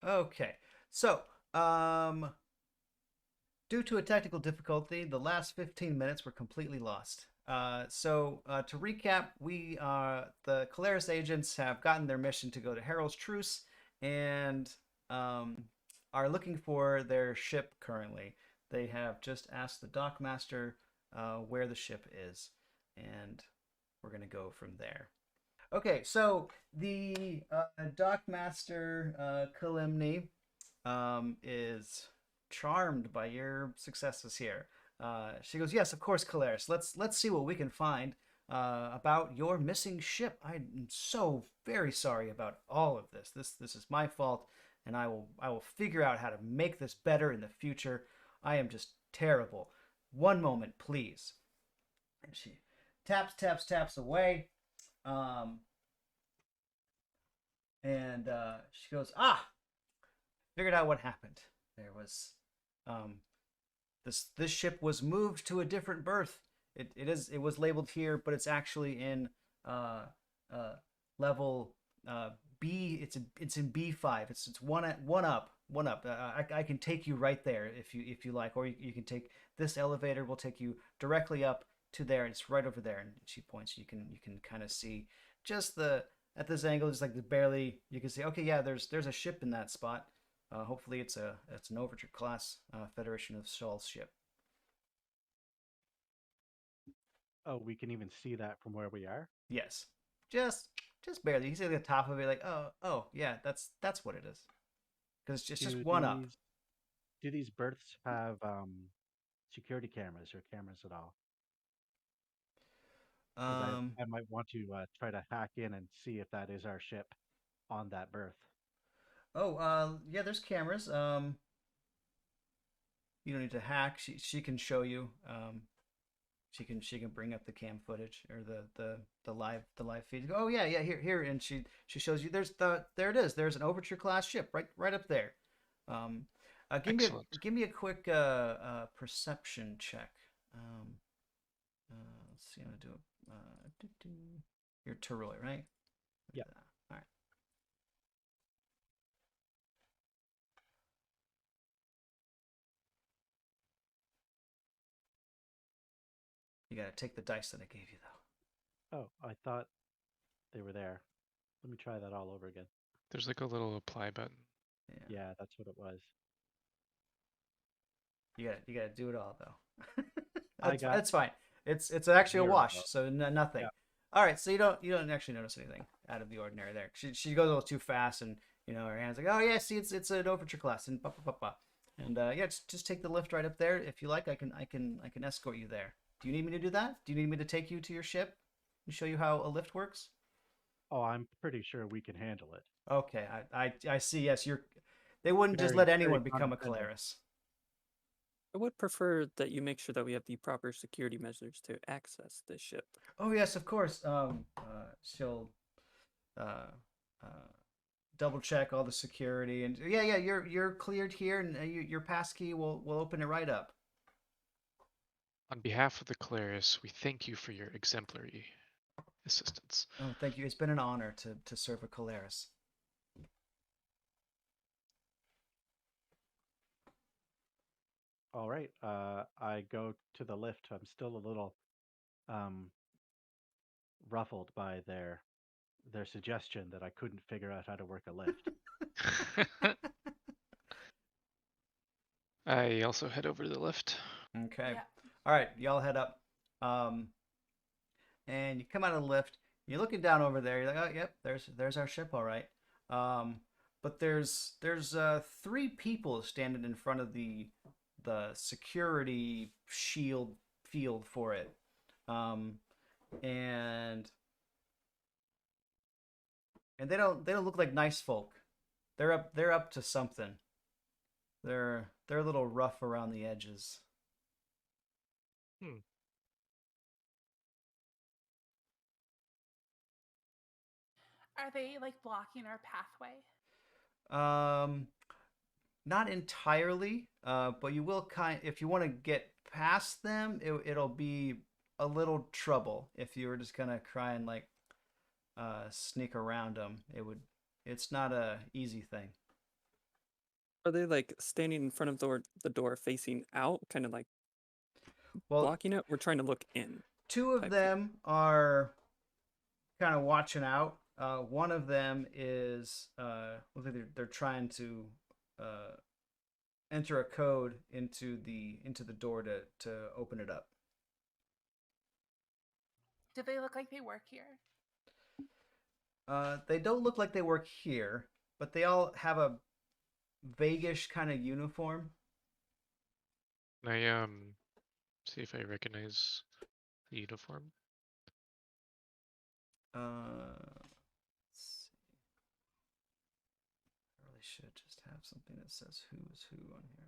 Okay. So, due to a technical difficulty, the last 15 minutes were completely lost. To recap, the Keleres agents have gotten their mission to go to Herool's Truce and um, are looking for their ship currently. They have just asked the dockmaster where the ship is, and we're going to go from there. Okay, so the dockmaster Kalimni is charmed by your successes here. She goes, "Yes, of course, Keleres. Let's see what we can find about your missing ship. I'm so very sorry about all of this. This is my fault, and I will figure out how to make this better in the future. I am just terrible. One moment, please." And she taps away. Um, and she goes, "Ah, figured out what happened. There was um, this ship was moved to a different berth. It was labeled here, but it's actually in uh, uh, level B. It's in B5. It's one up. I can take you right there if you like, or you can take this elevator. Will take you directly up to there. It's right over there." And she points. You can kind of see just the at this angle, just like the barely you can see. Okay, yeah, there's a ship in that spot. Hopefully, it's an Overture class Federation of Shells ship. Oh, we can even see that from where we are. Yes, just just barely. You see the top of it, like oh yeah, that's what it is. Because it's just Do one up. these berths have security cameras or cameras at all? Because Um. I might want to try to hack in and see if that is our ship on that berth. Oh. Yeah. There's cameras. You don't need to hack. She can show you. She can bring up the cam footage or the live feed. Oh yeah, yeah, here, and she shows you. There it is. There's an Overture class ship right up there. Um, Excellent. give me a quick perception check. Um, let's see. I'm gonna do it. You're Turoi, right? Yeah. All right. You gotta take the dice that I gave you Oh, I thought they were there. Let me try that all over again. There's like a little apply button. though. Yeah. Yeah, that's what it was. You gotta do it all though. I that's got that's fine. It's actually a 0 wash, though. so nothing. Yeah, All right, so you don't actually notice anything out of the ordinary there. She goes a little too fast, and her hands like, oh yeah, see, it's an Overture class, and yeah, just take the lift right up there if you like. I can escort you there. Do you need me to do that? Do you need me to take you to your ship and show you how a lift works? oh, I'm pretty sure we can handle it. Okay, I see. Yes, you're. They wouldn't just Very, let very anyone become a condescending. Caleris. I would prefer that you make sure that we have the proper security measures to access this ship. Oh yes, of course. She'll uh, uh, double check all the security, and yeah, you're cleared here, and your pass key will open it right up. On behalf of the Keleres, we thank you for your exemplary assistance. Oh, thank you. It's been an honor to serve a Caleris. All right. I go to the lift. I'm still a little um, ruffled by their suggestion that I couldn't figure out how to work a lift. I also head over to the lift. Okay. Yeah. All right, y'all head up. Um, and you come out of the lift. You're looking down over there. You're like, oh, yep, there's our ship, all right. Um, but there's three people standing in front of the security shield field for it. Um, and they don't look like nice folk. They're up to something. They're a little rough around the edges. Hmm. Are they like blocking our pathway? Um, Not entirely, but you will if you want to get past them, it'll be a little trouble if you were just gonna try and like sneak around them. It's not a easy thing. Are they like standing in front of the door facing out, kind of like Well, blocking it? We're trying to look in. two of type view. them are kind of watching out. One of them is they're trying to enter a code into the door to open it up. Do they look like they work here? They don't look like they work here, but they all have a vaguish kind of uniform. Can I see if I recognize the uniform? Let's see. I really should just have something that says who is who on here.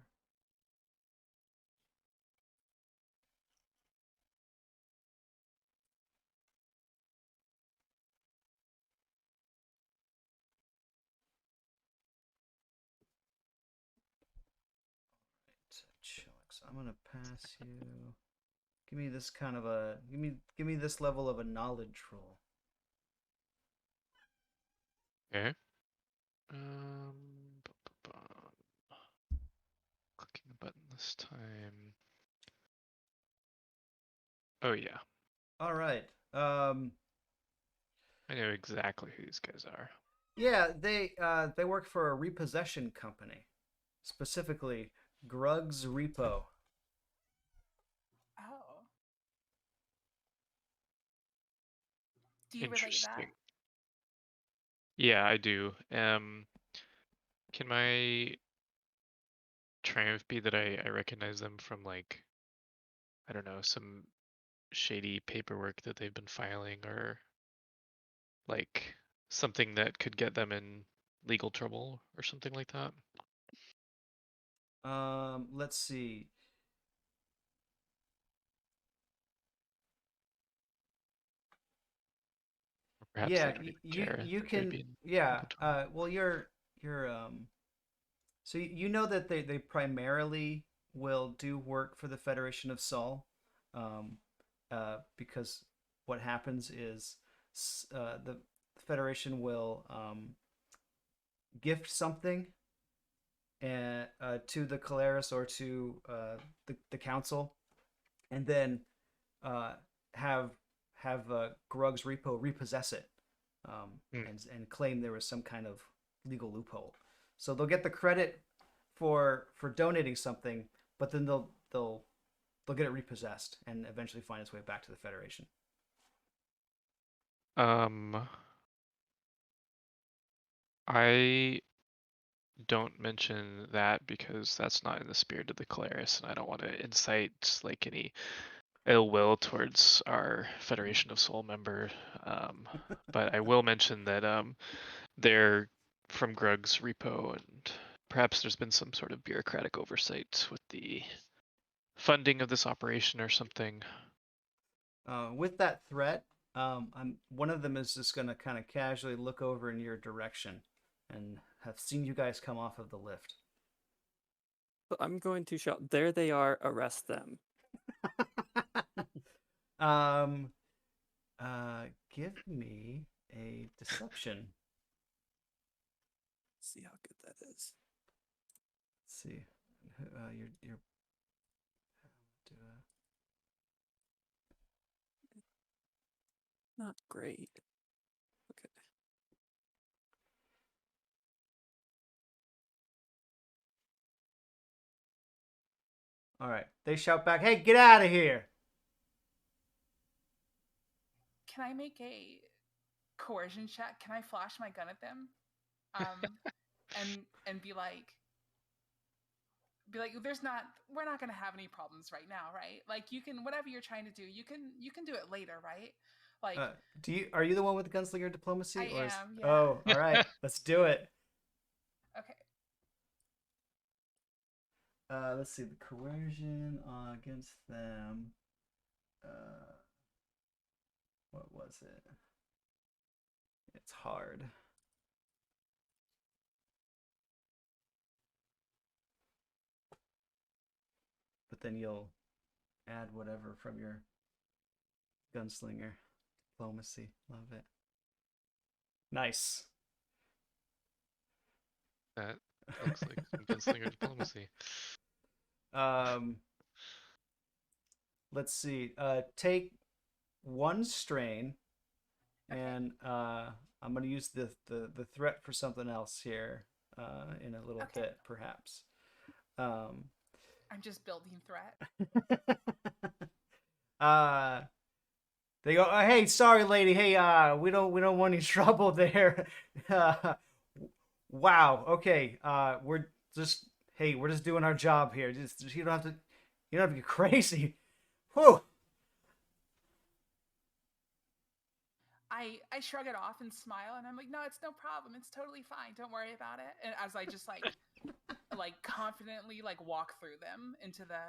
Chunks. I'm gonna pass you. Give me this kind of a give me this level of a knowledge roll. Okay. Clicking the button this time. Oh yeah, All right. I know exactly who these guys are. Yeah, they work for a repossession company, specifically Grug's Repo. Oh. Do you relate that? Interesting. Yeah, I do. Can my triumph be that I recognize them from, like, I don't know, some shady paperwork that they've been filing, or like something that could get them in legal trouble or something like that? Let's see. Or perhaps Yeah, they don't even care you that they'd can. be in Yeah. legal trouble. Well, you're. So you know that they primarily will do work for the Federation of Sol, because what happens is the Federation will gift something to the Keleres or to the council, and then uh, have Grug's Repo repossess it, Hmm. and claim there was some kind of legal loophole. So they'll get the credit for donating something, but then they'll get it repossessed and eventually find its way back to the Federation. I don't mention that because that's not in the spirit of the Keleres, and I don't want to incite like any ill will towards our Federation of Soul member. But I will mention that they're from Grug's Repo, and perhaps there's been some sort of bureaucratic oversight with the funding of this operation or something. With that threat, one of them is just going to kind of casually look over in your direction and have seen you guys come off of the lift. So I'm going to shout, "There they are! Arrest them!" um, give me a deception. See how good that is. Let's see. Your do Not great. Okay. All right. They shout back, "Hey, get out of here!" Can I make a coercion check? Can I flash my gun at them? And be like, we're not gonna have any problems right now, right? Like, you can, whatever you're trying to do, you can do it later, right? Like, Are you the one with the gunslinger diplomacy? I am, yeah. Oh, all right. Let's do it. Okay. Let's see the coercion against them. What was it? It's hard. But then you'll add whatever from your gunslinger diplomacy. Love it. Nice. Looks like some gunslinger diplomacy. Let's see. Take one strain, and I'm gonna use the threat for something else here in a little Okay. bit, perhaps. Um, I'm just building threat. uh, they go, hey, sorry, lady. Hey, we don't want any trouble there. Wow. Okay. We're just doing our job here. Just you don't have to get crazy. Whew. I shrug it off and smile, and I'm like, no, it's no problem. It's totally fine. Don't worry about it. And as I just like confidently like walk through them into the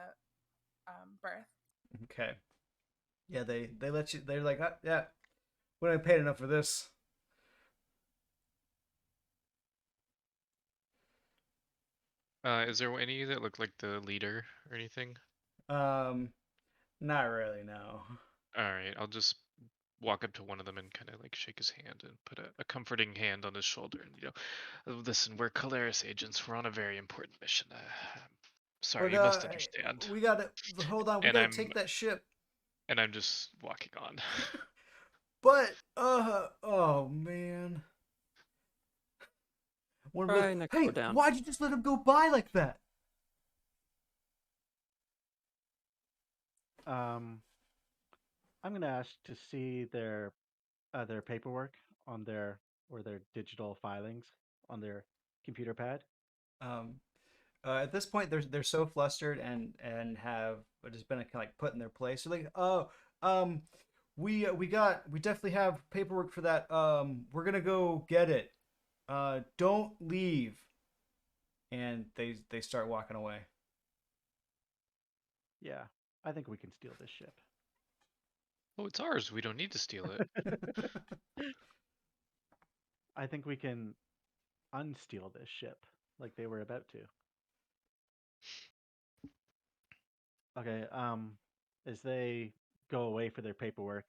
berth. Okay. Yeah, they let you. They're like, yeah, we don't paid enough for this. Is there any that look like the leader or anything? Not really. No. All right, I'll just walk up to one of them and kind of like shake his hand and put a comforting hand on his shoulder and listen, we're Keleres agents. We're on a very important mission. I'm sorry, But you must understand. we gotta hold on. We And gotta take that ship. I'm just walking on. But oh man. Try next Hey, door down. why'd you just let him go by like that? I'm gonna ask to see their paperwork on their digital filings on their computer pad. At this point, they're so flustered and have just been kind of like put in their place. They're like, oh, we definitely have paperwork for that. We're gonna go get it. Don't leave. And they start walking away. Yeah, I think we can steal this ship. Oh, it's ours. We don't need to steal it. I think we can unsteal this ship like they were about to. Okay, as they go away for their paperwork,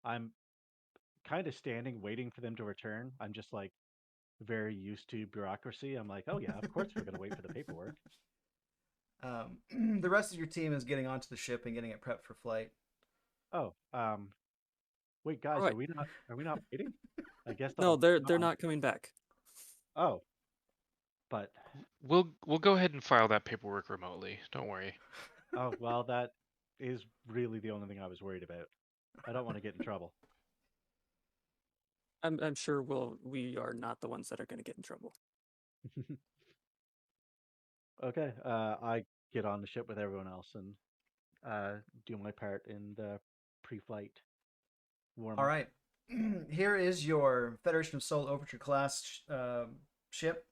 I'm kind of standing waiting for them to return. I'm just like very used to bureaucracy. I'm like, oh yeah, of course we're gonna wait for the paperwork. The rest of your team is getting onto the ship and getting it prepped for flight. Oh, wait, guys, Right. are we not waiting? I guess No, I'll they're not coming back. Oh, but We'll go ahead and file that paperwork remotely. Don't worry. oh well, that is really the only thing I was worried about. I don't want to get in trouble. I'm sure we are not the ones that are going to get in trouble. Okay, I get on the ship with everyone else and do my part in the pre-flight warm All up. right. Here is your Federation of Soul Overture class ship.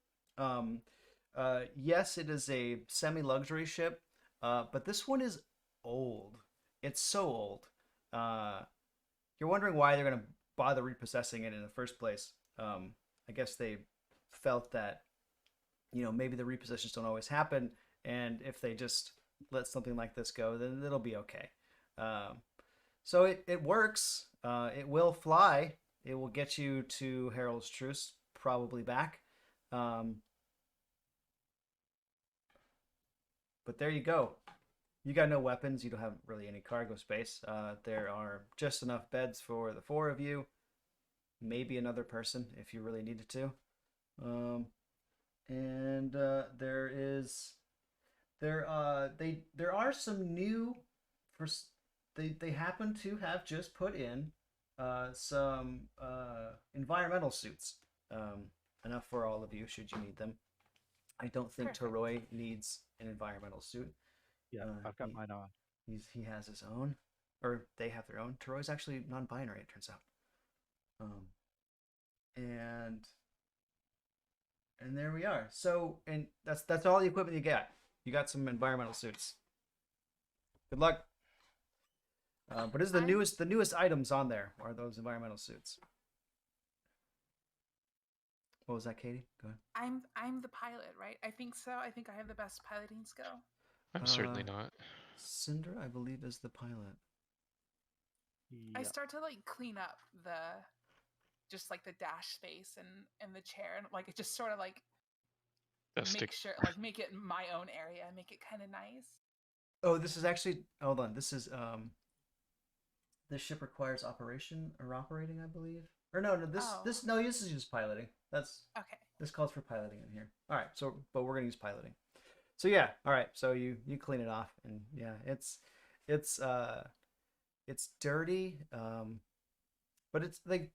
Yes, it is a semi-luxury ship, but this one is old. It's so old. You're wondering why they're going to bother repossessing it in the first place. I guess they felt that, maybe the repossessions don't always happen, and if they just let something like this go, then it'll be okay. So it works. It will fly. It will get you to Herool's Truce, probably back. But there you go. You got no weapons. You don't have really any cargo space. There are just enough beds for the four of you. Maybe another person if you really needed to. And there are some new for they happen to have just put in some environmental suits, enough for all of you should you need them. I don't think Perfect. Toroy needs an environmental suit. Yeah, I've got mine on. He has his own, or they have their own. Toroy's actually non-binary, it turns out. And there we are. So, and that's all the equipment you got. You got some environmental suits. Good luck. But is the newest items on there are those environmental suits. What was that, Katie? Go ahead. I'm the pilot, right? I think so. I think I have the best piloting skill. I'm certainly not. Cinder, I believe, is the pilot. I Yeah. start to like clean up just like the dash space and the chair, and like it just sort of like make sure, like, make it my own area, make it kind of nice. Oh, this is actually. Hold on. This is This ship requires operation or operating, I believe. Or no, this is just piloting. Okay. This calls for piloting in here. All right. So, but we're gonna use piloting. So yeah. All right. So you clean it off, and yeah, it's dirty. But it's like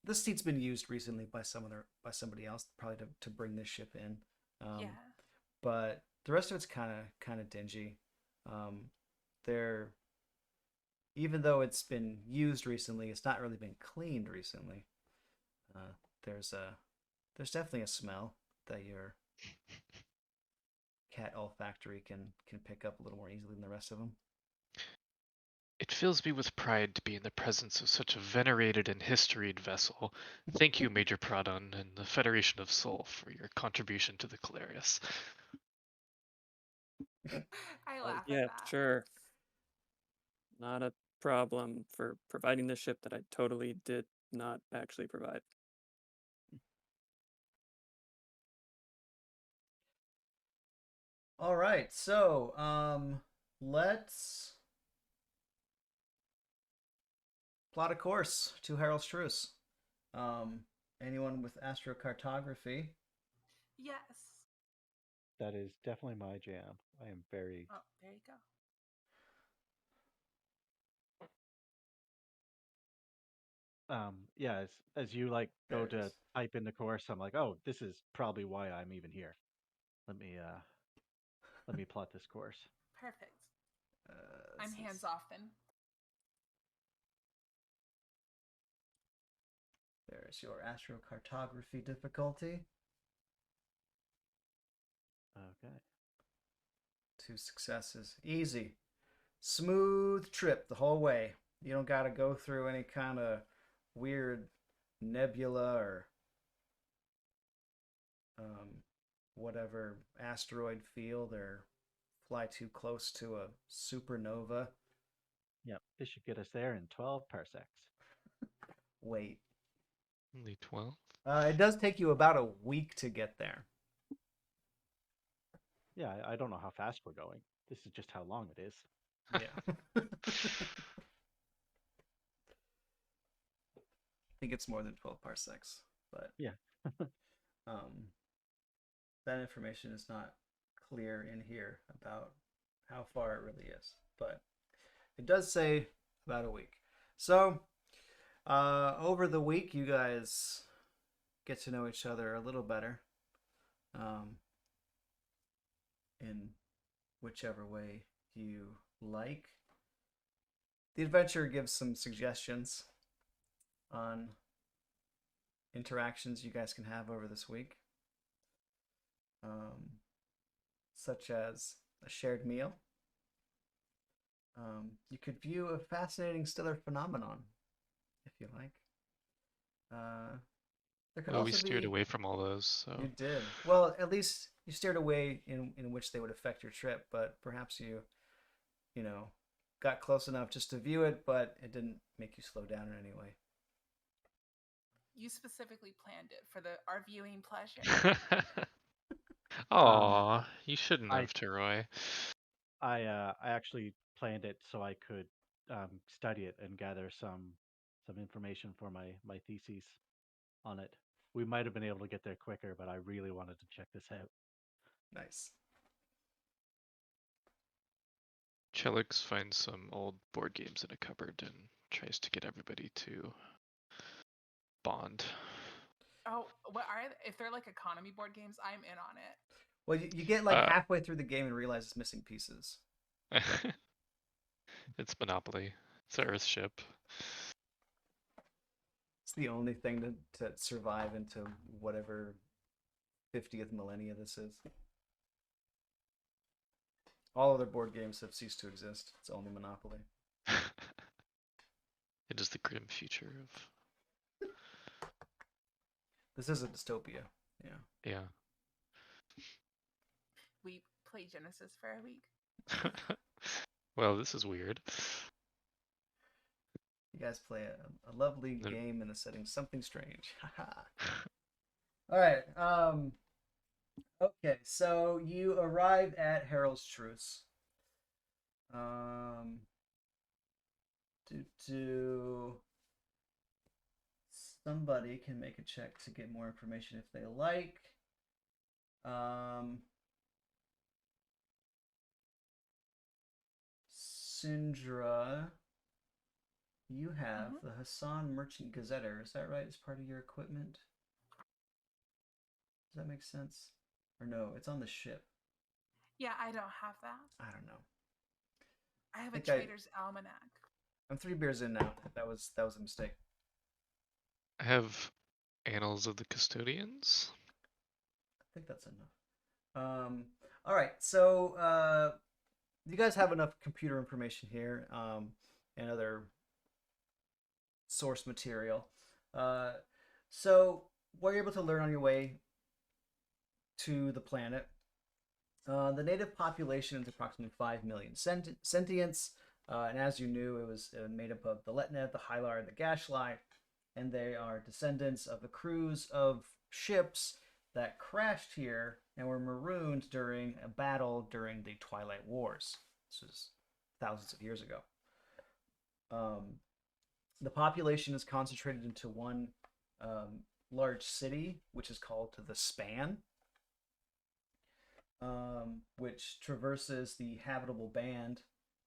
this seat's been used recently by somebody else, probably to bring this ship in. Yeah. But the rest of it's kind of dingy. They're even though it's been used recently, it's not really been cleaned recently. There's definitely a smell that your cat olfactory can pick up a little more easily than the rest of them. It fills me with pride to be in the presence of such a venerated and historied vessel. Thank you, Major Pradon and the Federation of Soul, for your contribution to the Keleres. I laugh Yeah, at that. sure. Not a problem for providing the ship that I totally did not actually provide. All right, so let's plot a course to Herool's Truce. Anyone with astrocartography? Yes. That is definitely my jam. I am very. Oh, there you go. Yeah, as you like There go it to is. type in the course, I'm like, oh, this is probably why I'm even here. Let me plot this course. Perfect. Uh, I'm this is- hands off then. There's your astrocartography difficulty. Okay. 2 successes. Easy. Smooth trip the whole way. You don't got to go through any kind of weird nebula or whatever asteroid field or fly too close to a supernova. Yep. This should get us there in 12 parsecs. Wait. Only 12? It does take you about a week to get there. Yeah, I don't know how fast we're going. This is just how long it is. Yeah. I think it's more than 12 parsecs, but Yeah. That information is not clear in here about how far it really is, but it does say about a week. So over the week, you guys get to know each other a little better, in whichever way you like. The adventure gives some suggestions on interactions you guys can have over this week, such as a shared meal. You could view a fascinating stellar phenomenon, if you like. There could Well, we also steered be... away from all those, so. You did. Well, at least you steered away in which they would affect your trip, but perhaps you got close enough just to view it, but it didn't make you slow down in any way. You specifically planned it for our viewing pleasure. Aw, you shouldn't I- have, Teroy. I actually planned it so I could study it and gather some information for my thesis on it. We might have been able to get there quicker, but I really wanted to check this out. Nice. Chelix finds some old board games in a cupboard and tries to get everybody to bond. Oh, what are if they're like economy board games? I'm in on it. Well, you get like halfway through the game and realize it's missing pieces. It's Monopoly. It's an Earthship. It's the only thing to survive into whatever 50th millennia this is. All other board games have ceased to exist. It's only Monopoly. It is the grim future of. This is a dystopia. Yeah. Yeah. We play Genesis for a week. Well, this is weird. You guys play a lovely No. game in the setting Something Strange. All right. Okay, so you arrive at Herool's Truce. Um, somebody can make a check to get more information if they like. Sindra, you have the Hassan Merchant Gazetter. Is that right? As part of your equipment? Does that make sense? Or no, it's on the ship. Yeah, I don't have that. I don't know. I have a think I- trader's almanac. I'm 3 beers in now. That was a mistake. I have Annals of the Custodians. I think that's enough. All right. So you guys have enough computer information here, and other source material. So what you're able to learn on your way to the planet. The native population is approximately 5 million sentients, and as you knew, it was made up of the Letnev, the Hylar, and the Gashlai, and they are descendants of the crews of ships that crashed here and were marooned during a battle during the Twilight Wars. This was thousands of years ago. The population is concentrated into one large city, which is called the Span, which traverses the habitable band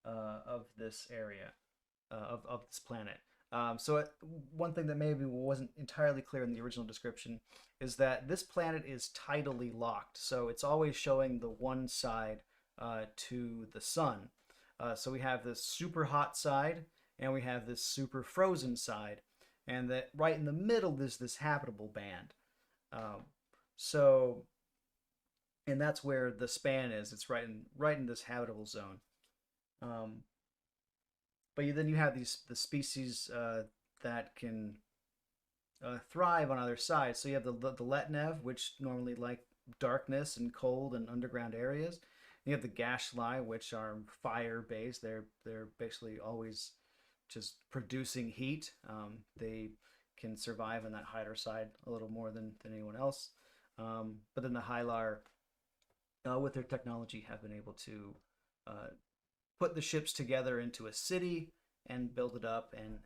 of this area, of this planet. One thing that maybe wasn't entirely clear in the original description is that this planet is tidally locked. So it's always showing the one side to the sun. So we have this super hot side, and we have this super frozen side. And that right in the middle is this habitable band. And that's where the span is. It's right in this habitable zone. But then you have the species that can thrive on other sides. So you have the Letnev, which normally like darkness and cold and underground areas. And you have the Gashlai, which are fire based. They're basically always just producing heat. They can survive on that hider side a little more than anyone else. But then the Hylar, with their technology, have been able to put the ships together into a city and build it up, and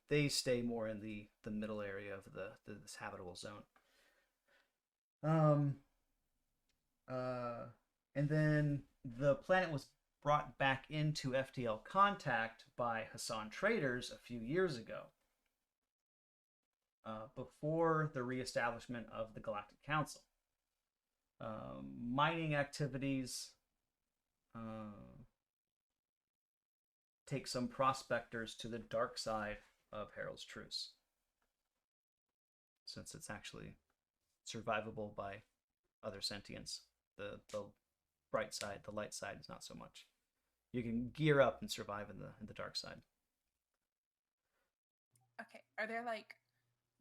they stay more in the middle area of this habitable zone. And then the planet was brought back into FTL contact by Hassan traders a few years ago, before the reestablishment of the Galactic Council. Mining activities take some prospectors to the dark side of Herool's Truce, since it's actually survivable by other sentients. The bright side, the light side, is not so much. You can gear up and survive in the dark side. Okay, are there like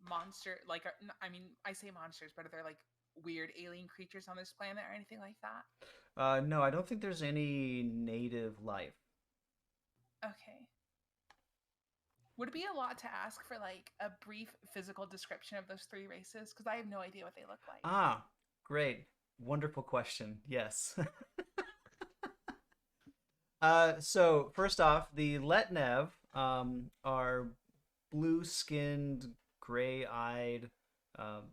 monster? Like, I mean, I say monsters, but are there like weird alien creatures on this planet or anything like that? No, I don't think there's any native life. Okay. Would it be a lot to ask for like a brief physical description of those three races? Because I have no idea what they look like. Ah, great. Wonderful question. Yes. So first off, the Letnev are blue-skinned, gray-eyed,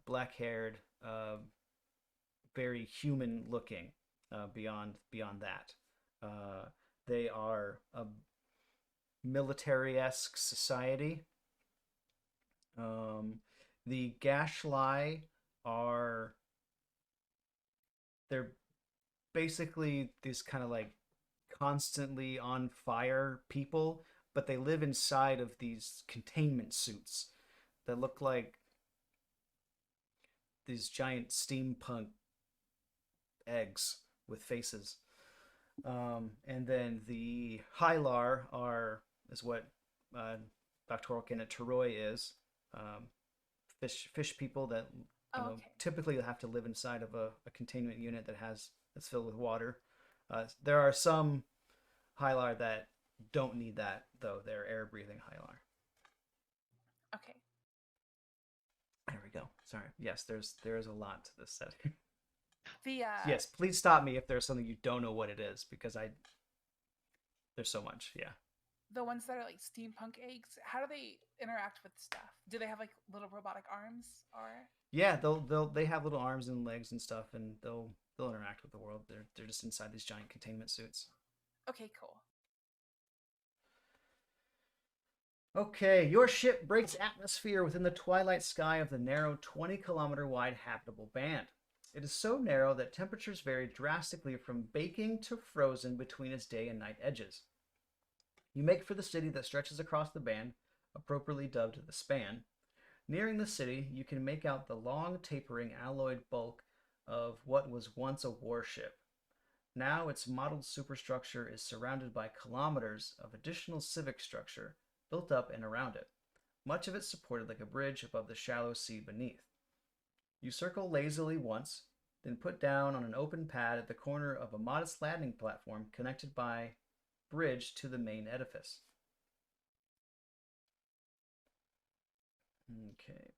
black-haired, very human-looking. Beyond that, they are a military-esque society. The Gashlai they're basically these kind of like constantly on fire people, but they live inside of these containment suits that look like these giant steampunk eggs with faces. And then the Hylar is what doctoral candidate Teroi is. Fish people that typically have to live inside of a containment unit that's filled with water. There are some Hylar that don't need that, though. They're air breathing Hylar. Okay. There we go. Sorry. Yes, there is a lot to this setting. The Yes, please stop me if there's something you don't know what it is, because there's so much. Yeah. the ones that are like steampunk eggs, how do they interact with stuff? Do they have like little robotic arms or? Yeah, they have little arms and legs and stuff, and they'll interact with the world. They're just inside these giant containment suits. Okay, cool. Okay, your ship breaks atmosphere within the twilight sky of the narrow 20-kilometer wide habitable band. It is so narrow that temperatures vary drastically from baking to frozen between its day and night edges. You make for the city that stretches across the band, appropriately dubbed the Span. Nearing the city, you can make out the long, tapering alloyed bulk of what was once a warship. Now its modeled superstructure is surrounded by kilometers of additional civic structure built up and around it, much of it supported like a bridge above the shallow sea beneath. You circle lazily once, then put down on an open pad at the corner of a modest landing platform connected by bridge to the main edifice. Okay,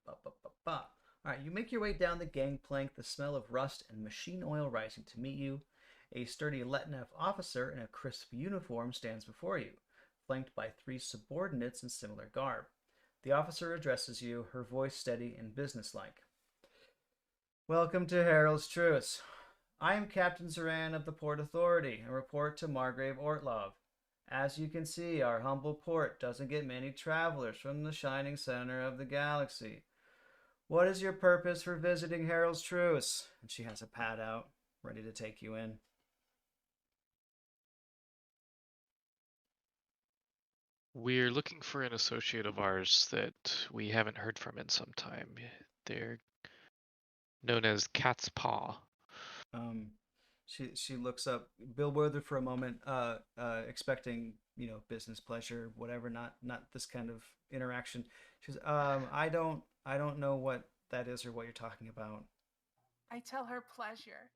All right, you make your way down the gangplank, the smell of rust and machine oil rising to meet you. A sturdy Letnev officer in a crisp uniform stands before you, flanked by 3 subordinates in similar garb. The officer addresses you, her voice steady and businesslike. Welcome to Herool's Truce. I am Captain Zoran of the Port Authority and report to Margrave Ortlov. As you can see, our humble port doesn't get many travelers from the shining center of the galaxy. What is your purpose for visiting Herool's Truce? And she has a pad out, ready to take you in. We're looking for an associate of ours that we haven't heard from in some time. They're known as Cat's Paw. She looks up, bewildered for a moment, expecting business pleasure, whatever, not this kind of interaction. She's I don't know what that is or what you're talking about. I tell her pleasure.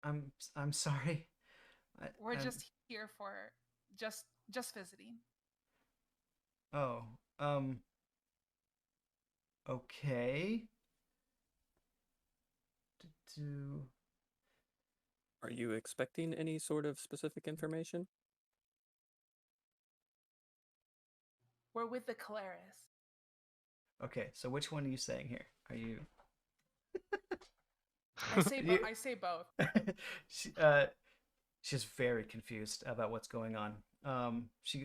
I'm sorry. We're just here for just visiting. Oh, okay. Are you expecting any sort of specific information? We're with the Keleres. Okay, so which one are you saying here? Are you? I say both. She's very confused about what's going on.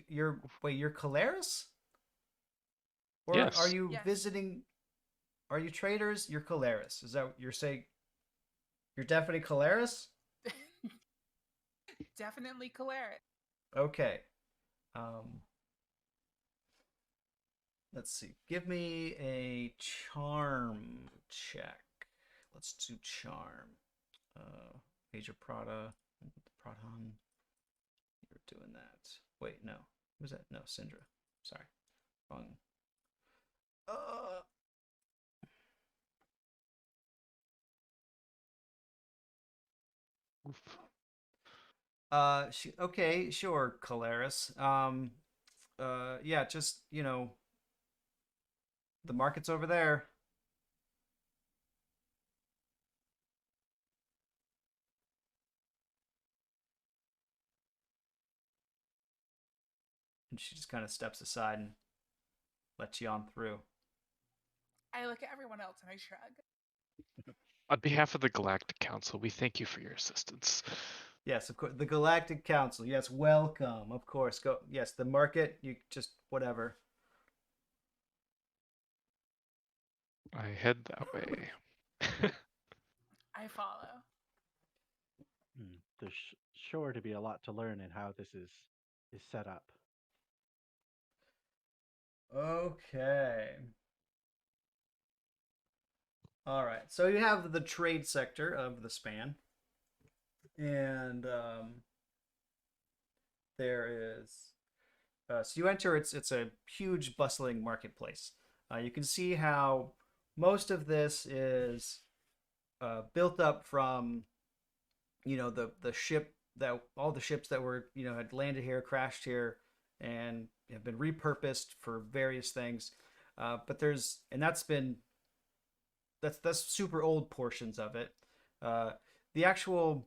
You're Keleres? Or Yes. are you Yes. visiting? Are you traders? You're Keleres. Is that what you're saying? You're definitely Keleres? Definitely Keleres. Okay. Let's see. Give me a charm check. Let's do charm. Major Prada. Pradhan. You're doing that. Wait, no. Who's that? No, Syndra. Sorry. Wrong. Okay, sure, Keleres. Yeah, just, the market's over there. And she just kind of steps aside and lets you on through. I look at everyone else and I shrug. On behalf of the Galactic Council, we thank you for your assistance. Yes, of course. The Galactic Council. Yes, welcome. Of course. Go. Yes, the market. You just whatever. I head that way. I follow. There's sure to be a lot to learn in how this is set up. Okay. All right. So you have the trade sector of the span, and there is. So you enter. It's a huge, bustling marketplace. You can see how most of this is built up from, the ship that all the ships that were had landed here, crashed here, and have been repurposed for various things. But that's been that's super old portions of it. The actual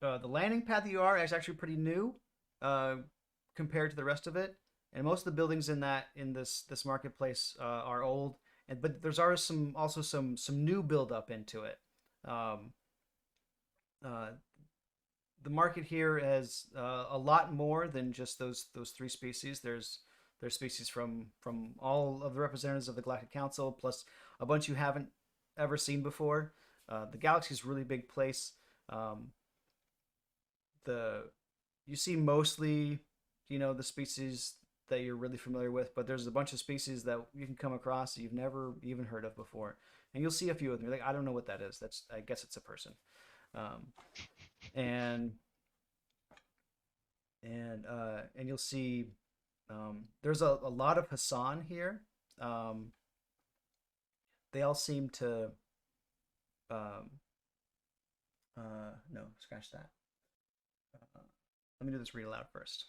the landing pad that you are is actually pretty new uh, compared to the rest of it, and most of the buildings in this marketplace are old. And but there's also some new build up into it. Um, uh, the market here has a lot more than just those three species. There's species from all of the representatives of the Galactic Council, plus a bunch you haven't ever seen before. The galaxy is a really big place. Um, the you see mostly, the species that you're really familiar with, but there's a bunch of species that you can come across that you've never even heard of before, and you'll see a few of them. You're like, I don't know what that is. That's I guess it's a person, and and you'll see there's a lot of Hassan here. Um, they all seem to um, no, scratch that. Let me do this read aloud first.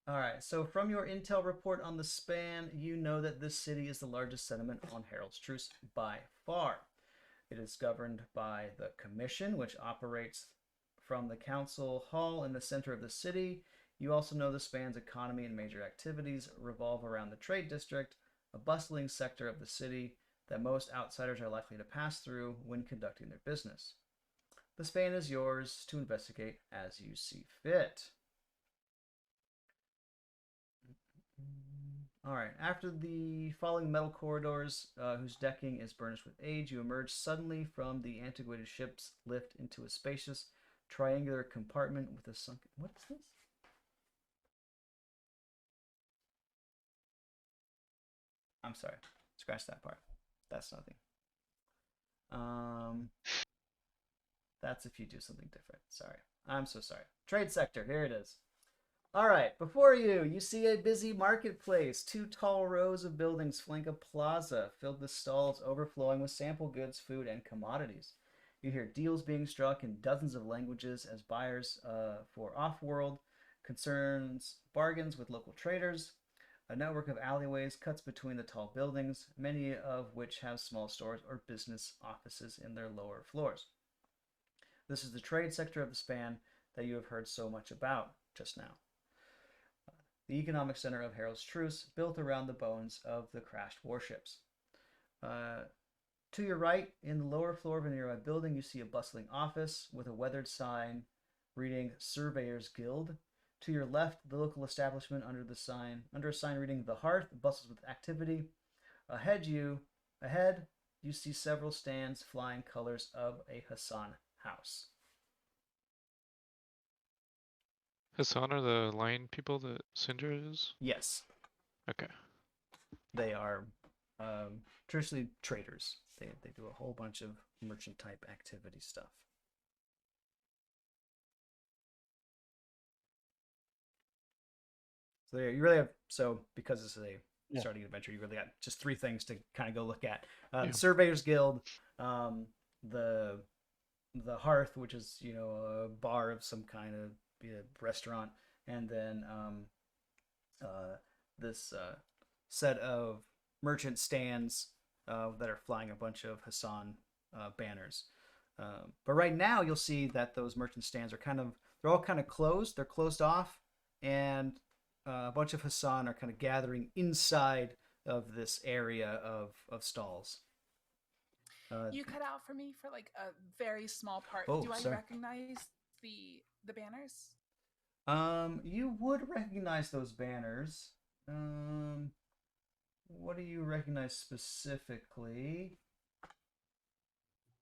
All right, so from your intel report on the span, you know that this city is the largest settlement on Herool's Truce by far. It is governed by the Commission, which operates from the council hall in the center of the city. You also know the span's economy and major activities revolve around the trade district, a bustling sector of the city that most outsiders are likely to pass through when conducting their business. The span is yours to investigate as you see fit. All right. After the falling metal corridors, whose decking is burnished with age, you emerge suddenly from the antiquated ship's lift into a spacious, triangular compartment with a sunken. What is this? I'm sorry. Scratch that part. That's nothing. That's if you do something different. Sorry. I'm so sorry. Trade sector. Here it is. All right, before you see a busy marketplace. 2 tall rows of buildings flank a plaza filled with stalls overflowing with sample goods, food, and commodities. You hear deals being struck in dozens of languages as buyers for off-world concerns bargains with local traders. A network of alleyways cuts between the tall buildings, many of which have small stores or business offices in their lower floors. This is the trade sector of the span that you have heard so much about just now. The economic center of Herool's Truce, built around the bones of the crashed warships. To your right, in the lower floor of a nearby building, you see a bustling office with a weathered sign reading Surveyors Guild. To your left, the local establishment under a sign reading The Hearth bustles with activity. Ahead, you see several stands flying colors of a Hassan house. Hassan are the lion people that Cinder is? Yes, Okay. they are traditionally traders. They do a whole bunch of merchant type activity stuff. So there, you really have because this is a starting adventure, you really got just 3 things to kind of go look at. The Surveyors Guild, the Hearth, which is a bar of some kind of restaurant, and then this set of merchant stands that are flying a bunch of Hassan banners. But right now, you'll see that those merchant stands are they're all kind of closed. They're closed off, and a bunch of Hassan are kind of gathering inside of this area of stalls. You cut out for me for like a very small part. Oh, Do I sorry. recognize the banners? You would recognize those banners. What do you recognize specifically?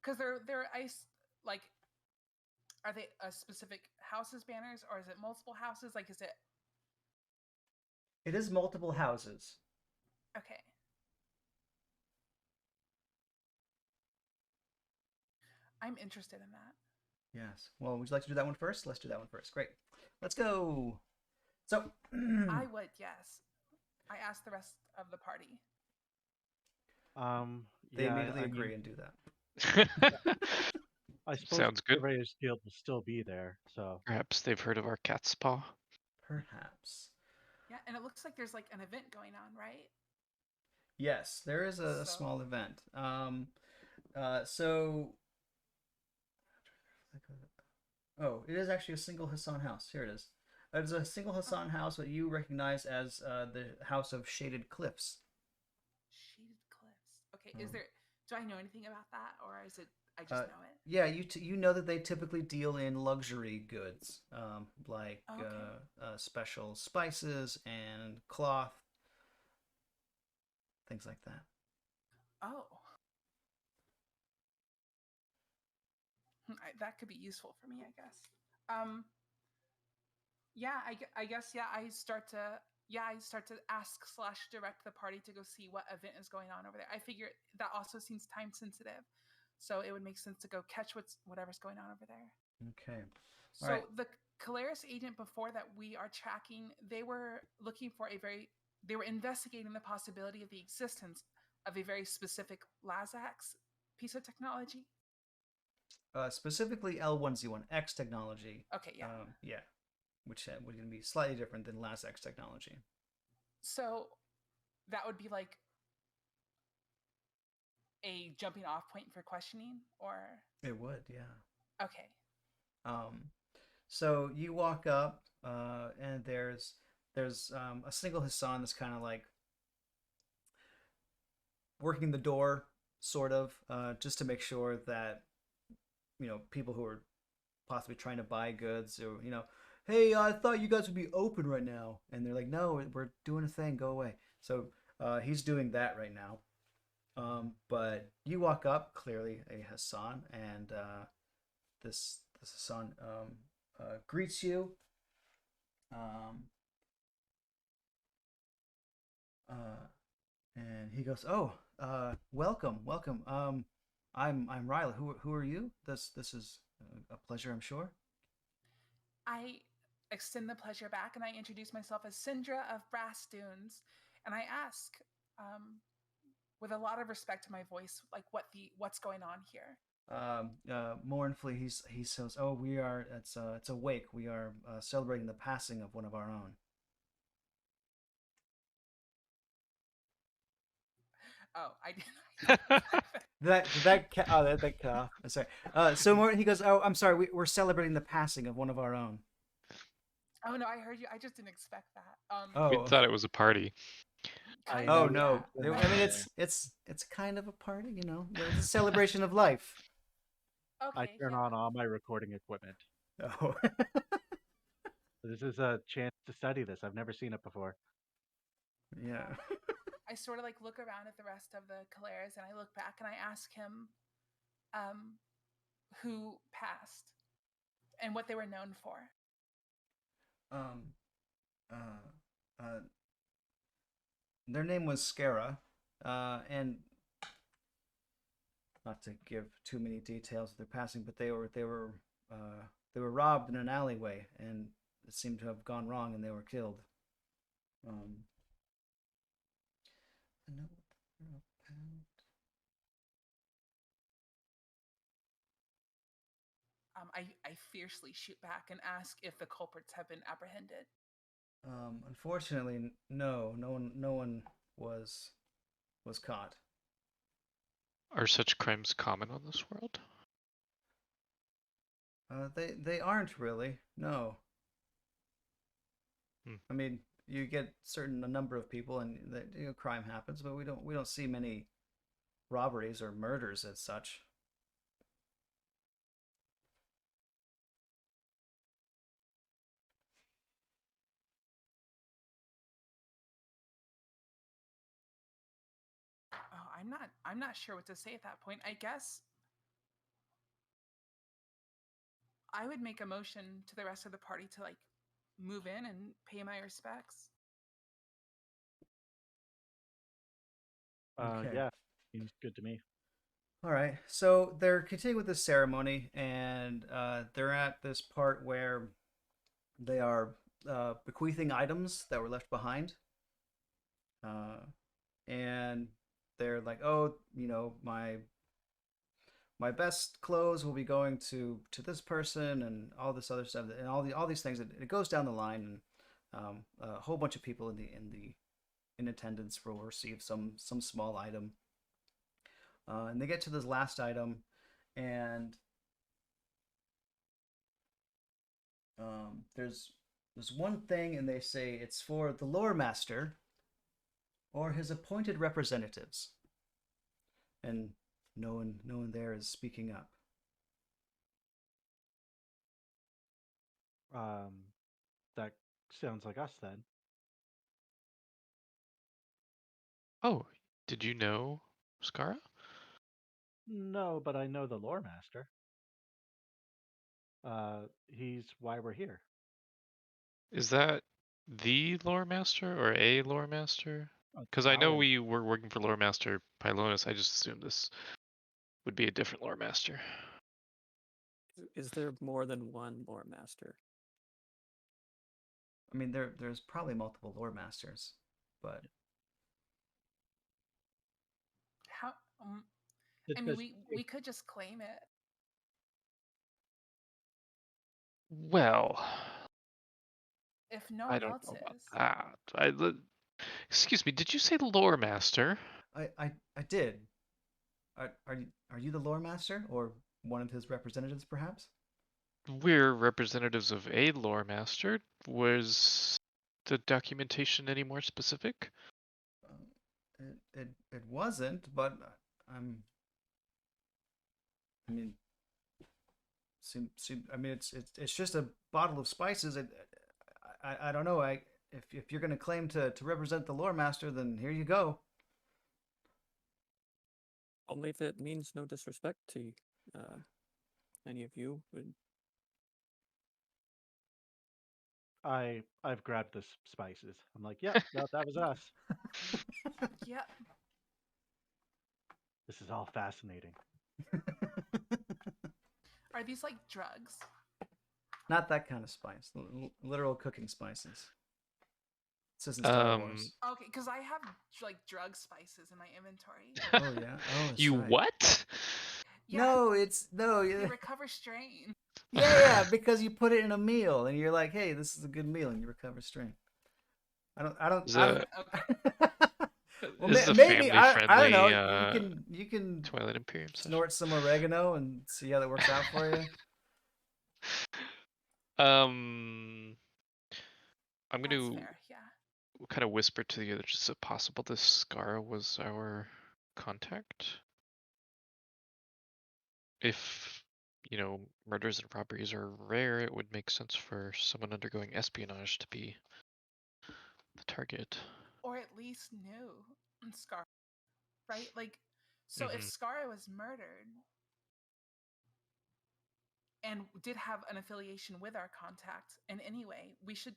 Because they're ice like. Are they a specific house's banners, or is it multiple houses? Like, is it? It is multiple houses. Okay. I'm interested in that. Yes. Well, would you like to do that one first? Let's do that one first. Great. Let's go. So. I would, yes. I asked the rest of the party. They Yeah, immediately I agree mean, and do that. I suppose Sounds good. Surveyors Guild will still be there, so Perhaps they've heard of our cat's paw. Perhaps. Yeah, and it looks like there's like an event going on, right? Yes, there is a So- small event. So oh, it is actually a single Hassan house. Here it is. It is a single Hassan house that you recognize as the House of Shaded Cliffs. Shaded cliffs. Okay, Oh. is there? Do I know anything about that, or is it? I just Uh, know it. Yeah, you know that they typically deal in luxury goods, like Okay. special spices and cloth, things like that. Oh, that could be useful for me, I guess. Um, yeah, I guess yeah. I start to ask slash direct the party to go see what event is going on over there. I figure that also seems time sensitive, so it would make sense to go catch whatever's going on over there. Okay. All So right. the Keleres agent before that we are tracking, they were looking for they were investigating the possibility of the existence of a very specific Lazax piece of technology. Specifically L1Z1X technology. Okay, yeah. Yeah, which would be slightly different than last X technology. So that would be like a jumping off point for questioning, or It would, yeah. okay. So you walk up, and there's a single Hassan that's kind of like working the door, sort of, just to make sure that people who are possibly trying to buy goods, or hey, I thought you guys would be open right now, and they're like, no, we're doing a thing, go away. So he's doing that right now. But you walk up, clearly a Hassan, and this Hassan greets you. Um, uh, and he goes, "Oh, welcome, welcome. I'm Riley. Who are you? This is a pleasure, I'm sure." I extend the pleasure back and I introduce myself as Syndra of Brass Dunes, and I ask, with a lot of respect to my voice, like what's going on here. Mournfully, he says, "Oh, it's a wake. We are celebrating the passing of one of our own." Oh, I did. That cut off. Sorry. So Morton, he goes, "Oh, I'm sorry. We're celebrating the passing of one of our own." Oh no, I heard you. I just didn't expect that. We Oh. thought it was a party. Kind Oh of, no. yeah. I mean, it's kind of a party, It's a celebration of life. I Okay, turn yeah. on all my recording equipment. Oh. This is a chance to study this. I've never seen it before. Yeah. I sort of like look around at the rest of the Keleres and I look back and I ask him, who passed and what they were known for. Um. Uh. Uh. Their name was Skara, and not to give too many details of their passing, but they were robbed in an alleyway, and it seemed to have gone wrong, and they were killed. Um, I know what they're about. I fiercely shoot back and ask if the culprits have been apprehended. Unfortunately, no one was caught. Are such crimes common on this world? They aren't really. No. Hmm. I mean, you get a number of people, and crime happens, but we don't see many robberies or murders as such. Oh, I'm not sure what to say at that point. I guess I would make a motion to the rest of the party to like move in and pay my respects. Okay. Yeah, seems good to me. All right. So they're continuing with this ceremony, and they're at this part where they are bequeathing items that were left behind. And they're like, "Oh, my best clothes will be going to this person, and all this other stuff, and all these things." It goes down the line, and a whole bunch of people in the in attendance will receive some small item. And they get to this last item, and there's one thing, and they say it's for the lore master or his appointed representatives, and no one there is speaking up. That sounds like us then. Oh, did you know Skara? No, but I know the lore master. He's why we're here. Is that the lore master or a lore master? Oh, Because I know our- we were working for lore master Pylonis. I just assumed this would be a different lore master. Is there more than one lore master? I mean, there's probably multiple lore masters, but How? It I mean, just- we could just claim it. Well, If no I one don't else know about is. that. Excuse me, did you say lore master? I did. Are you the lore master or one of his representatives, perhaps? We're representatives of a lore master. Was the documentation any more specific? It wasn't, but I'm. I mean, I mean, it's just a bottle of spices. I don't know. If you're going to claim to represent the lore master, then here you go. Only if it means no disrespect to any of you. I've grabbed the spices. I'm like, yep, that was us. Yep. This is all fascinating. Are these like drugs? Not that kind of spice. Literal cooking spices. This isn't Star Wars. Okay, because I have like drug spices in my inventory. Oh yeah. Oh, that's You right. what? Yeah, No, it's no. they Yeah, recover strain. yeah, because you put it in a meal, and you're like, hey, this is a good meal, and you recover strain. I don't. Is I that- don't Okay. well, This is a maybe I don't family-friendly, know. You can Twilight Imperium session. snort some oregano and see how that works out for you. I'm That's gonna fair. Yeah. kind of whisper to the others, is it possible this Skara was our contact? If, murders and robberies are rare, it would make sense for someone undergoing espionage to be the target. Or at least knew Scar, right? Like, so if Mhm. Skara was murdered and did have an affiliation with our contact in any way, we should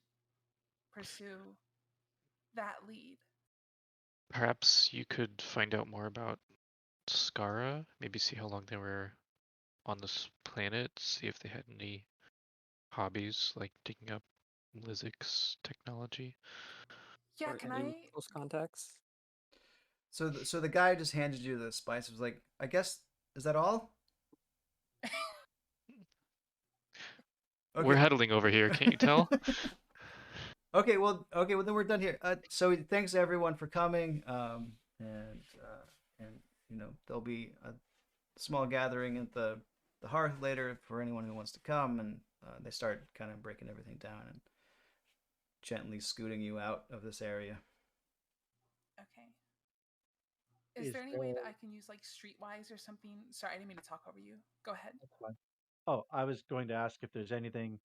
pursue that lead. Perhaps you could find out more about Skara, maybe see how long they were on this planet, see if they had any hobbies like digging up Lizik's technology. Yeah, Or can any I? close contacts? So the guy just handed you the spice. Was like, I guess, is that all? We're huddling over here, can't you tell? Okay, well, then we're done here. So thanks everyone for coming. And there'll be a small gathering at the hearth later for anyone who wants to come. And they start kind of breaking everything down and gently scooting you out of this area. Okay. Is there any way that I can use like Streetwise or something? Sorry, I didn't mean to talk over you. Go ahead. That's fine. Oh, I was going to ask if there's anything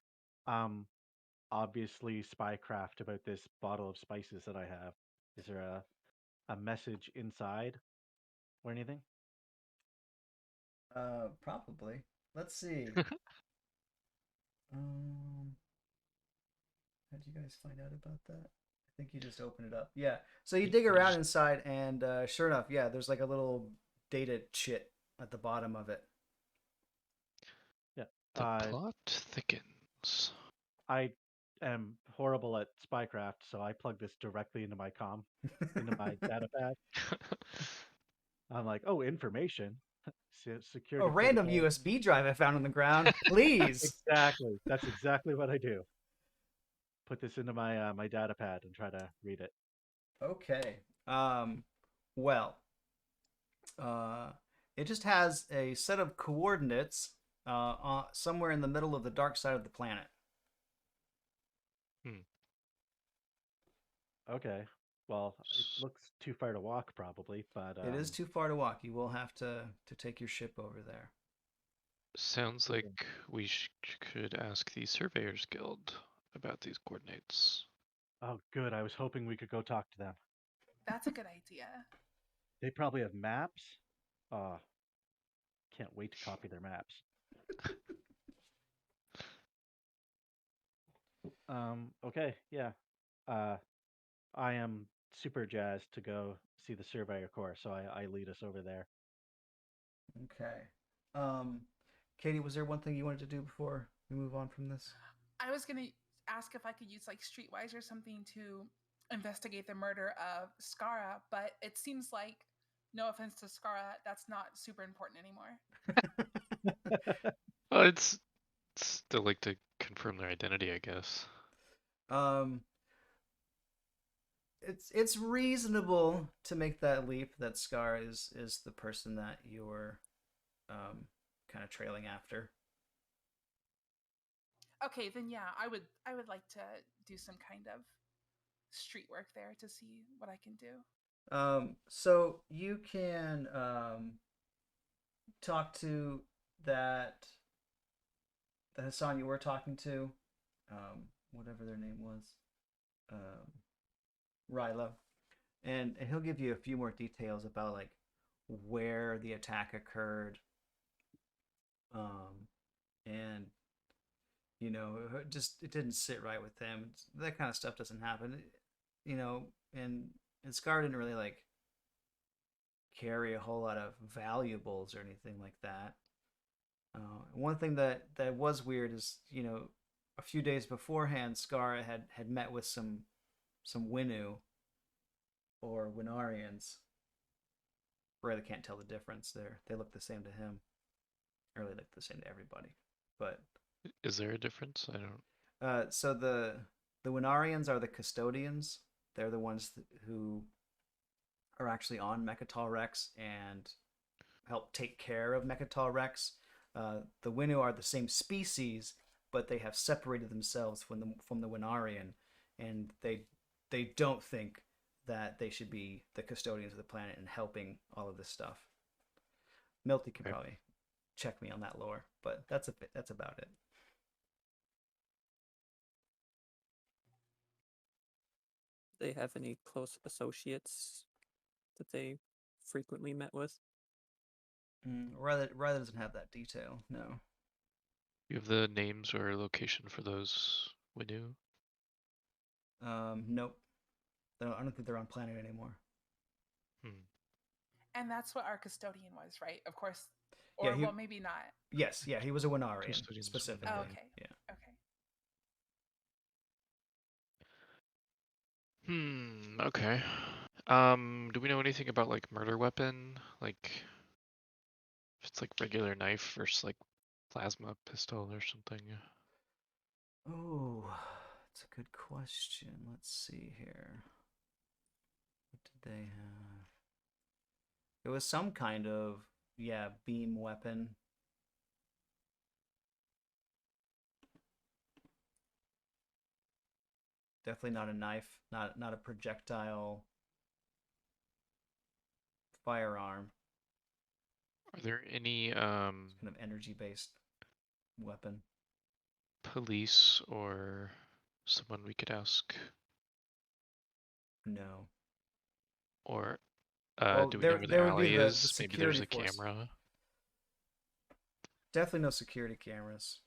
obviously spycraft about this bottle of spices that I have. Is there a message inside or anything? Probably. Let's see. How'd you guys find out about that? I think you just open it up. Yeah. So you dig around inside, and sure enough, yeah, there's like a little data chit at the bottom of it. Yeah. The plot thickens. I am horrible at spycraft, so I plug this directly into my into my data pad. I'm like, oh, information. Security. A random protocol. USB drive I found on the ground. Please. Exactly. That's exactly what I do. Put this into my my data pad and try to read it. Okay. Well, uh, it just has a set of coordinates somewhere in the middle of the dark side of the planet. Okay. Well, it S- looks too far to walk, probably, but It is too far to walk. You will have to take your ship over there. Sounds Okay. like we could ask the Surveyors Guild about these coordinates. Oh, good. I was hoping we could go talk to them. That's a good idea. They probably have maps. Uh, can't wait to copy their maps. Okay, yeah. Uh, I am super jazzed to go see the Surveyor Corps, so I lead us over there. Okay. Um, Katie, was there one thing you wanted to do before we move on from this? I was gonna ask if I could use like Streetwise or something to investigate the murder of Skara, but it seems like, no offense to Skara, that's not super important anymore. Well, it's still like to confirm their identity, I guess. um, it's reasonable to make that leap that Scar is the person that you're kind of trailing after. Okay, then yeah, I would like to do some kind of street work there to see what I can do. So you can talk to that the Hassan you were talking to, whatever their name was, um, Rilo, and he'll give you a few more details about like where the attack occurred, um, and just it didn't sit right with him. That kind of stuff doesn't happen, you know, and Scar didn't really like carry a whole lot of valuables or anything like that. One thing that was weird is a few days beforehand, Scar had met with some Winu or Winarians. Really can't tell the difference there. They look the same to him. Or they look the same to everybody. But Is there a difference? I don't. so the Winarians are the custodians. They're the ones who are actually on Mechatol Rex and help take care of Mechatol Rex. The Winu are the same species, but they have separated themselves from the Winarian, and they don't think that they should be the custodians of the planet and helping all of this stuff. Milty could Okay. probably check me on that lore, but that's about it. They have any close associates that they frequently met with? Ryder doesn't have that detail. No. You have the names or location for those Winu? Nope. I don't think they're on planet anymore. And that's what our custodian was, right? Of course. Yeah, Or well, maybe not. Yes, yeah, he was a Winarian Custodians. specifically. Oh, okay. Yeah. Okay. Okay. Do we know anything about like murder weapon? Like if it's like regular knife versus like plasma pistol or something? Oh, that's a good question. Let's see here. What did they have? It was some kind of beam weapon. Definitely not a knife, not a projectile firearm. Are there any It's kind of energy based weapon. police or someone we could ask? No. Or Well, do we know where the there would be alley the is? Maybe there's security a force. camera. Definitely no security cameras.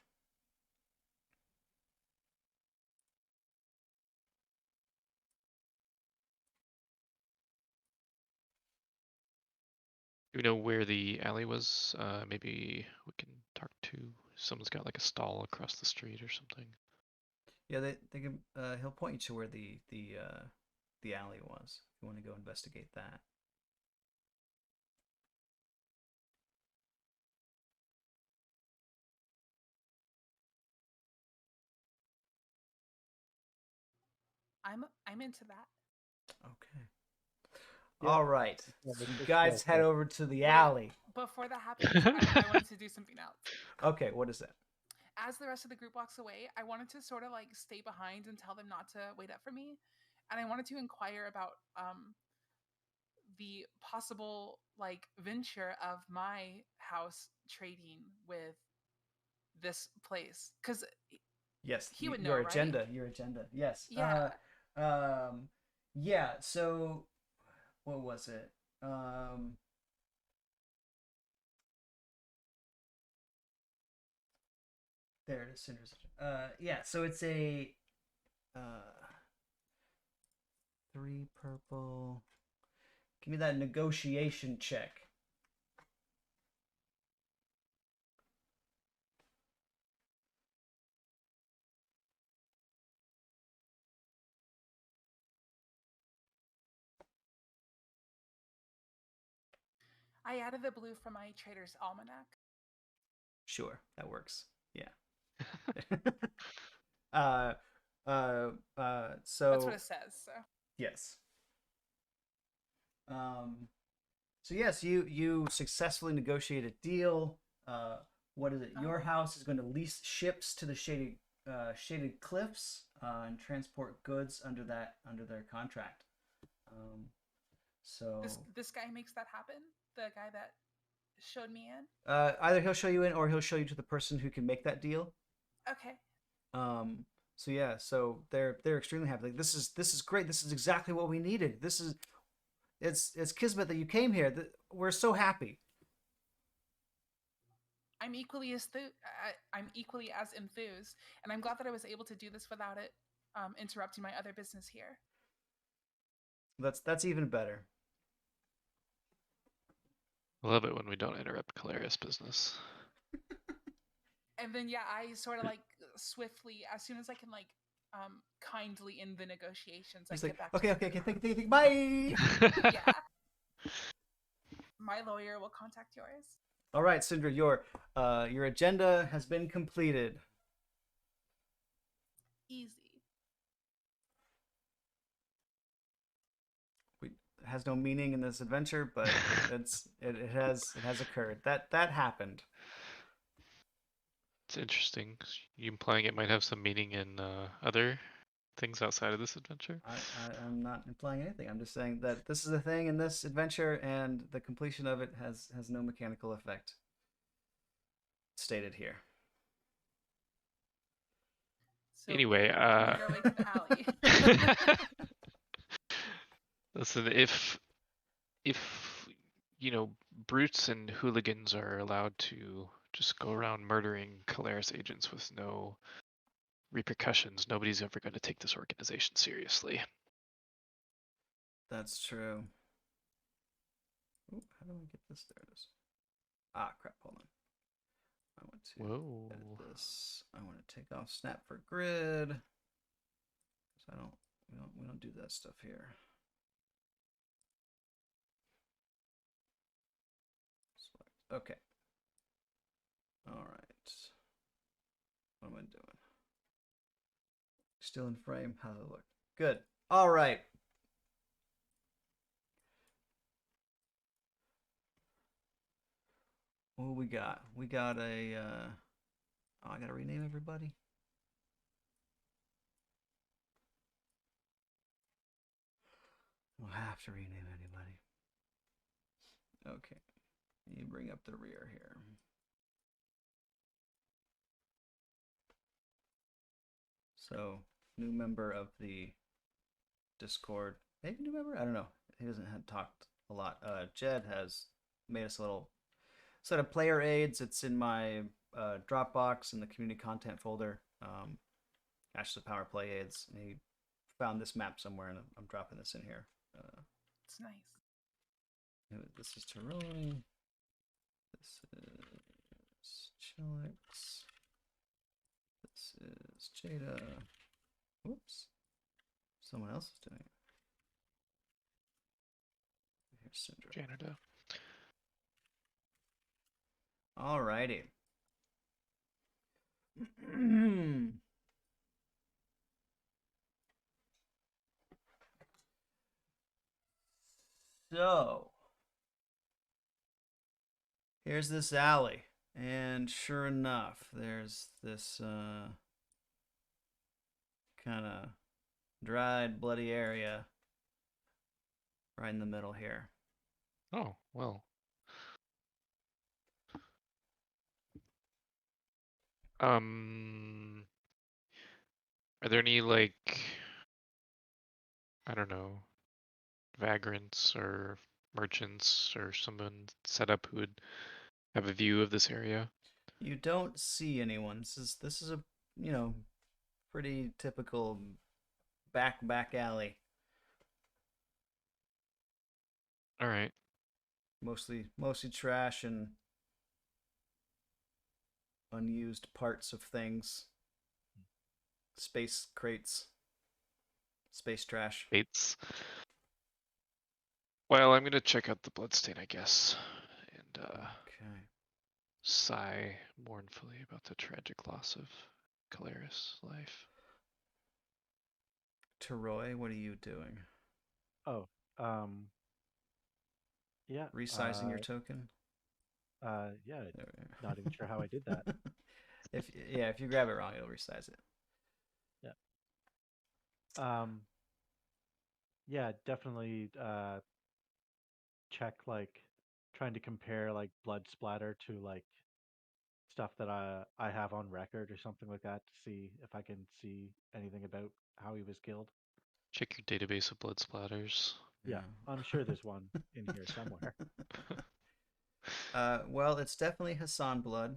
Do we know where the alley was? Maybe we can talk to someone's got like a stall across the street or something. Yeah, they can. He'll point you to where the alley was. If you want to go investigate that. I'm into that. Okay. Yeah. All right. Yeah, You it's guys head good. over to the Wait, alley. Before that happens, I wanted to do something else. Okay, what is that? As the rest of the group walks away, I wanted to sort of like stay behind and tell them not to wait up for me, and I wanted to inquire about the possible like venture of my house trading with this place, because Yes, he would your know, right? agenda. Your agenda. Yes. Yeah. Yeah. So, what was it? There it is. Cinder's. Yeah. So it's a uh, 3 purple. Give me that negotiation check. I added the blue from my trader's almanac. Sure, that works. Yeah. uh, so That's what it says. So yes. So yes, you successfully negotiate a deal. What is it? Your house is going to lease ships to the shaded cliffs and transport goods under their contract. So this guy makes that happen. The guy that showed me in. either he'll show you in or he'll show you to the person who can make that deal. Okay. So yeah, so they're extremely happy. Like this is great. This is exactly what we needed. It's kismet that you came here. We're so happy. I'm equally as enthused, and I'm glad that I was able to do this without it interrupting my other business here. That's even better. I love it when we don't interrupt Keleres' business. And then yeah, I sort of like swiftly, as soon as I can like kindly end the negotiations, He's I like, get back okay, to think, bye. Yeah. My lawyer will contact yours. All right, Sindra, your agenda has been completed. Easy. It has no meaning in this adventure, but it has occurred. That happened. It's interesting. You implying it might have some meaning in other things outside of this adventure? I'm not implying anything. I'm just saying that this is a thing in this adventure, and the completion of it has no mechanical effect. Stated here. So Anyway, we make our way to the alley. Listen, if brutes and hooligans are allowed to just go around murdering Keleres agents with no repercussions, nobody's ever going to take this organization seriously. That's true. Ooh, how do I get this? There it is. Ah, crap. Hold on. I want to Whoa. edit this. I want to take off snap for grid. So we don't do that stuff here. Select. Okay. All right. What am I doing? Still in frame. How does it look? Good. All right. What we got? We got a. Oh, I gotta rename everybody. We'll have to rename anybody. Okay. You bring up the rear here. So, new member of the Discord. Maybe new member? I don't know. He doesn't have talked a lot. Jed has made us a little set of player aids. It's in my Dropbox in the community content folder. Ashes of Power play aids. And he found this map somewhere, and I'm dropping this in here. It's nice. This is Teroi. This is Chilix. This is Jada. Whoops. Someone else is doing it. Here's Syndra. Janitor. Alrighty. So here's this alley, and sure enough, there's this kind of dried, bloody area right in the middle here. Oh, well. Are there any, like, I don't know, vagrants or merchants or someone set up who would have a view of this area? You don't see anyone. This is a pretty typical back alley. All right. Mostly trash and unused parts of things. Space crates. Space trash. Bates. Well, I'm gonna check out the bloodstain, I guess, and Okay. sigh mournfully about the tragic loss of Keleres' life. Teroy, what are you doing? Oh, yeah. Resizing your token? Yeah. There we are. Not even sure how I did that. if you grab it wrong, it'll resize it. Yeah, definitely check, like, trying to compare like blood splatter to like stuff that I have on record or something like that to see if I can see anything about how he was killed. Check your database of blood splatters. Yeah, I'm sure there's one in here somewhere. Well, it's definitely Hassan blood.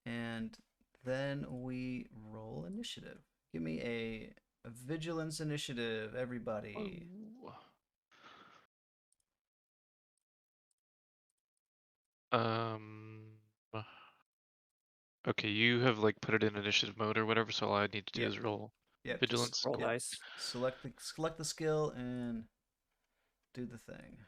And then we roll initiative. Give me a vigilance initiative, everybody. Oh. Okay, you have like put it in initiative mode or whatever, so all I need to do Yep. is roll Yep. vigilance. Roll Yep. dice. Select the skill and do the thing.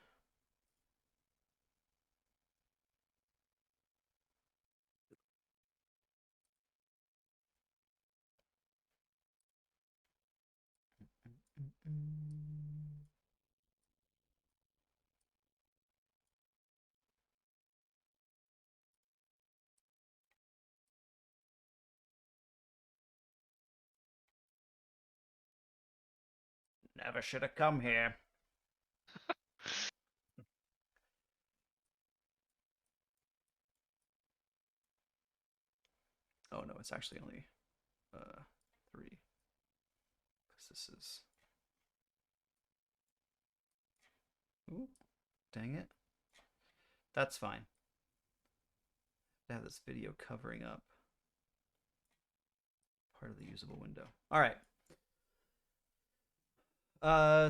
Never should have come here. Oh no, it's actually only 3. Because this is. Ooh, dang it. That's fine. I have this video covering up part of the usable window. All right.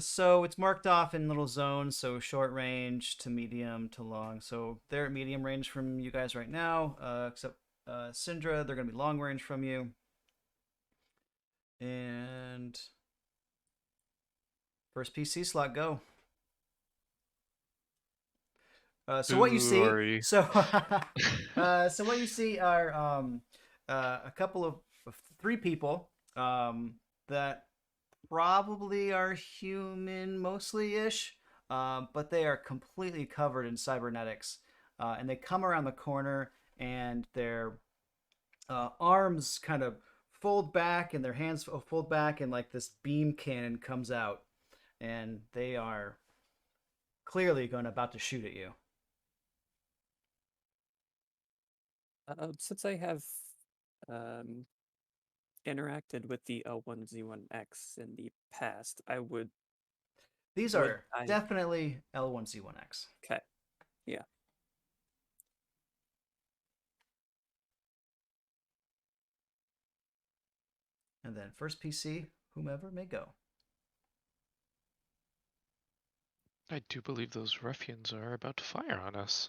So it's marked off in little zones, so short range to medium to long. So they're at medium range from you guys right now, except Syndra, they're gonna be long range from you. And first PC slot, go. So what you Who see, are you? so what you see are a couple of 3 people that probably are human mostly ish, but they are completely covered in cybernetics, and they come around the corner and their arms kind of fold back and their hands fold back, and like this beam cannon comes out, and they are clearly going about to shoot at you. Since I have um, interacted with the L1Z1X in the past, I would. These Would are I- definitely L1C1X. Okay. Yeah. And then first PC, whomever may go. I do believe those ruffians are about to fire on us.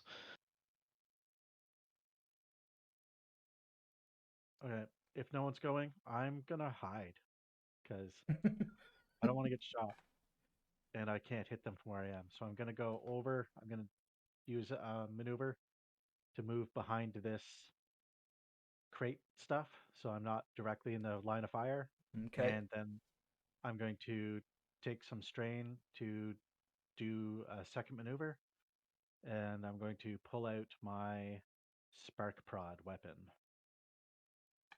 Okay, if no one's going, I'm gonna hide because I don't want to get shot, and I can't hit them from where I am. So I'm gonna go over. I'm gonna use a maneuver to move behind this crate stuff, so I'm not directly in the line of fire. Okay. And then I'm going to take some strain to do a second maneuver, and I'm going to pull out my spark prod weapon.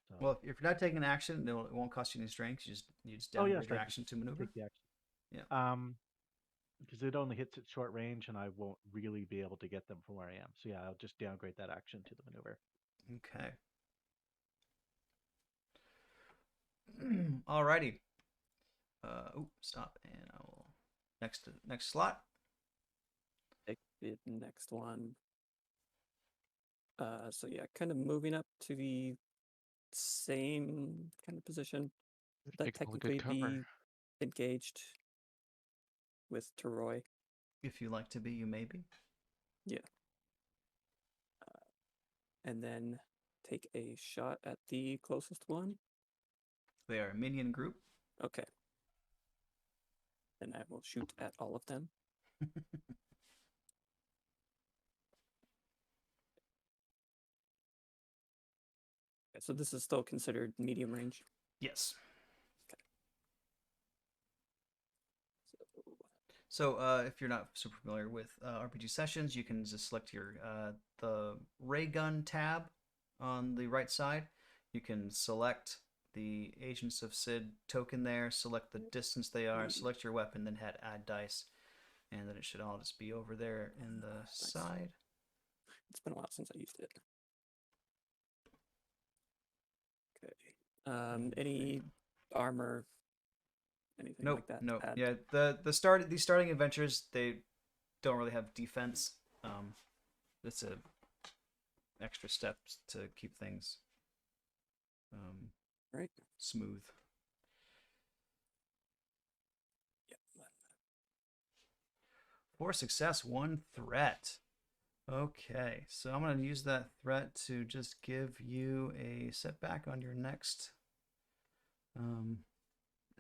So, Well, if you're not taking action, it won't cost you any strength. You just oh downgrade yes, your I can action to maneuver. take the action. Yeah. Because it only hits at short range, and I won't really be able to get them from where I am. So yeah, I'll just downgrade that action to the maneuver. Okay. Alrighty. Stop, and I will next slot. Take the next one. So yeah, kind of moving up to the same kind of position that Take all the technically good cover. be engaged with Teroy. If you like to be, you may be. And then take a shot at the closest one. They are a minion group. Okay. Then I will shoot at all of them. Okay, so this is still considered medium range. Yes. So So if you're not super familiar with RPG sessions, you can just select your the ray gun tab on the right side. You can select the Agents of Sid token there, select the distance they are, select your weapon, then hit add dice, and then it should all just be over there in the side. it's been a while since I used it. Okay. Any armor, anything Nope, like that? nope. to add? Yeah, these starting adventures, they don't really have defense. It's a extra steps to keep things Right. smooth. Yep. 4 success, 1 threat. Okay, so I'm going to use that threat to just give you a setback on your next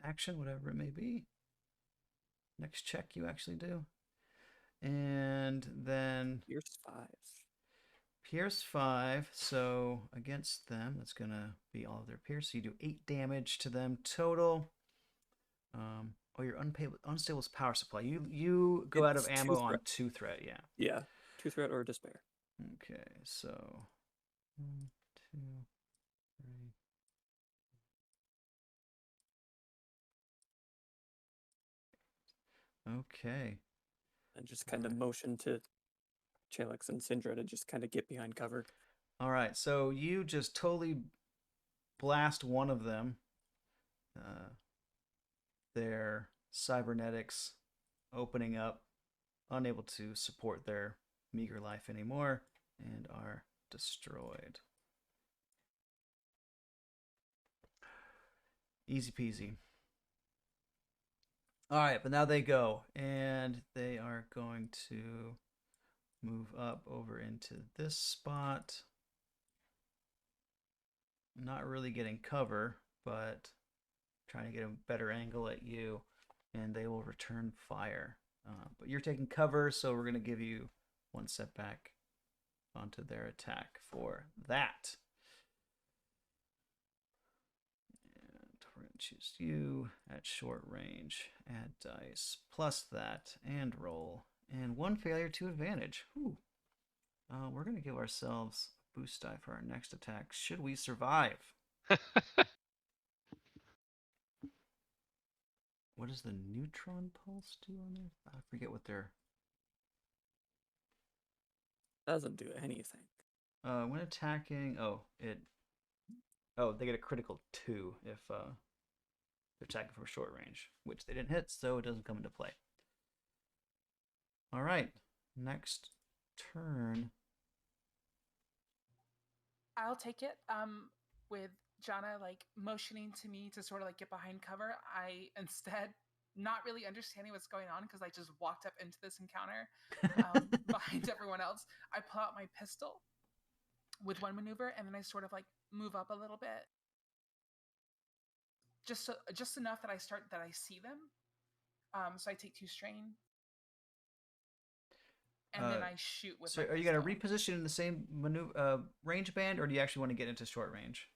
action, whatever it may be. Next check you actually do. And then Pierce 5. Pierce 5, so against them, that's going to be all of their pierce. So you do 8 damage to them total. Your unstable power supply. You go out of It's ammo 2 on threat. 2 threat, yeah. Yeah. 2 threat or despair. Okay, so 1, 2, 3. Okay. And just kind of motion to Chalix and Syndra to just kind of get behind cover. All right, so you just totally blast one of them. Their cybernetics opening up, unable to support their meager life anymore, and are destroyed. Easy peasy. All right, but now they go, and they are going to move up over into this spot. Not really getting cover, but trying to get a better angle at you, and they will return fire. But you're taking cover, so we're going to give you 1 setback onto their attack for that. And we're going to choose you at short range, add dice, plus that, and roll. And 1 failure to advantage. Whew. We're going to give ourselves a boost die for our next attack, should we survive. What does the neutron pulse do on there? I forget what they're... Doesn't do anything. When attacking... they get a critical 2 if they're attacking from short range, which they didn't hit, so it doesn't come into play. All right, next turn. I'll take it. With Jana like motioning to me to sort of like get behind cover, I instead, not really understanding what's going on because I just walked up into this encounter behind everyone else, I pull out my pistol with 1 maneuver, and then I sort of like move up a little bit, just enough that I see them. So I take 2 strain, and then I shoot with. So my are you going to pistol. reposition in the same range band, or do you actually want to get into short range?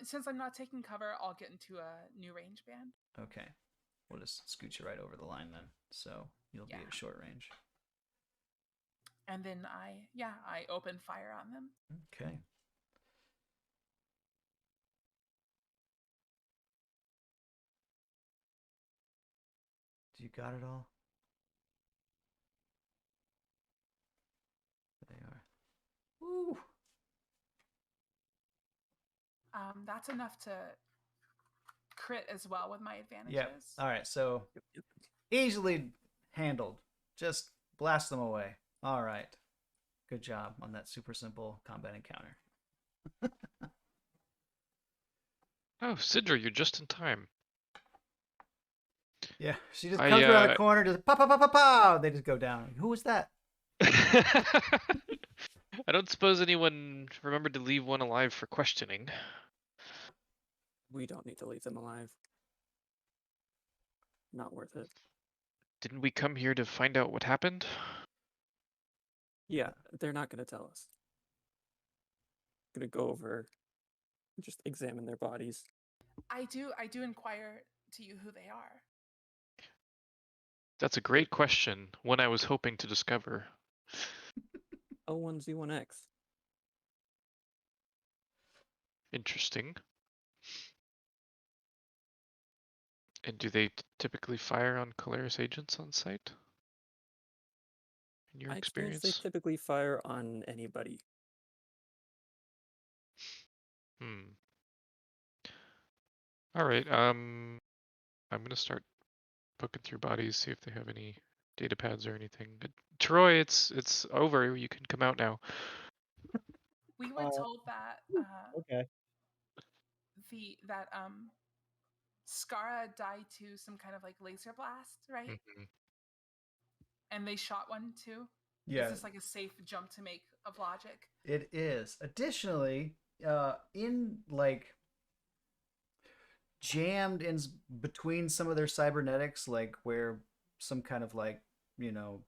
Since I'm not taking cover, I'll get into a new range band. Okay. We'll just scoot you right over the line then. So you'll be Yeah. at short range. And then I open fire on them. Okay. Do you got it all? They are. Woo! That's enough to crit as well with my advantages. Yeah. All right. So Yep. easily handled. Just blast them away. All right. Good job on that super simple combat encounter. Oh, Sidra, you're just in time. Yeah. She just I, comes around the corner, just pow, pow, pow, pow, pow. They just go down. Who was that? I don't suppose anyone remembered to leave one alive for questioning. We don't need to leave them alive. Not worth it. Didn't we come here to find out what happened? Yeah, they're not going to tell us. Going to go over, and just examine their bodies. I do inquire to you who they are. That's a great question, one I was hoping to discover. O1Z1X. Interesting. And do they typically fire on Keleres agents on site? In your I experience? they typically fire on anybody. All right. I'm gonna start poking through bodies, see if they have any data pads or anything. Troy, it's over. You can come out now. We were told that Okay. that Skara died to some kind of like laser blast, right? Mhm. And they shot one too. Yeah. Is this like a safe jump to make of logic? It is. Additionally, in like jammed in between some of their cybernetics, like where some kind of like, you know,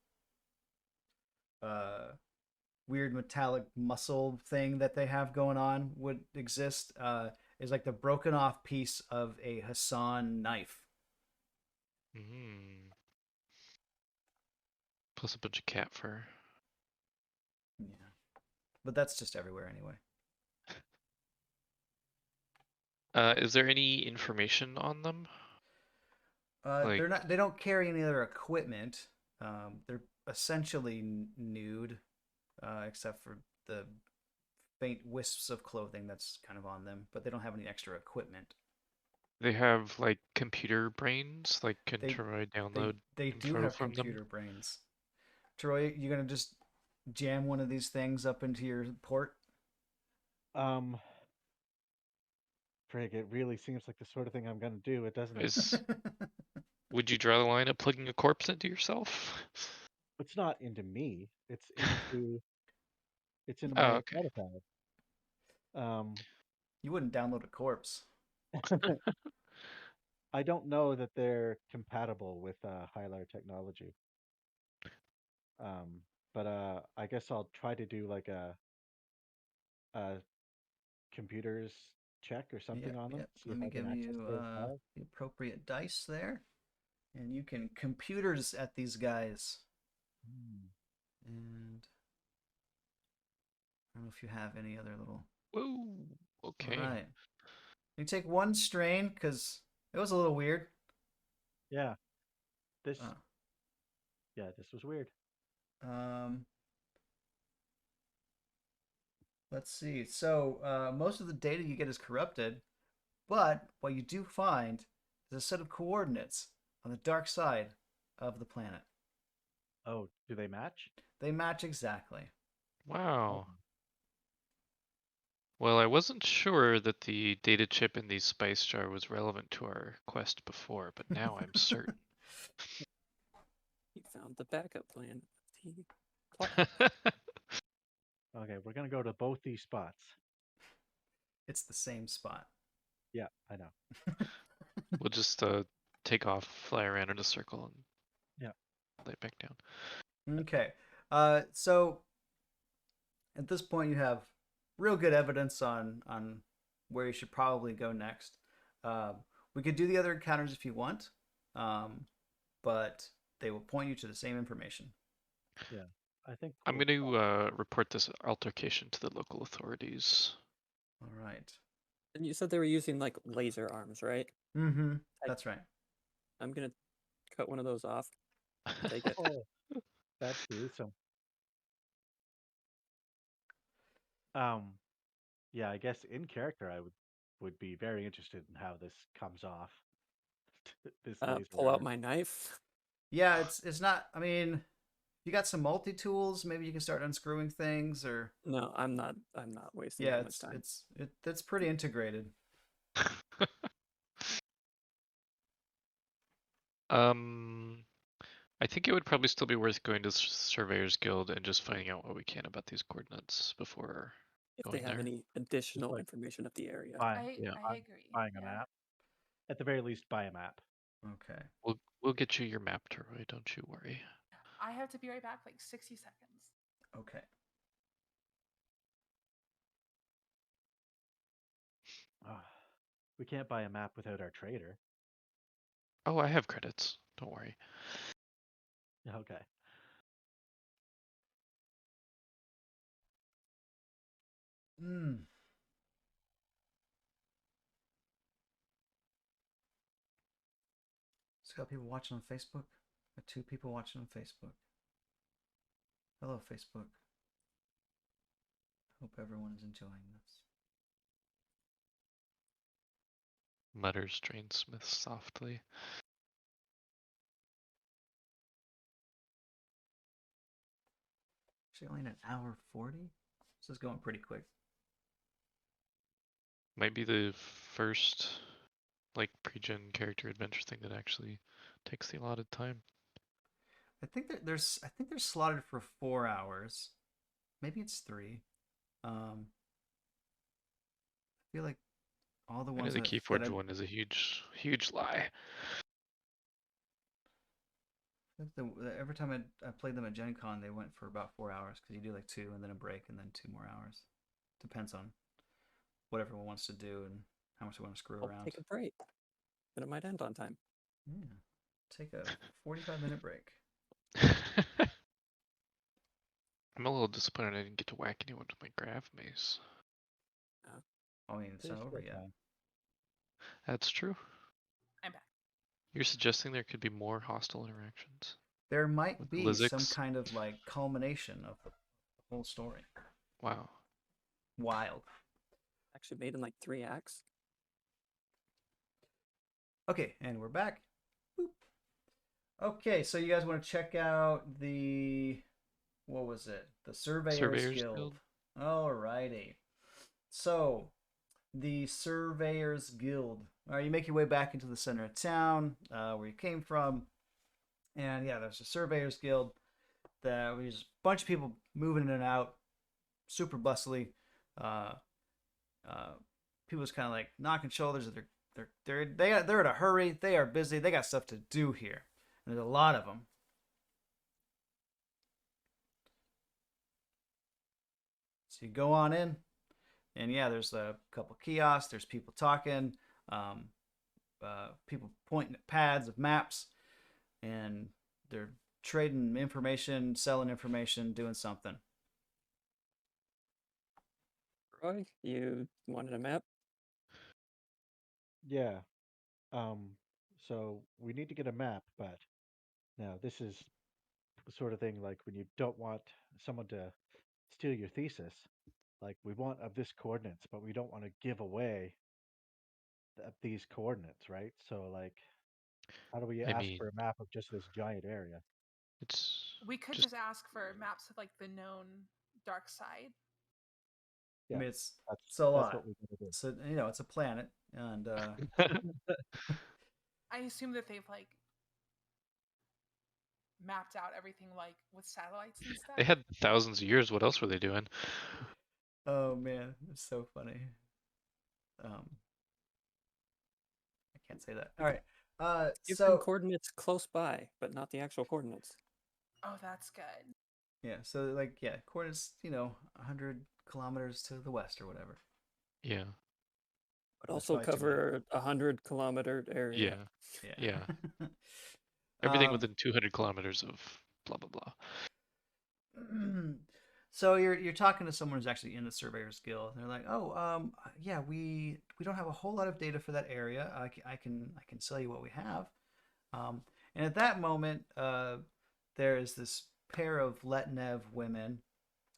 weird metallic muscle thing that they have going on would exist, is like the broken off piece of a Hassan knife. Plus a bunch of cat fur. Yeah. But that's just everywhere anyway. Is there any information on them? Like- They're not. They don't carry any other equipment. They're essentially nude, except for the faint wisps of clothing that's kind of on them. But they don't have any extra equipment. They have like computer brains, like can They- Troy download They do info have from them? computer brains. Troy, you gonna just jam one of these things up into your port? Frig, it really seems like the sort of thing I'm gonna do. It doesn't. Is would you draw the line of plugging a corpse into yourself? It's not into me. It's into. It's into Oh, my okay. autopilot. You wouldn't download a corpse. I don't know that they're compatible with Hylar technology. But I guess I'll try to do like a computers check or something on them. Yep. See Let if me I can give access you their files. the appropriate dice there, and you can computers at these guys. And I don't know if you have any other little. Whoa. Okay. All right. You take one strain because it was a little weird. Yeah. This. Uh, Yeah, this was weird. Let's see. So most of the data you get is corrupted, but what you do find is a set of coordinates on the dark side of the planet. Oh, do they match? They match exactly. Wow. Well, I wasn't sure that the data chip in the spice jar was relevant to our quest before, but now I'm certain. You found the backup plan. The Okay, we're gonna go to both these spots. It's the same spot. Yeah, I know. We'll just take off, fly around in a circle, and lay it back down. Okay. So at this point, you have real good evidence on where you should probably go next. We could do the other encounters if you want, but they will point you to the same information. I think I'm we'll- going to report this altercation to the local authorities. All right. And you said they were using like laser arms, right? Mm-hmm. That's right. I'm gonna cut one of those off. Take it. Oh, that's gruesome. Yeah, I guess in character I would be very interested in how this comes off. This laser Pull out arm. my knife. Yeah, it's not. I mean, you got some multi tools. Maybe you can start unscrewing things, or No, I'm not wasting yeah, that much time. it's pretty integrated. I think it would probably still be worth going to Surveyors Guild and just finding out what we can about these coordinates before If they going have there. any additional like information of the area. Buy, Yeah. I agree. buying a yeah. map. At the very least, buy a map. Okay. We'll get you your map, Troy. Don't you worry. I have to be right back, like 60 seconds. Okay. Ah, we can't buy a map without our trader. Oh, I have credits. Don't worry. Okay. Hmm. Just got people watching on Facebook. Got 2 people watching on Facebook. Hello, Facebook. Hope everyone is enjoying this. Mutters Drainsmith softly. Actually, only an hour 40. This is going pretty quick. Might be the first like pre-gen character adventure thing that actually takes the allotted time. I think they're slotted for 4 hours. Maybe it's 3. I feel like all the I know ones the that Keyforge I, one is a huge lie. every time I played them at Gen Con, they went for about 4 hours because you do like 2 and then a break and then 2 more hours. Depends on what everyone wants to do and how much they want to screw I'll around. take a break. But it might end on time. Yeah. Take a 45-minute break. I'm a little disappointed I didn't get to whack anyone with my grav mace. I mean, it's There's not over still yet. time. That's true. I'm back. You're suggesting there could be more hostile interactions? There might With be some Lizzix? kind of like culmination of the whole story. Wow. Wild. Actually made in like 3 acts. Okay, and we're back. Boop. Okay, so you guys want to check out the, what was it? The Surveyors Guild. Alrighty. So, the Surveyors Guild. All right, you make your way back into the center of town, where you came from, and yeah, there's a Surveyors Guild. That was a bunch of people moving in and out, super bustly. People just kind of like knocking shoulders. They're in a hurry. They are busy. They got stuff to do here. And there's a lot of them. So you go on in, and yeah, there's a couple kiosks. There's people talking, people pointing at pads of maps, and they're trading information, selling information, doing something. Roy, you wanted a map? Yeah. So we need to get a map, but now this is the sort of thing like when you don't want someone to steal your thesis. Like we want of this coordinates, but we don't want to give away these coordinates, right? So like, how do we I ask mean, for a map of just this giant area? it's We could just just ask for maps of like the known dark side. Yeah, I mean, it's that's a lot. what we're gonna do. So it's a planet, and I assume that they've like mapped out everything like with satellites and stuff. they had thousands of years. What else were they doing? oh man, it's so funny. I can't say that. All right. Give them So coordinates close by, but not the actual coordinates. Oh, that's good. yeah, so like yeah, coordinates, 100 kilometers to the west or whatever. Yeah. But also probably too cover 100-kilometer area. Yeah. Yeah. Everything Um, within 200 kilometers of blah blah blah. so you're talking to someone who's actually in the Surveyors Guild. And they're like, "Oh, yeah, we don't have a whole lot of data for that area. I can tell you what we have." And at that moment, there is this pair of Letnev women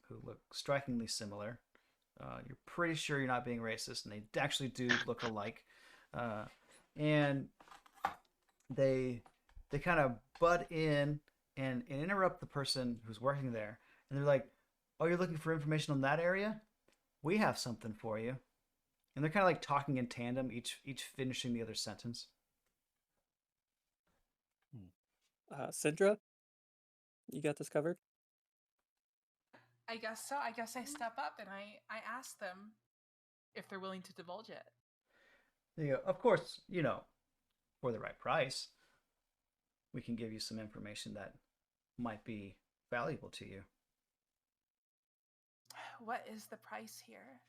who look strikingly similar. You're pretty sure you're not being racist, and they actually do look alike. And they kind of butt in and interrupt the person who's working there, and they're like, "Oh, you're looking for information on that area? We have something for you." And they're kind of like talking in tandem, each finishing the other sentence. Sidra, you got this covered? I guess so. I guess I step up and I ask them if they're willing to divulge it. They go, "Of course, for the right price, we can give you some information that might be valuable to you." What is the price here?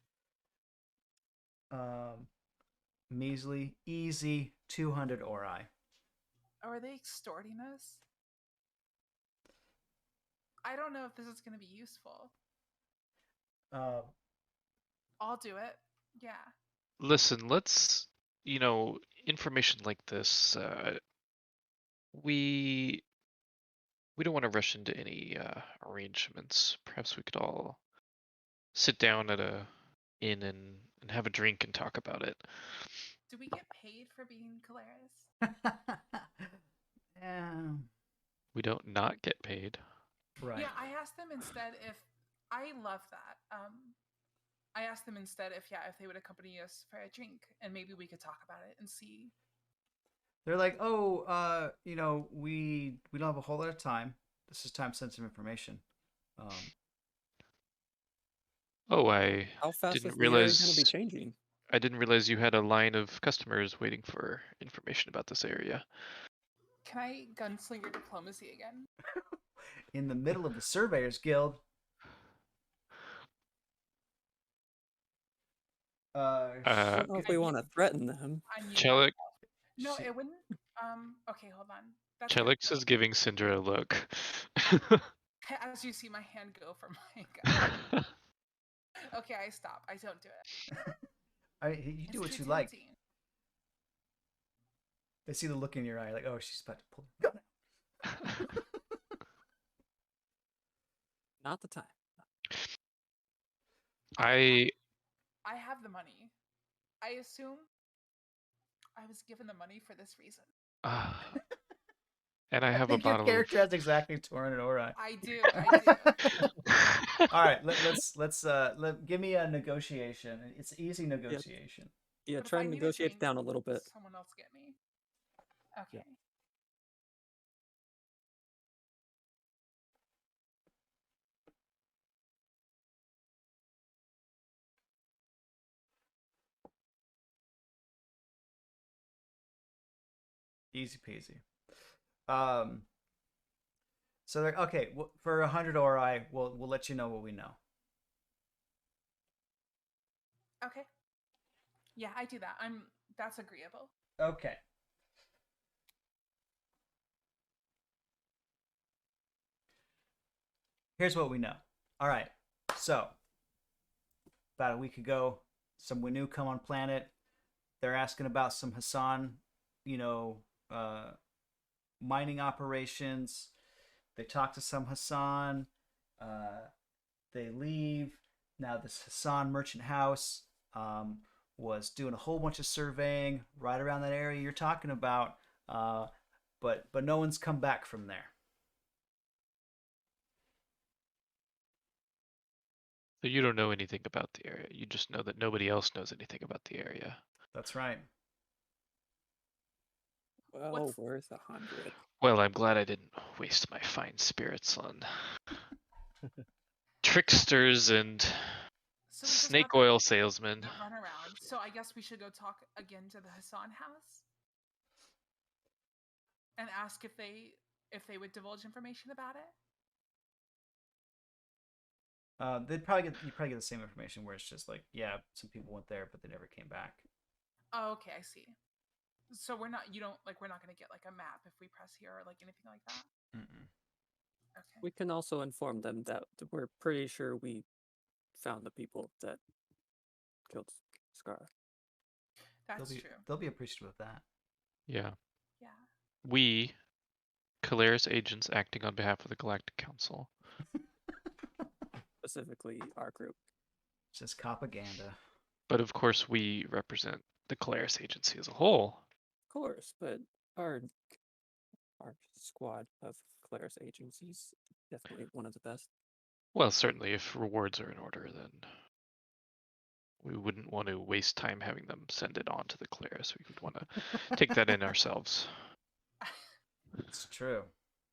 Measly, easy 200 ori. Are they extorting us? I don't know if this is going to be useful. Uh, I'll do it. Yeah. Listen, let's, information like this, we don't want to rush into any arrangements. Perhaps we could all sit down at a inn and have a drink and talk about it. Do we get paid for being Keleres? yeah, We don't not get paid. right. Yeah, I asked them instead if I love that. I asked them instead if they would accompany us for a drink and maybe we could talk about it and see. They're like, "Oh, we don't have a whole lot of time. This is time sensitive information." Oh, I How fast didn't is the area going realize to be changing? I didn't realize you had a line of customers waiting for information about this area. Can I gunslinger diplomacy again? In the middle of the Surveyors Guild. I don't know if we want to threaten them. I knew Chelik, that. No, it wouldn't. Okay, hold on. That's Chelix is giving Syndra a look. as you see my hand go for my gun. Okay, I stop. I don't do it. You do It's what too you like. tempting. They see the look in your eye, like, "Oh, she's about to pull the gun out." Not the time. I have the money. I assume I was given the money for this reason. and I have a think your bottle character has exactly 200 ori. I do. I do. All right, let's give me a negotiation. It's easy negotiation. Yeah, But if try I and need a negotiate it drink, down a little bit. someone else get me. Okay. Easy peasy. So they're okay. For 100 ori, we'll let you know what we know. Okay. Yeah, I do that. That's agreeable. Okay. Here's what we know. All right. So about a week ago, some Winu come on planet. They're asking about some Hassan, mining operations. They talk to some Hassan. They leave. Now this Hassan merchant house was doing a whole bunch of surveying right around that area you're talking about, but no one's come back from there. So you don't know anything about the area. You just know that nobody else knows anything about the area. That's right. Well, worth 100. Well, I'm glad I didn't waste my fine spirits on tricksters and So we just snake got oil salesmen. the run around. So I guess we should go talk again to the Hassan house and ask if they would divulge information about it. You probably get the same information where it's just like, yeah, some people went there, but they never came back. Oh, okay, I see. So we're not. You don't like. We're not going to get like a map if we press here or like anything like that. Mm-mm. Okay. We can also inform them that we're pretty sure we found the people that killed Scar. That's true. They'll be appreciative of that. Yeah. Yeah. We, Keleres agents acting on behalf of the Galactic Council. Specifically, our group. Just propaganda. But of course, we represent the Keleres agency as a whole. Of course, but our squad of Keleres agencies definitely one of the best. Well, certainly, if rewards are in order, then we wouldn't want to waste time having them send it on to the Keleres. We would want to take that in ourselves. It's true.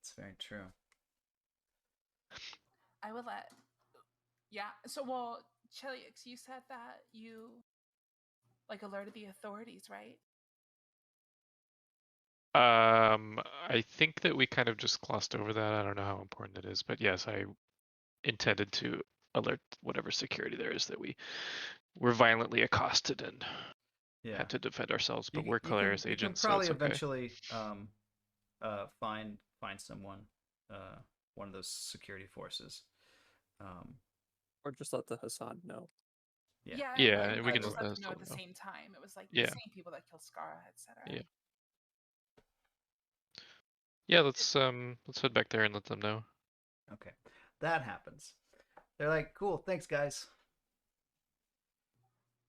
It's very true. I would let. Yeah. So, well, Cheliax, you said that you like alerted the authorities, right? I think that we kind of just glossed over that. I don't know how important it is, but yes, I intended to alert whatever security there is that we were violently accosted and Yeah. had to defend ourselves. But You- we're you can- Keleres You can agents, so probably it's okay. eventually find someone, one of those security forces. Or just let the Hassan know. Yeah. Yeah, and we like, can just let let us them know at all the know. same time. It was like Yeah. the same people that killed Scara, etc. Yeah. Yeah, let's head back there and let them know. Okay. That happens. They're like, cool, thanks guys.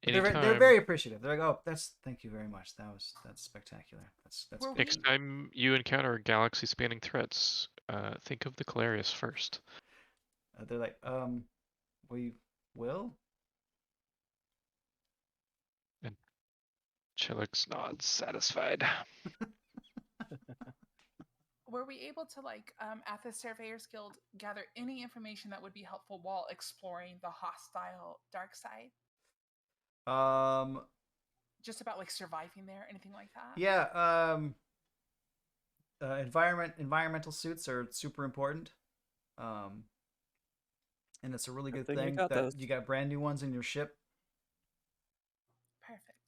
But they're Anytime. very appreciative. They're like, oh, thank you very much. That's spectacular. That's Were great. Next time you encounter galaxy-spanning threats, think of the Keleres first. They're like, we will. And Chilix nods, satisfied. Were we able to like at the Surveyors Guild gather any information that would be helpful while exploring the hostile dark side? Just about like surviving there, anything like that? Yeah. Environmental suits are super important. And it's a really good Good thing we thing got that those. you got brand new ones in your ship. Perfect.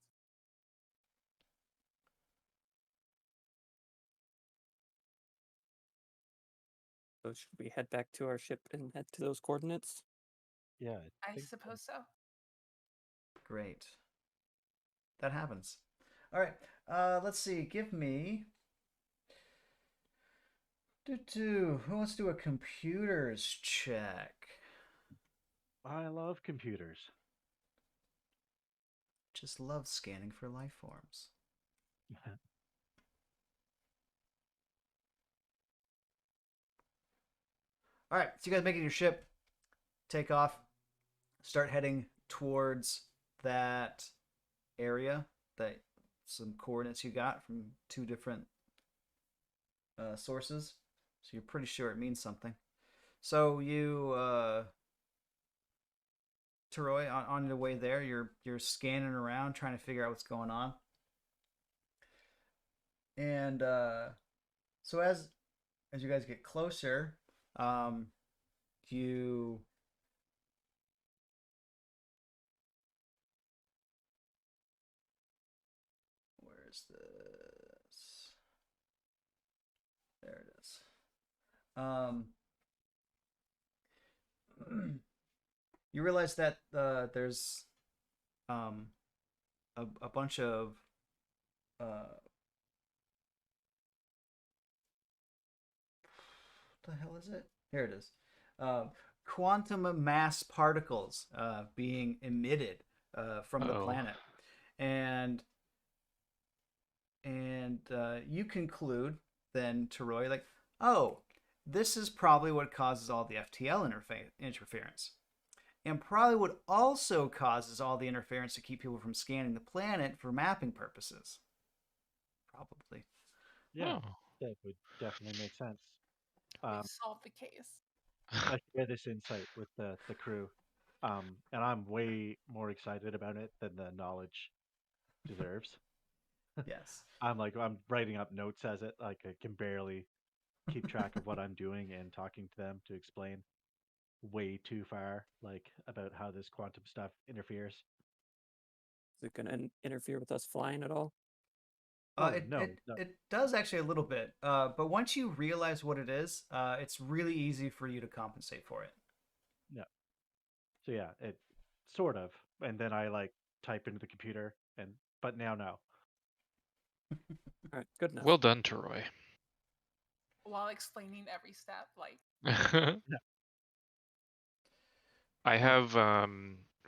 So should we head back to our ship and head to those coordinates? Yeah, I think suppose so. Great. That happens. All right. Let's see. Give me. Who wants to do a computers check? I love computers. Just love scanning for life forms. All right. So you guys making your ship take off, start heading towards that area, that some coordinates you got from two different sources. So you're pretty sure it means something. So you, Teroy, on your way there, you're scanning around trying to figure out what's going on. And so as you guys get closer, you where's this? There it is. You realize that there's a bunch of what the hell is it? Here it is. Quantum mass particles being emitted from the Uh-oh. planet, and you conclude then, Teroy, like, oh, this is probably what causes all the FTL interference, and probably what also causes all the interference to keep people from scanning the planet for mapping purposes. Probably. Yeah, Oh. that would definitely make sense. We've solved the case. I share this insight with the crew, and I'm way more excited about it than the knowledge deserves. Yes. I'm writing up notes as it like I can barely keep track of what I'm doing and talking to them to explain way too far like about how this quantum stuff interferes. Is it going to interfere with us flying at all? Oh It, no, it no. it does actually a little bit, but once you realize what it is, it's really easy for you to compensate for it. Yeah. So yeah, it sort of. And then I like type into the computer and but now no. All right, good enough. Well done, Troy. While explaining every step, like I have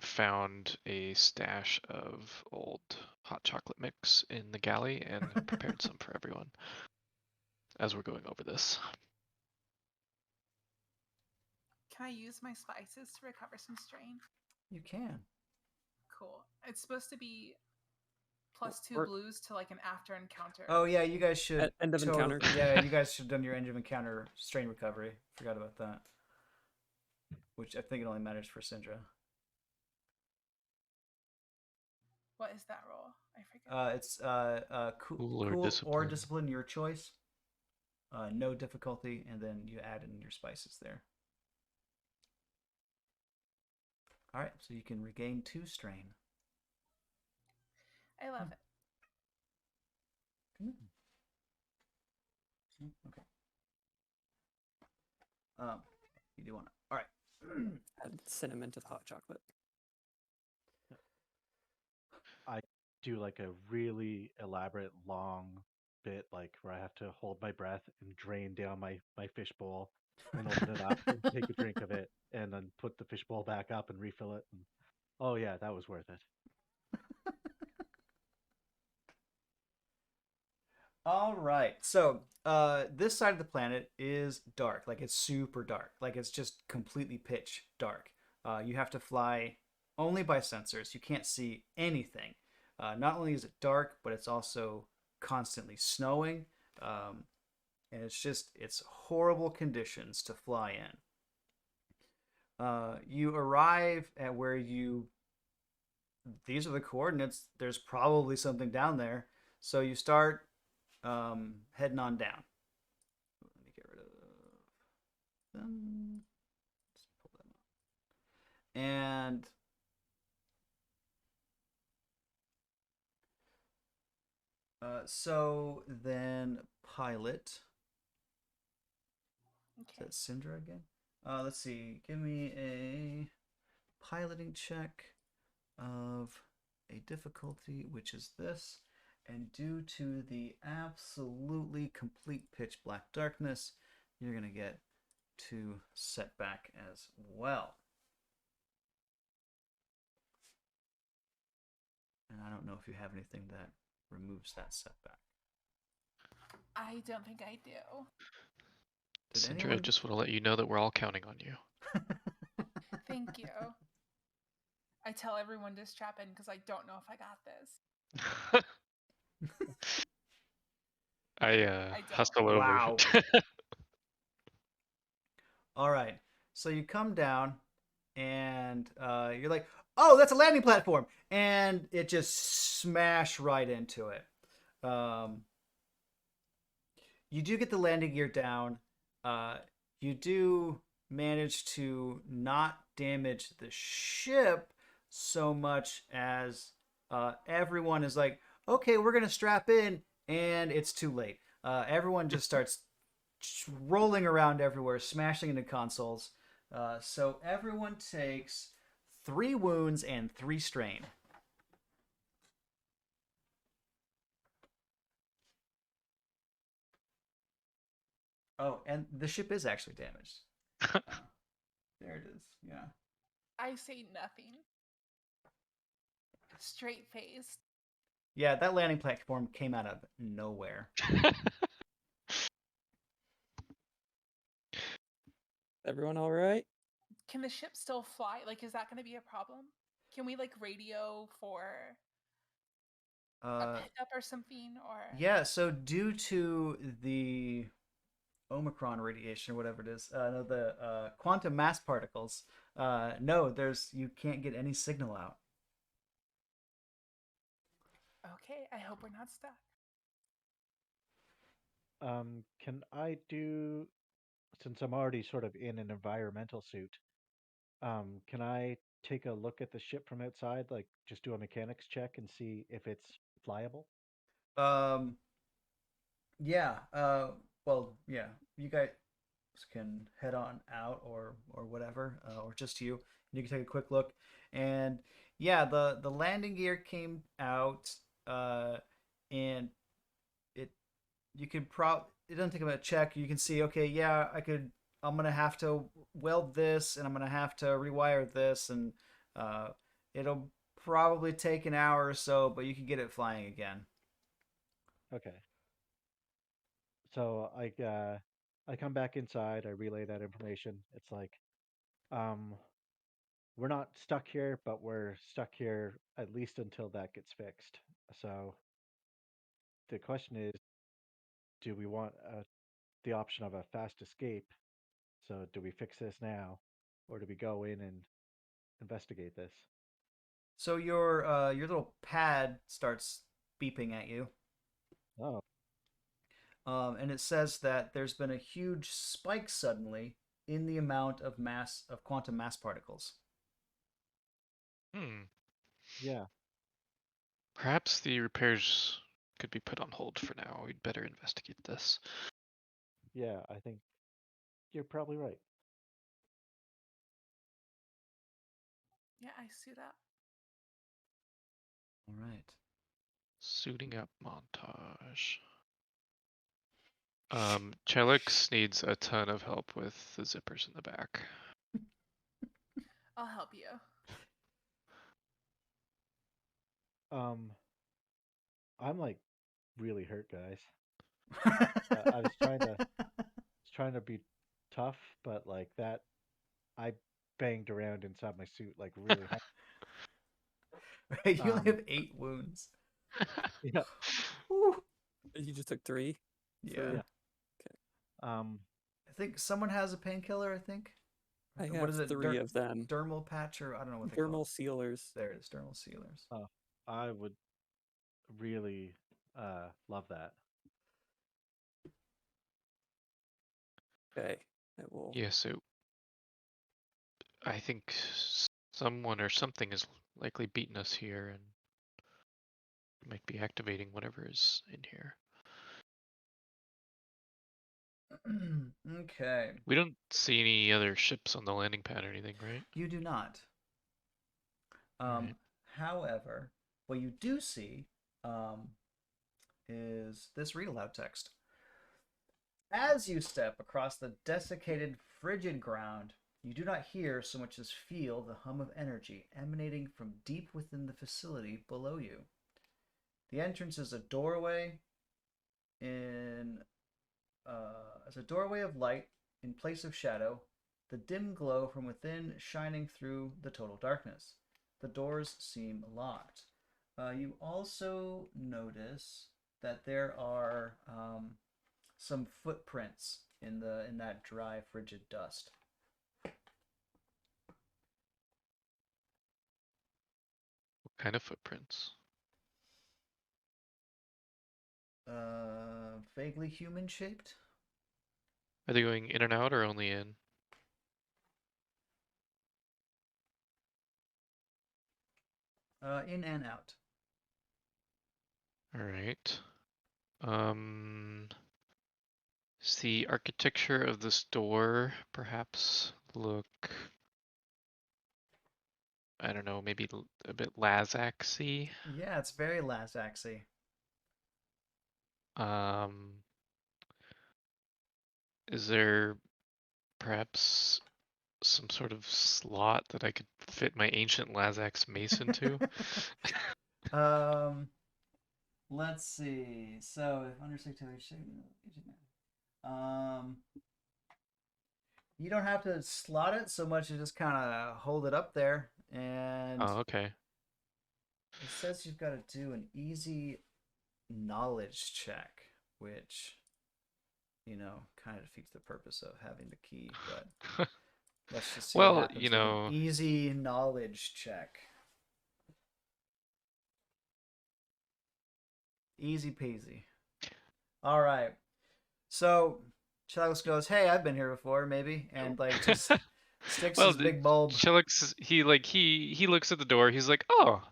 found a stash of old hot chocolate mix in the galley and prepared some for everyone as we're going over this. can I use my spices to recover some strain? You can. Cool. It's supposed to be +2 Or- blues to like an after encounter. Oh yeah, you guys should. End of encounter. Yeah, you guys should have done your end of encounter strain recovery. Forgot about that. Which I think it only matters for Syndra. What is that roll? I forget. It's Cool or cool or discipline. discipline, your choice. No difficulty, and then you add in your spices there. All right, so you can regain 2 strain. I love it. Okay. You do want to. All right. Add cinnamon to the hot chocolate. I do like a really elaborate long bit like where I have to hold my breath and drain down my fishbowl and open it up and take a drink of it and then put the fishbowl back up and refill it and oh yeah, that was worth it. All right. So, this side of the planet is dark. Like it's super dark. Like it's just completely pitch dark. You have to fly only by sensors. You can't see anything. Not only is it dark, but it's also constantly snowing. And it's horrible conditions to fly in. You arrive at where these are the coordinates. There's probably something down there. So you start heading on down. Let me get rid of them. Let's pull them up. And so then pilot. Okay. Is that Syndra again? Let's see. Give me a piloting check of a difficulty, which is this. And due to the absolutely complete pitch black darkness, you're going to get 2 setback as well. And I don't know if you have anything that removes that setback. I don't think I do. Did Sindra, I anyone- just want to let you know that we're all counting on you. Thank you. I tell everyone to strap in because I don't know if I got this. I don't. hustle over. Wow. All right. So you come down and you're like, oh, that's a landing platform. And it just smashed right into it. You do get the landing gear down. You do manage to not damage the ship so much as everyone is like, okay, we're going to strap in. And it's too late. Everyone just starts rolling around everywhere, smashing into consoles. So everyone takes 3 wounds and 3 strain. Oh, and the ship is actually damaged. There it is. Yeah. I say nothing. Straight faced. Yeah, that landing platform came out of nowhere. Everyone all right? Can the ship still fly? Like, is that going to be a problem? Can we like radio for a pickup or something? Or Yeah, so due to the Omicron radiation or whatever it is, no, the quantum mass particles, no, you can't get any signal out. okay, I hope we're not stuck. Can I do since I'm already sort of in an environmental suit, can I take a look at the ship from outside, like just do a mechanics check and see if it's flyable? Yeah. Well, yeah. You guys can head on out or whatever, or just you. You can take a quick look, and yeah, the landing gear came out, and it you could it doesn't take a check. You can see, okay, yeah, I'm gonna have to weld this, and I'm gonna have to rewire this, and uh, it'll probably take an hour or so, but you can get it flying again. Okay. So I come back inside. I relay that information. It's like, um, we're not stuck here, but we're stuck here at least until that gets fixed. So the question is, do we want the option of a fast escape? So do we fix this now, or do we go in and investigate this? So your little pad starts beeping at you, Oh, and it says that there's been a huge spike suddenly in the amount of quantum mass particles. Hmm. yeah. Perhaps the repairs could be put on hold for now. We'd better investigate this. Yeah, I think you're probably right. Yeah, I see that. All right. Suiting up montage. Chelix needs a ton of help with the zippers in the back. I'll help you. I'm like really hurt, guys. I was trying to be tough, but like that, I banged around inside my suit like really hard. You only have 8 wounds. Yeah, Whew. You just took 3? Yeah. Yeah. um, I think someone has a painkiller, I think. I What have is it? 3 of them. Dermal patch, or I don't know what they call Thermal it. sealers. There it is, dermal sealers. I would really love that. Okay, I will. Yeah, so I think someone or something is likely beating us here and might be activating whatever is in here. Okay. We don't see any other ships on the landing pad or anything, right? You do not. Alright. However, what you do see is this read aloud text. As you step across the desiccated, frigid ground, you do not hear so much as feel the hum of energy emanating from deep within the facility below you. The entrance is a doorway as a doorway of light in place of shadow, the dim glow from within shining through the total darkness. The doors seem locked. You also notice that there are some footprints in that dry, frigid dust. What kind of footprints? Vaguely human shaped. Are they going in and out or only in? In and out. Alright. Does the architecture of this door perhaps look, I don't know, maybe a bit Lazaxy? Yeah, it's very Lazaxy. Is there perhaps some sort of slot that I could fit my ancient Lazax mace into? Let's see. So if under you don't have to slot it so much as just kind of hold it up there, and Oh, okay. it says you've got to do an easy knowledge check, which kind of defeats the purpose of having the key. But let's just see what Well, happens with an easy knowledge check. Easy peasy. All right. So Chalice goes, "Hey, I've been here before, maybe," and like just sticks his big bulb. Chelix, he looks at the door. He's like, "Oh,"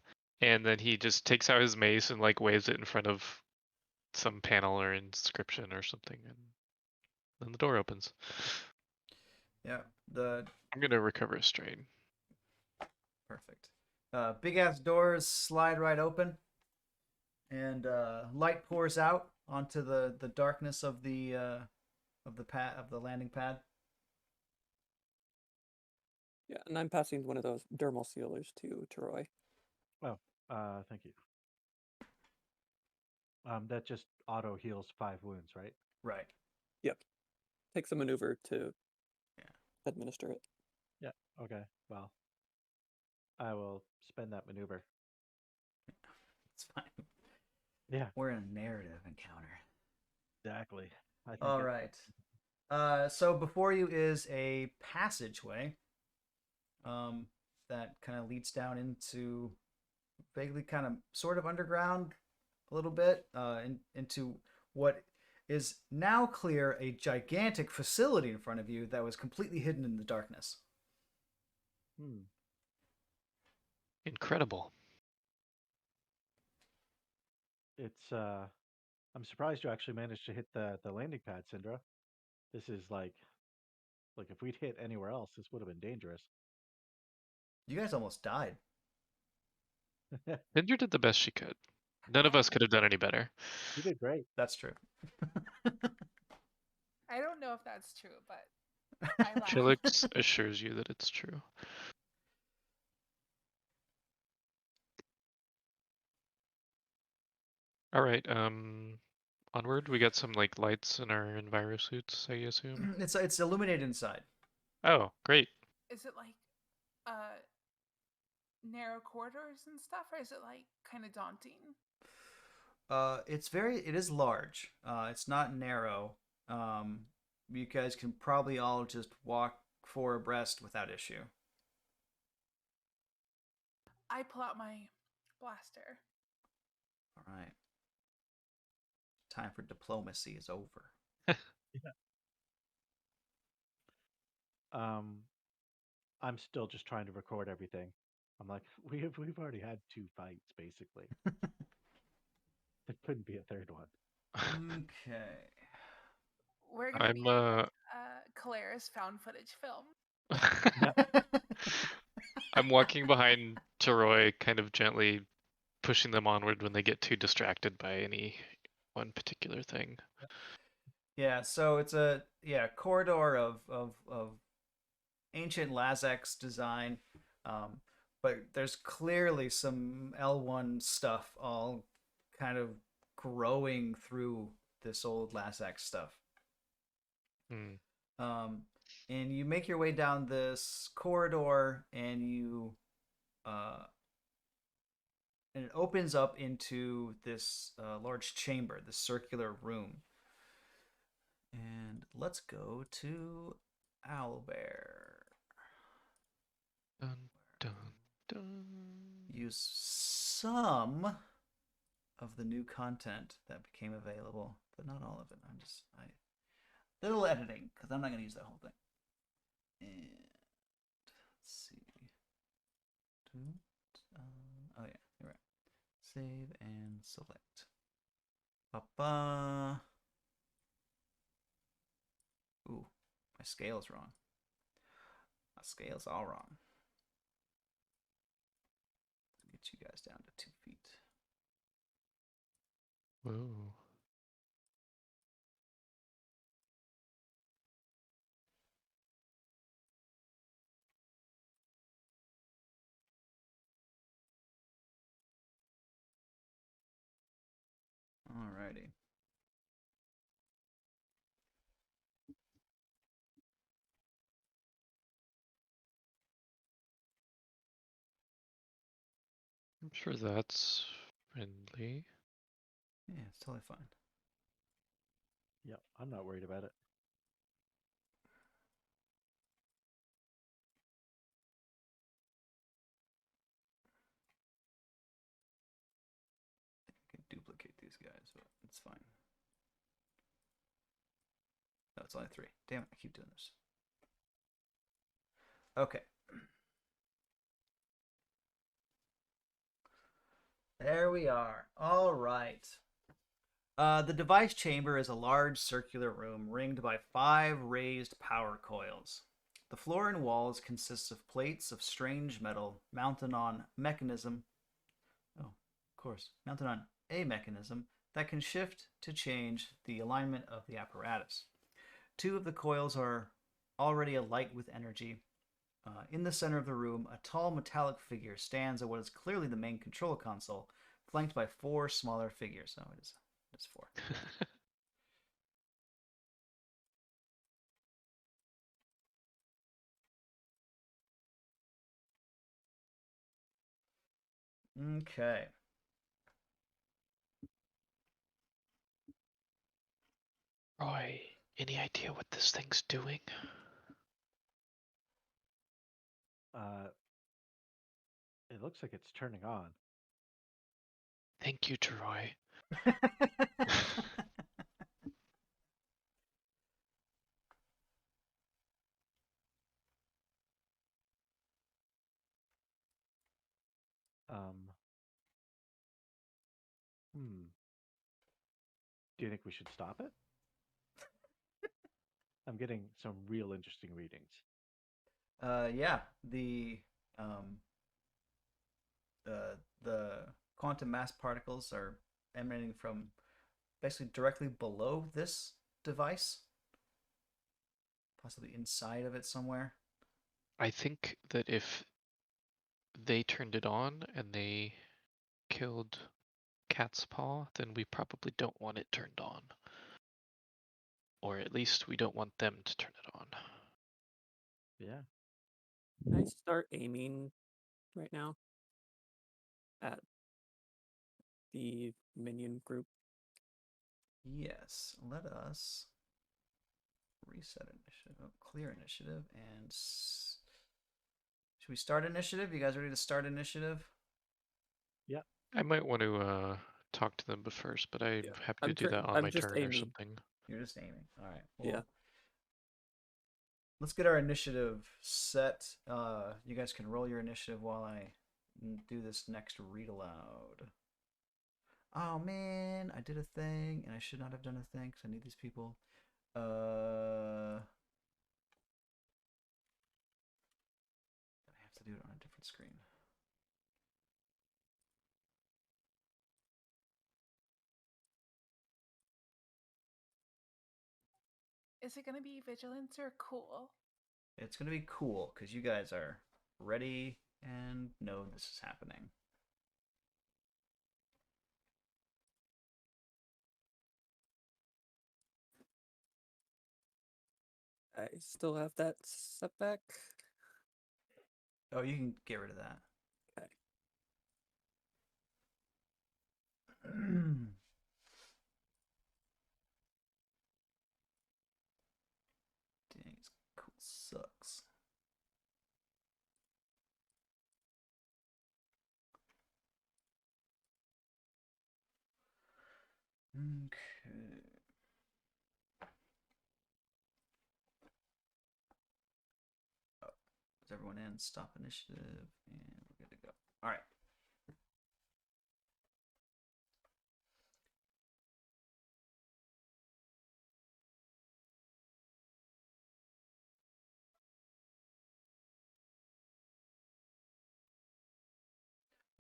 and then he just takes out his mace and like waves it in front of some panel or inscription or something, and then the door opens. Yeah, the I'm gonna recover a strain. perfect. Big ass doors slide right open, and light pours out onto the darkness of the pad of the landing pad. Yeah, and I'm passing one of those dermal sealers to Roy. Oh, thank you. That just auto heals 5 wounds, right? Right. Takes a maneuver to Yeah. administer it. Yeah. Okay. Well, I will spend that maneuver. It's fine. Yeah. We're in a narrative encounter. Exactly. I think All right. So before you is a passageway that kind of leads down into vaguely kind of sort of underground a little bit into what is now clear a gigantic facility in front of you that was completely hidden in the darkness. Incredible. It's I'm surprised you actually managed to hit the landing pad, Syndra. This is like if we'd hit anywhere else, this would have been dangerous. You guys almost died. Ginger did the best she could. None of us could have done any better. You did great. That's true. I don't know if that's true, but I laugh. Chilix assures you that it's true. All right, onward. We got some like lights in our enviro suits, I assume. It's illuminated inside. Oh, great. Is it like narrow corridors and stuff, or is it like kind of daunting? It is large. It's not narrow. You guys can probably all just walk 4 abreast without issue. I pull out my blaster. All right. Time for diplomacy is over. I'm still just trying to record everything. I'm like, we've already had 2 fights basically. There couldn't be a third one. Okay. We're gonna I'm be like Keleres found footage film. I'm walking behind Teroy, kind of gently pushing them onward when they get too distracted by any one particular thing. Yeah, so it's a corridor of ancient Lazex design, but there's clearly some L1 stuff all kind of growing through this old Lazex stuff. And you make your way down this corridor, and and it opens up into this large chamber, this circular room. And let's go to Owlbear. Dun, dun, dun. Use some of the new content that became available, but not all of it. Little editing, because I'm not going to use that whole thing. And let's see. Oh yeah, you're right. Save and select. Ba-ba. Ooh, my scale's wrong. My scale's all wrong. Get you guys down to 2 feet. Whoa. Alrighty. I'm sure that's friendly. Yeah, it's totally fine. Yep, I'm not worried about it. I can duplicate these guys, but it's fine. No, it's only 3. Damn it, I keep doing this. Okay. There we are. All right. The device chamber is a large circular room ringed by 5 raised power coils. The floor and walls consist of plates of strange metal mounted on mechanism. Oh, of course, mounted on a mechanism that can shift to change the alignment of the apparatus. 2 of the coils are already alight with energy. In the center of the room, a tall metallic figure stands at what is clearly the main control console, flanked by 4 smaller figures. Oh, it's 4. Okay. Roy, any idea what this thing's doing? It looks like it's turning on. Thank you, Troy. Um, Do you think we should stop it? I'm getting some real interesting readings. Yeah, um, the quantum mass particles are emanating from basically directly below this device, possibly inside of it somewhere. I think that if they turned it on and they killed Cat's Paw, then we probably don't want it turned on. Or at least we don't want them to turn it on. Yeah. Can I start aiming right now at the minion group? Yes, let us reset initiative, clear initiative, and should we start initiative? You guys ready to start initiative? I might want to talk to them first, but I'm Yeah. happy to do that on I'm my just turn or aiming. something. You're just aiming. All right. Yeah. Well, let's get our initiative set. You guys can roll your initiative while I do this next read aloud. Oh man, I did a thing and I should not have done a thing because I need these people. I have to do it on a different screen. Is it gonna be vigilance or cool? It's gonna be cool because you guys are ready and know this is happening. I still have that setback. Oh, you can get rid of that. Okay. Dang, it's cool sucks. Okay. Oh, is everyone in? Stop initiative, and we're good to go. All right.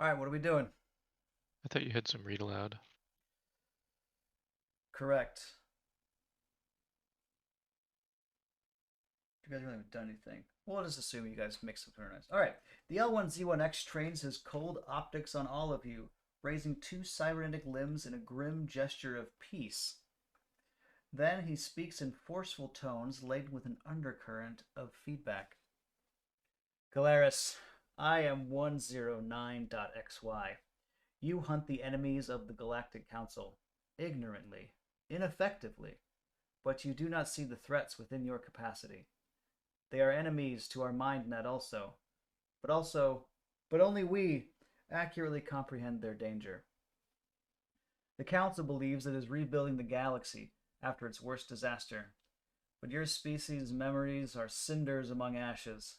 All right, what are we doing? I thought you had some read aloud. Correct. You guys really haven't done anything. We'll just assume you guys mix up very nice. All right. The L1Z1X trains his cold optics on all of you, raising 2 cybernetic limbs in a grim gesture of peace. Then he speaks in forceful tones laden with an undercurrent of feedback. Keleres, I am 109.xy. You hunt the enemies of the Galactic Council, ignorantly, ineffectively, but you do not see the threats within your capacity. They are enemies to our mind net also, but only we accurately comprehend their danger. The Council believes it is rebuilding the galaxy after its worst disaster, but your species' memories are cinders among ashes.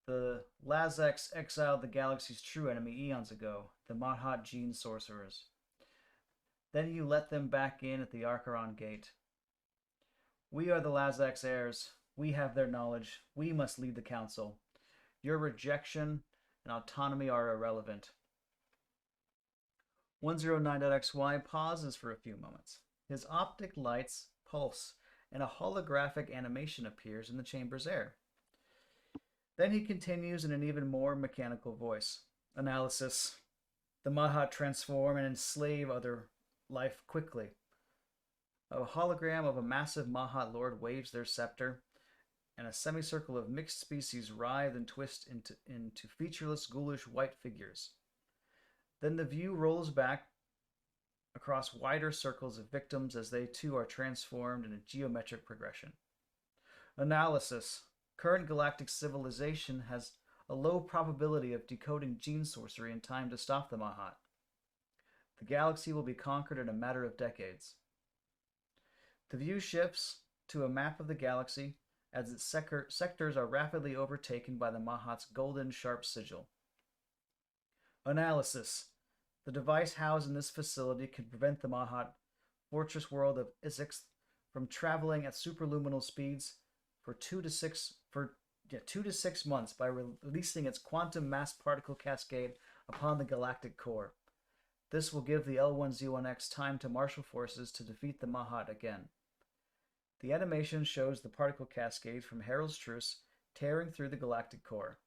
The Lazex exiled the galaxy's true enemy eons ago, the Mahat gene sorcerers. Then you let them back in at the Archeron gate. We are the Lazak's heirs. We have their knowledge. We must lead the council. Your rejection and autonomy are irrelevant. 109.xy pauses for a few moments. His optic lights pulse, and a holographic animation appears in the chamber's air. Then he continues in an even more mechanical voice. Analysis. The Mahat transform and enslave other life quickly. A hologram of a massive Mahat lord waves their scepter, and a semicircle of mixed species writhe and twist into featureless, ghoulish white figures. Then the view rolls back across wider circles of victims as they too are transformed in a geometric progression. Analysis. Current galactic civilization has a low probability of decoding gene sorcery in time to stop the Mahat. The galaxy will be conquered in a matter of decades. The view shifts to a map of the galaxy as its sectors are rapidly overtaken by the Mahat's golden sharp sigil. Analysis. The device housed in this facility can prevent the Mahat fortress world of Isix from traveling at superluminal speeds for 2 to 6 months by releasing its quantum mass particle cascade upon the galactic core. This will give the L1Z1X time to marshal forces to defeat the Mahat again. The animation shows the particle cascade from Herool's Truce tearing through the galactic core,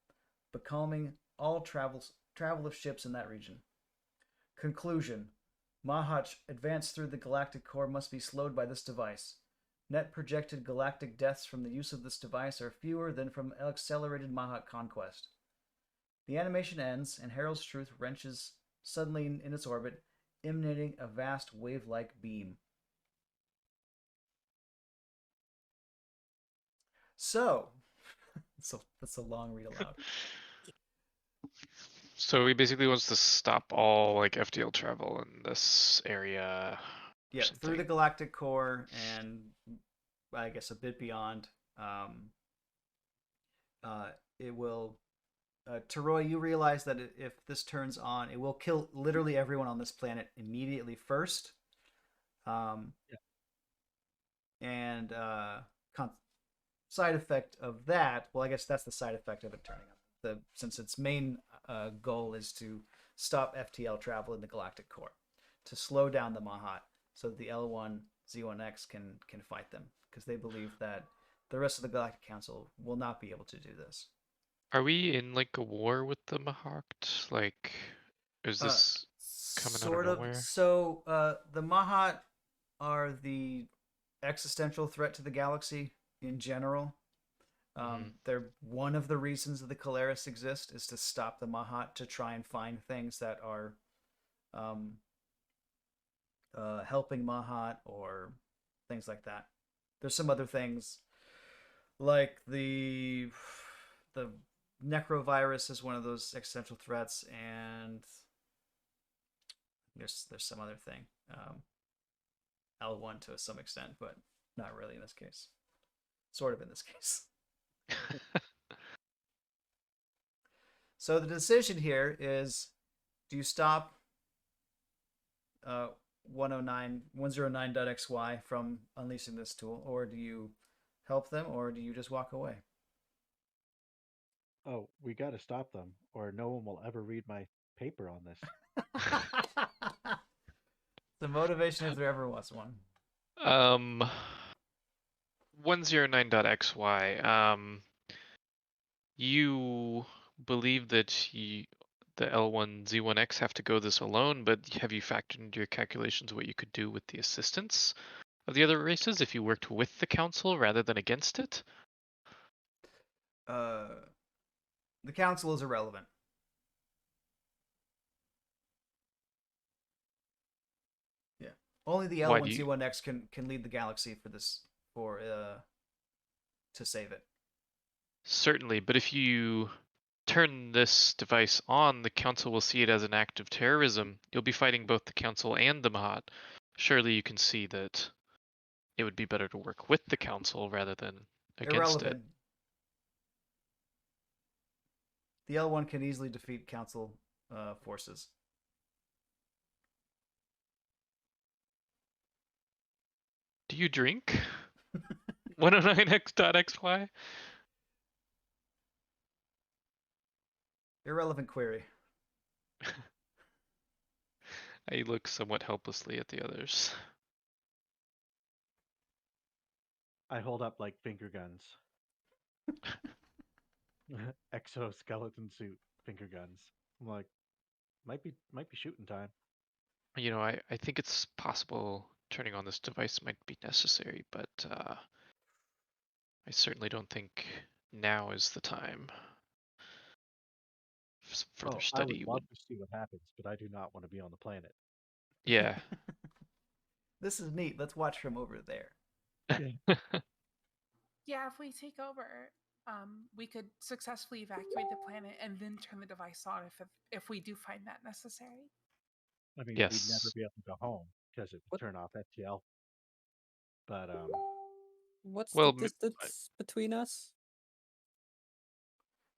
becalming all travel of ships in that region. Conclusion. Mahat advance through the galactic core must be slowed by this device. Net projected galactic deaths from the use of this device are fewer than from accelerated Mahat conquest. The animation ends, and Herool's Truce wrenches suddenly in its orbit, emanating a vast wave-like beam. So, that's a long read aloud. So he basically wants to stop all like FTL travel in this area. Yeah, through the galactic core and I guess a bit beyond. It will. Teroy, you realize that if this turns on, it will kill literally everyone on this planet immediately first. Yeah. And side effect of that, well, I guess that's the side effect of it turning on. Since its main goal is to stop FTL travel in the galactic core, to slow down the Mahat, so the L1Z1X can fight them, because they believe that the rest of the Galactic Council will not be able to do this. Are we in like a war with the Mahat? Like, is this coming out of nowhere? So the Mahat are the existential threat to the galaxy in general. They're one of the reasons that the Keleres exist is to stop the Mahat, to try and find things that are helping Mahat or things like that. There's some other things like the necrovirus is one of those existential threats, and there's some other thing. L1 to some extent, but not really in this case. Sort of in this case. So the decision here is, do you stop 109.xy from unleashing this tool, or do you help them, or do you just walk away? Oh, we got to stop them, or no one will ever read my paper on this. The motivation, if there ever was one. 109.xy. You believe that the L1Z1X have to go this alone, but have you factored into your calculations what you could do with the assistance of the other races if you worked with the council rather than against it? The council is irrelevant. Yeah, only the L1Z1X can lead the galaxy for this to save it. Certainly, but if you turn this device on, the council will see it as an act of terrorism. You'll be fighting both the council and the Mahat. Surely you can see that it would be better to work with the council rather than against it. The L1 can easily defeat council forces. you drink? 109x.xy? Irrelevant query. I look somewhat helplessly at the others. I hold up like finger guns. Exoskeleton suit finger guns. I'm like, might be shooting time. You know, I think it's possible turning on this device might be necessary, but I certainly don't think now is the time. Further Oh, I study would love to see what happens, but I do not want to be on the planet. Yeah. This is neat. Let's watch from over there. Yeah, if we take over, we could successfully evacuate the planet and then turn the device on if we do find that necessary. I mean, we'd never Yes. be able to go home because it would What- turn off FTL. But What's Well, the distance between us?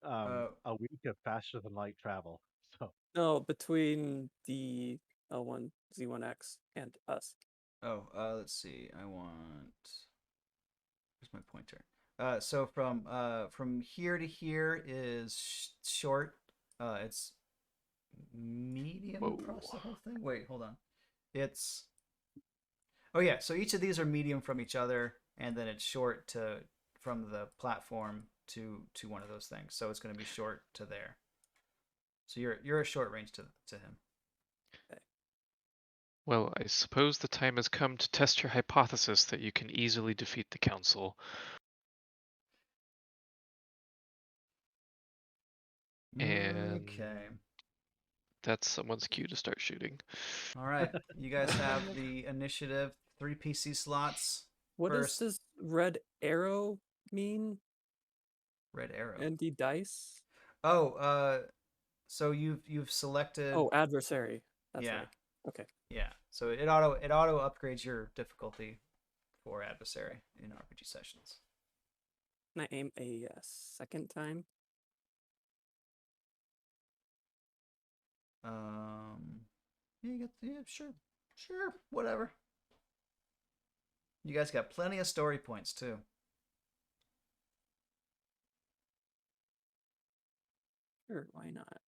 a week of faster than light travel. So No, between the L1 Z1X and us. Let's see. I want. Where's my pointer? So from here to here is short. It's medium across the whole thing. Wait, hold on. It's. Oh yeah. So each of these are medium from each other, and then it's short to from the platform to one of those things. So it's going to be short to there. So you're a short range to him. well, I suppose the time has come to test your hypothesis that you can easily defeat the council. And Okay. that's someone's cue to start shooting. All right. You guys have the initiative. 3 PC slots. What First, does this red arrow mean? red arrow. And the dice? Oh, so you've selected. Oh, adversary. That's yeah, right. Okay. yeah. So it auto upgrades your difficulty for adversary in RPG sessions. Can I aim a second time? Yeah, sure, whatever. You guys got plenty of story points too. Sure, why not?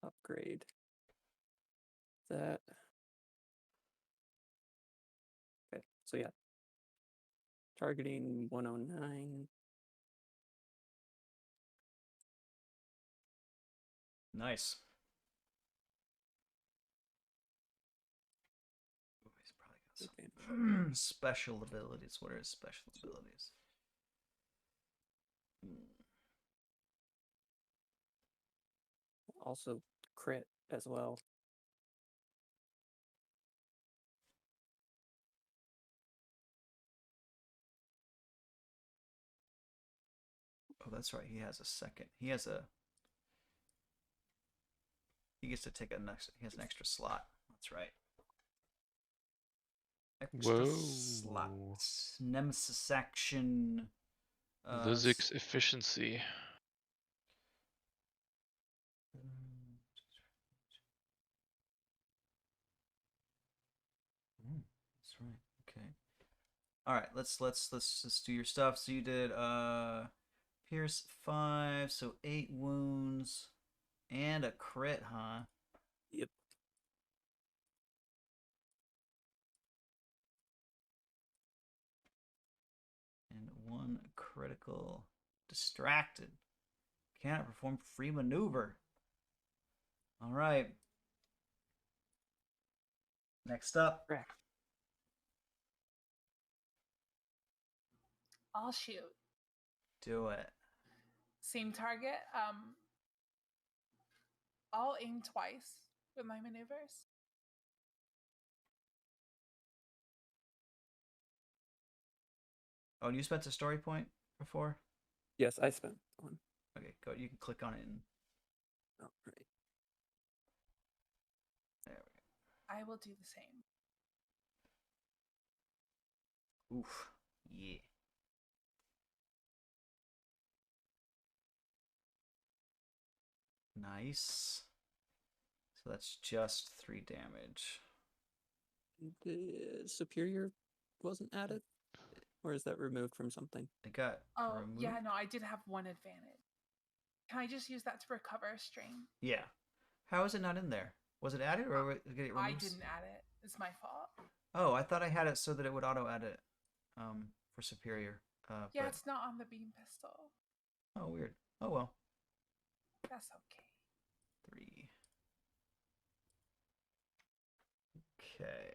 Upgrade. That. Okay, so yeah. Targeting 109. Nice. Ooh, he's probably got some special abilities. What are his special abilities? Also crit as well. Oh, that's right. He has a second. He gets to take he has an extra slot. That's right. Extra slot. Whoa. Nemesis action. Lizik's efficiency. That's right. Okay. All right. Let's just do your stuff. So you did pierce 5, so 8 wounds, and a crit, huh? Yep. And 1 critical. Distracted. Cannot perform free maneuver. All right. Next up. Correct. I'll shoot. Do it. Same target. I'll aim twice with my maneuvers. Oh, and you spent a story point before? Yes, I spent one. Okay, go. You can click on it and Oh, right. there we I will do the same. go. Oof. Yeah. Nice. So that's just 3 damage. The superior wasn't added? Or is that removed from something? It got Oh, removed. yeah, no, I did have one advantage. Can I just use that to recover a strain? Yeah. How is it not in there? Was it added or did it I remove? didn't add it. It's my fault. Oh, I thought I had it so that it would auto add it for superior. Yeah, But it's not on the beam pistol. oh, weird. Oh well. That's okay. 3. Okay.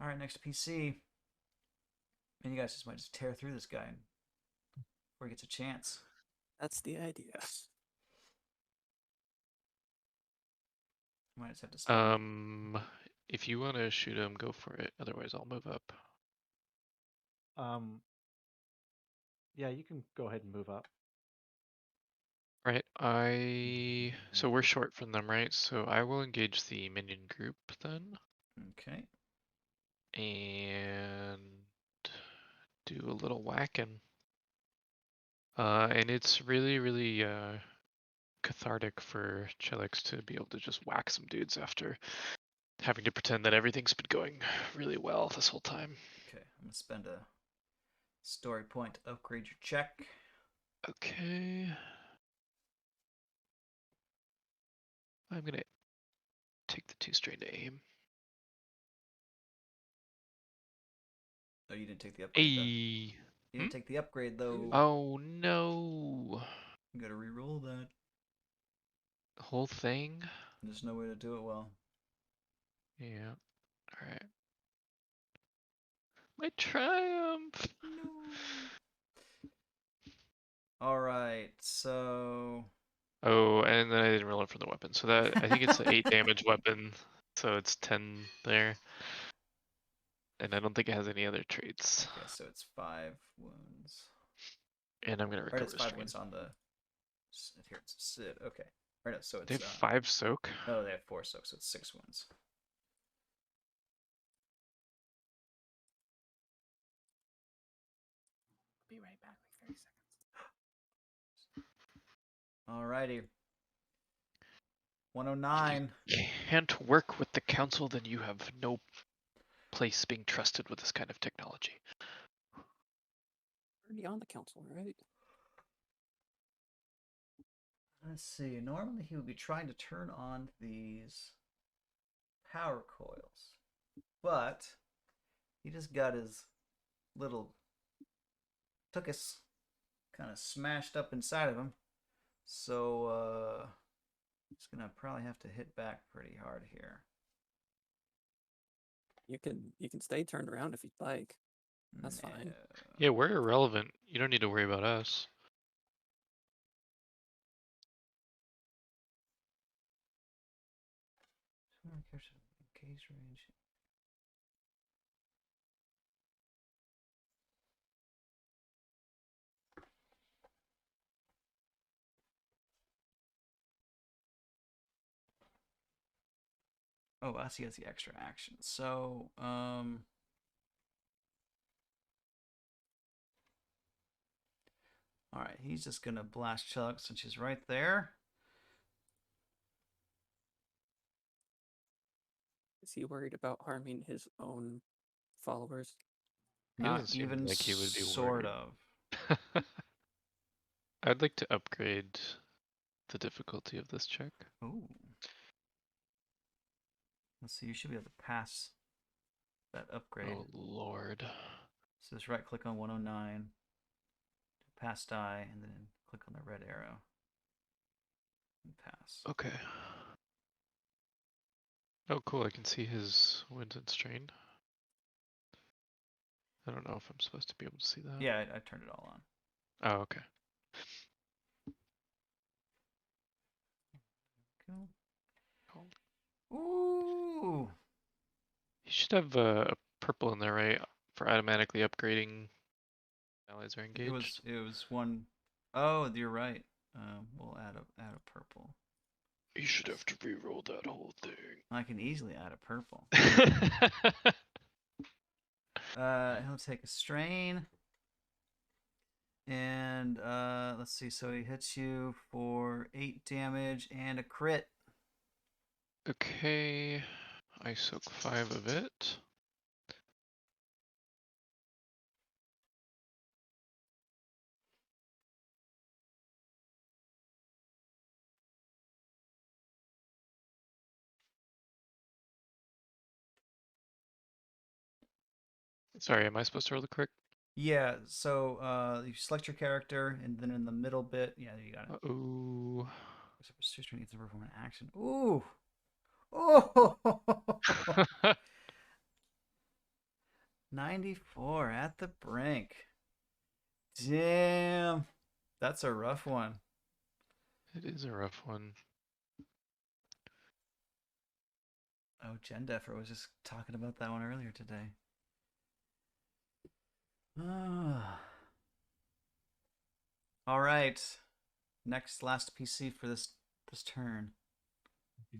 All right, next PC. And you guys just might just tear through this guy before he gets a chance. That's the idea. Might just have to spend If you want to shoot him, go for it. Otherwise, I'll move up. Yeah, you can go ahead and move up. Right. So we're short from them, right? So I will engage the minion group then, Okay. and do a little whacking. And it's really, really cathartic for Chelix to be able to just whack some dudes after having to pretend that everything's been going really well this whole time. Okay. I'm gonna spend a story point to upgrade your check. Okay. I'm gonna take the 2 strain to aim. Oh, you didn't take the upgrade though. Ayy. You didn't take the upgrade though. Oh no. You gotta re-roll that. The whole thing? There's no way to do it well. Yeah. Alright. My triumph! No. All right. So. Oh, and then I didn't roll it for the weapon. So that I think it's an 8 damage weapon. So it's 10 there. And I don't think it has any other traits. Okay, so it's 5 wounds. And I'm gonna Or recover it's 5 strain. wounds on the adherence of Sid. Okay. Right, no, so it's They have 5 soak. no, they have 4 soaks, so it's 6 wounds. Be right back, like 30 seconds. Alrighty. 109. Can't work with the council, then you have no place being trusted with this kind of technology. Already on the council, right? Let's see. Normally he would be trying to turn on these power coils. But he just got his little tuchus kind of smashed up inside of him. So he's gonna probably have to hit back pretty hard here. You can stay turned around if you'd like. That's fine. Yeah, we're irrelevant. You don't need to worry about us. Case range. Oh, I see. That's the extra action. So, all right. He's just gonna blast Chug since she's right there. Is he worried about harming his own followers? Not doesn't seem even like he would be sort worried. of. I'd like to upgrade the difficulty of this check. Ooh. Let's see. You should be able to pass that upgrade. Oh lord. So just right click on 109, pass die, and then click on the red arrow and pass. Okay. Oh cool, I can see his wounds and strain. I don't know if I'm supposed to be able to see that. Yeah, I turned it all on. Oh, okay. Go. Ooh. You should have a purple in there, right? For automatically upgrading allies are engaged. It was one. Oh, you're right. We'll add a purple. You should have to re-roll that whole thing. I can easily add a purple. He'll take a strain. And let's see, so he hits you for 8 damage and a crit. Okay, I soak 5 of it. Sorry, am I supposed to roll the quick? Yeah, so you select your character, and then in the middle bit, yeah, you got it. Ooh. Substitution needs to perform an action. Ooh. Oh. 94 at the brink. Damn. That's a rough one. It is a rough one. Oh, Jen Deffer was just talking about that one earlier today. All right. Last PC for this turn.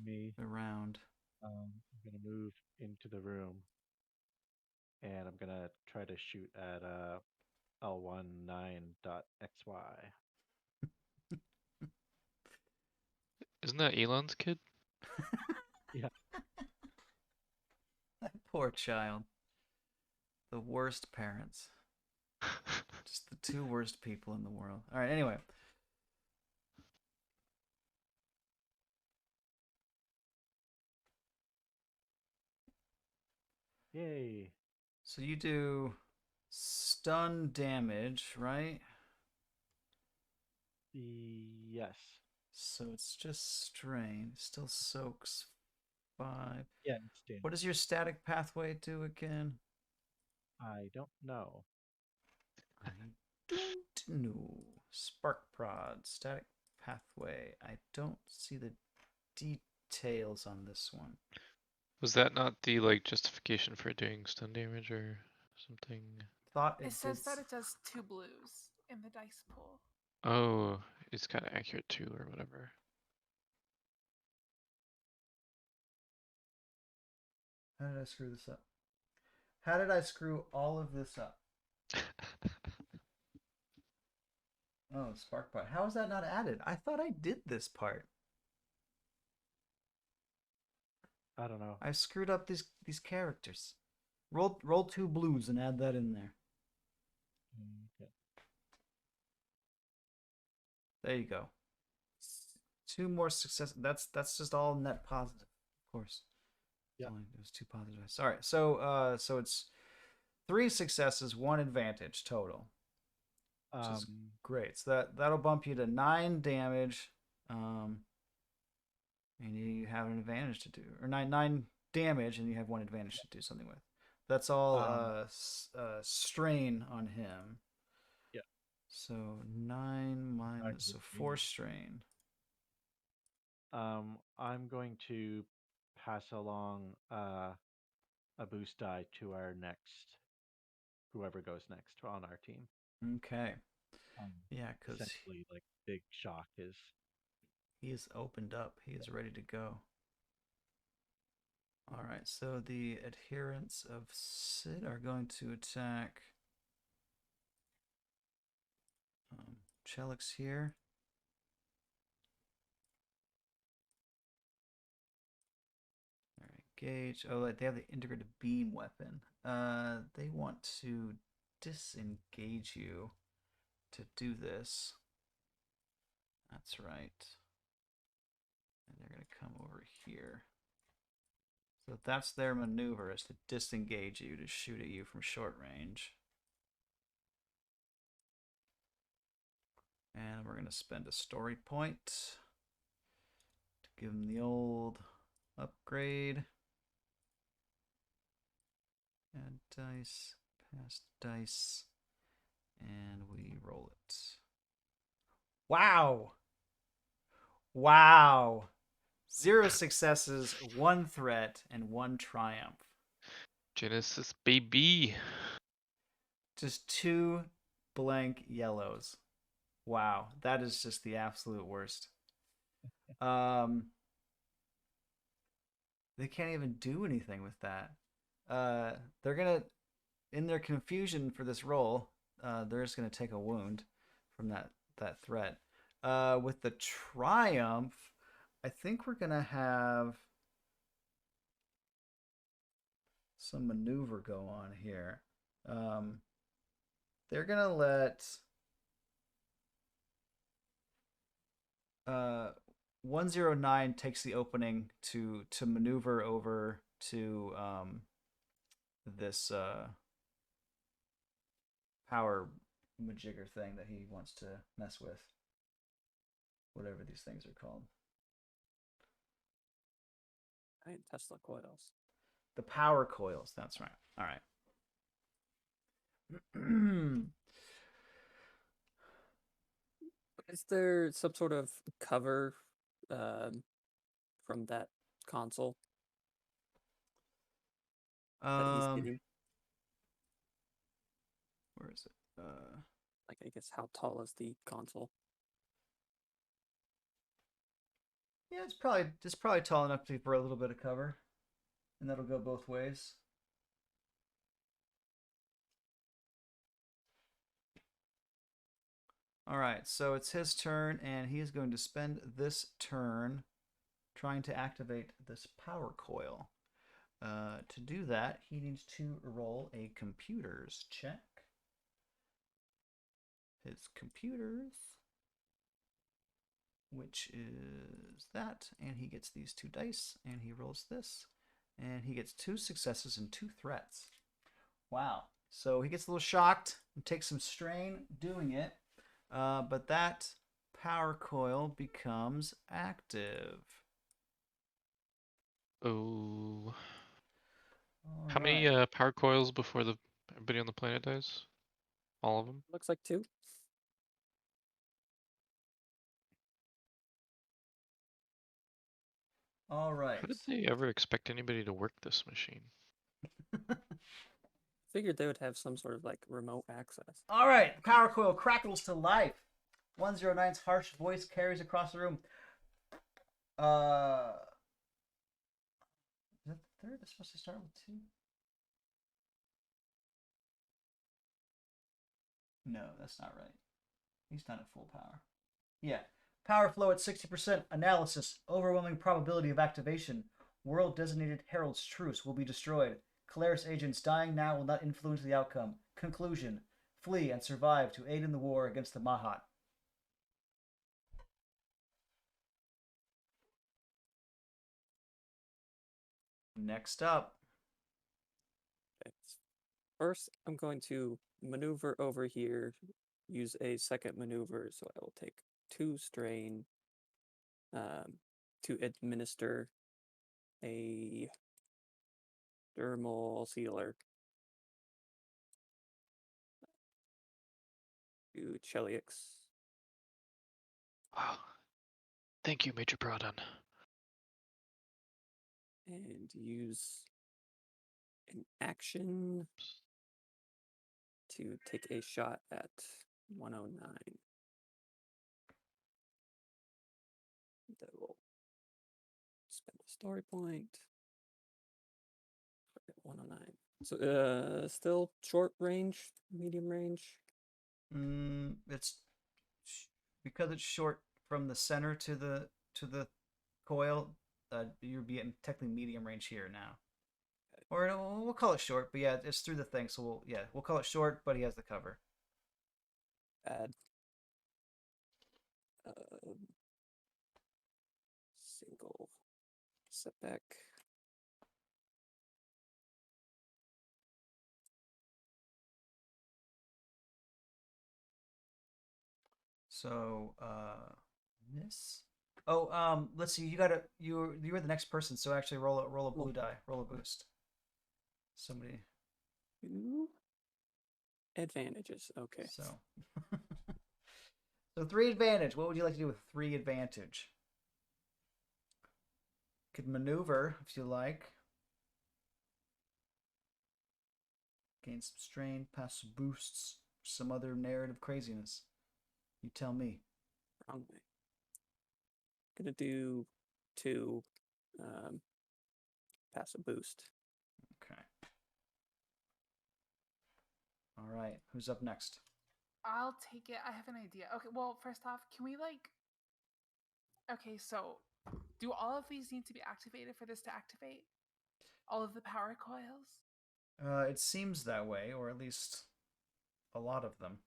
Me. The round. I'm gonna move into the room, and I'm gonna try to shoot at L19.xy. Isn't that Elon's kid? Yeah. That poor child. The worst parents. Just the two worst people in the world. All right, anyway. Yay. So you do stun damage, right? Yes. So it's just strain. Still soaks 5. Yeah, it's damage. What does your static pathway do again? I don't know. I don't know. Spark prod, static pathway. I don't see the details on this one. Was that not the like justification for doing stun damage or something? Thought It it says did. that it does 2 blues in the dice pool. Oh, it's kind of accurate too, or whatever. How did I screw this up? How did I screw all of this up? Oh, spark prod. How is that not added? I thought I did this part. I don't know. I screwed up these characters. Roll 2 blues and add that in there. Okay. There you go. 2 more success. That's just all net positive, of course. Yeah. It was 2 positive. All right. So it's 3 successes, 1 advantage total, which is great. So that'll bump you to 9 damage. And you have an advantage to do, or nine damage, and you have 1 advantage to do something with. That's all strain on him. Yeah. So 9 minus, so 4 strain. I'm going to pass along a boost die to our next, whoever goes next on our team. Okay. Yeah, because essentially, like, big shock is. He is opened up. He is ready to go. All right, so the adherents of Sid are going to attack Chelix here. All right, gauge. Oh, they have the integrated beam weapon. They want to disengage you to do this. That's right. And they're going to come over here. So that's their maneuver, is to disengage you, to shoot at you from short range. And we're going to spend a story point to give them the old upgrade. Add dice, pass dice, and we roll it. Wow! Wow! 0 successes, 1 threat, and 1 triumph. Genesis baby. Just 2 blank yellows. Wow, that is just the absolute worst. They can't even do anything with that. They're gonna, in their confusion for this roll, they're just gonna take a wound from that threat. With the triumph, I think we're gonna have some maneuver go on here. They're gonna let 109 takes the opening to maneuver over to this power majigger thing that he wants to mess with. Whatever these things are called. Right, Tesla coils. The power coils, that's right. All right. Is there some sort of cover from that console that he's getting? Where is it? Like, I guess, how tall is the console? Yeah, it's probably tall enough for a little bit of cover, and that'll go both ways. All right, so it's his turn, and he is going to spend this turn trying to activate this power coil. To do that, he needs to roll a computers check. His computers, which is that, and he gets these 2 dice, and he rolls this, and he gets 2 successes and 2 threats. Wow. So he gets a little shocked and takes some strain doing it, but that power coil becomes active. Oh. All How many right. power coils before everybody on the planet dies? All of them? Looks like 2. All right. How did they ever expect anybody to work this machine? Figured they would have some sort of like remote access. All right. The power coil crackles to life. 109's harsh voice carries across the room. Is that the third? It's supposed to start with 2? No, that's not right. He's not at full power. Yeah. Power flow at 60%. Analysis. Overwhelming probability of activation. World designated Herald's Truce will be destroyed. Keleres agents dying now will not influence the outcome. Conclusion. Flee and survive to aid in the war against the Mahat. Next up. Okay. First, I'm going to maneuver over here, use a second maneuver, so I will take 2 strain to administer a dermal sealer to Cheliax. Wow. Thank you, Major Brodon. And use an action to take a shot at 109. That will spend a story point. 109. So, still short range, medium range. It's because it's short from the center to the coil. You're being technically medium range here now, or we'll call it short. But yeah, it's through the thing, so we'll call it short. But he has the cover. Add single setback. So miss. Let's see. You were the next person. So actually, roll a blue die. Roll a boost. Somebody. 2 advantages. Okay. So. So 3 advantage. What would you like to do with 3 advantage? Could maneuver if you like. Gain some strain, pass some boosts, some other narrative craziness. You tell me. Wrong way. Gonna do 2 pass a boost. Okay. All right. Who's up next? I'll take it. I have an idea. Okay, well, first off, can we okay, so do all of these need to be activated for this to activate? All of the power coils? It seems that way, or at least a lot of them.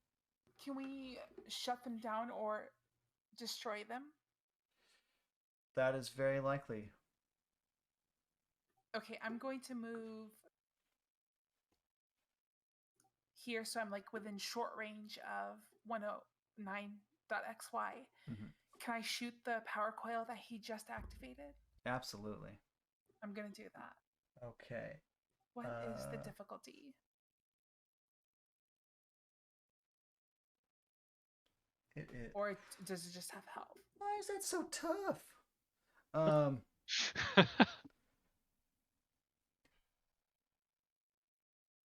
Can we shut them down or destroy them? That is very likely. Okay, I'm going to move here so I'm like within short range of 109.xy. Mhm. Can I shoot the power coil that he just activated? Absolutely. I'm going to do that. Okay. What is the Uh, difficulty? Or does it just have help? Why is that so tough? Um,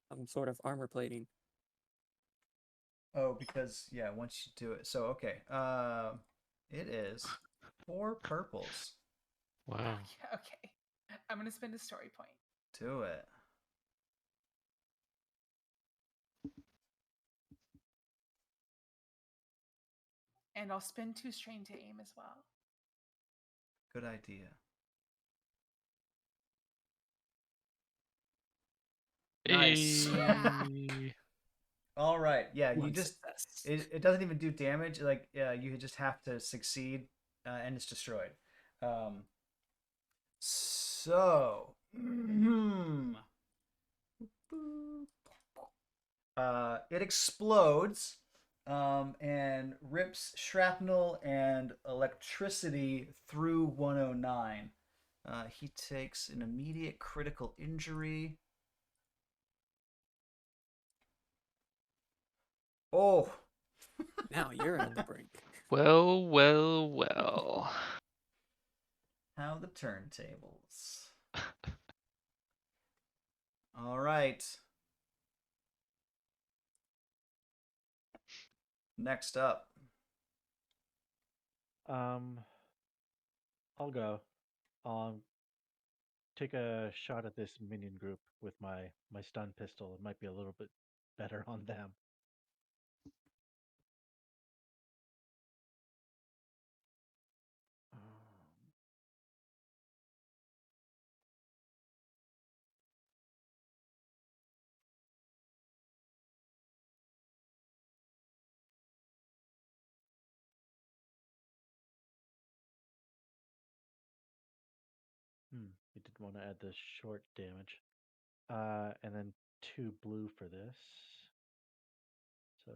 Some sort of armor plating. oh, because yeah, once you do it. So okay. It is 4 purples. Wow. Yeah, okay. I'm going to spend a story point. Do it. And I'll spend 2 strain to aim as well. Good idea. Nice. Hey. All right. Yeah, you One just success. it doesn't even do damage. Like you just have to succeed, and it's destroyed. So, it explodes, and rips shrapnel and electricity through 109. He takes an immediate critical injury. Oh, Now you're on the brink. Well, well, well. how the turntables. All right. Next up. I'll go. Take a shot at this minion group with my stun pistol. It might be a little bit better on them. You did want to add the short damage. And then 2 blue for this. So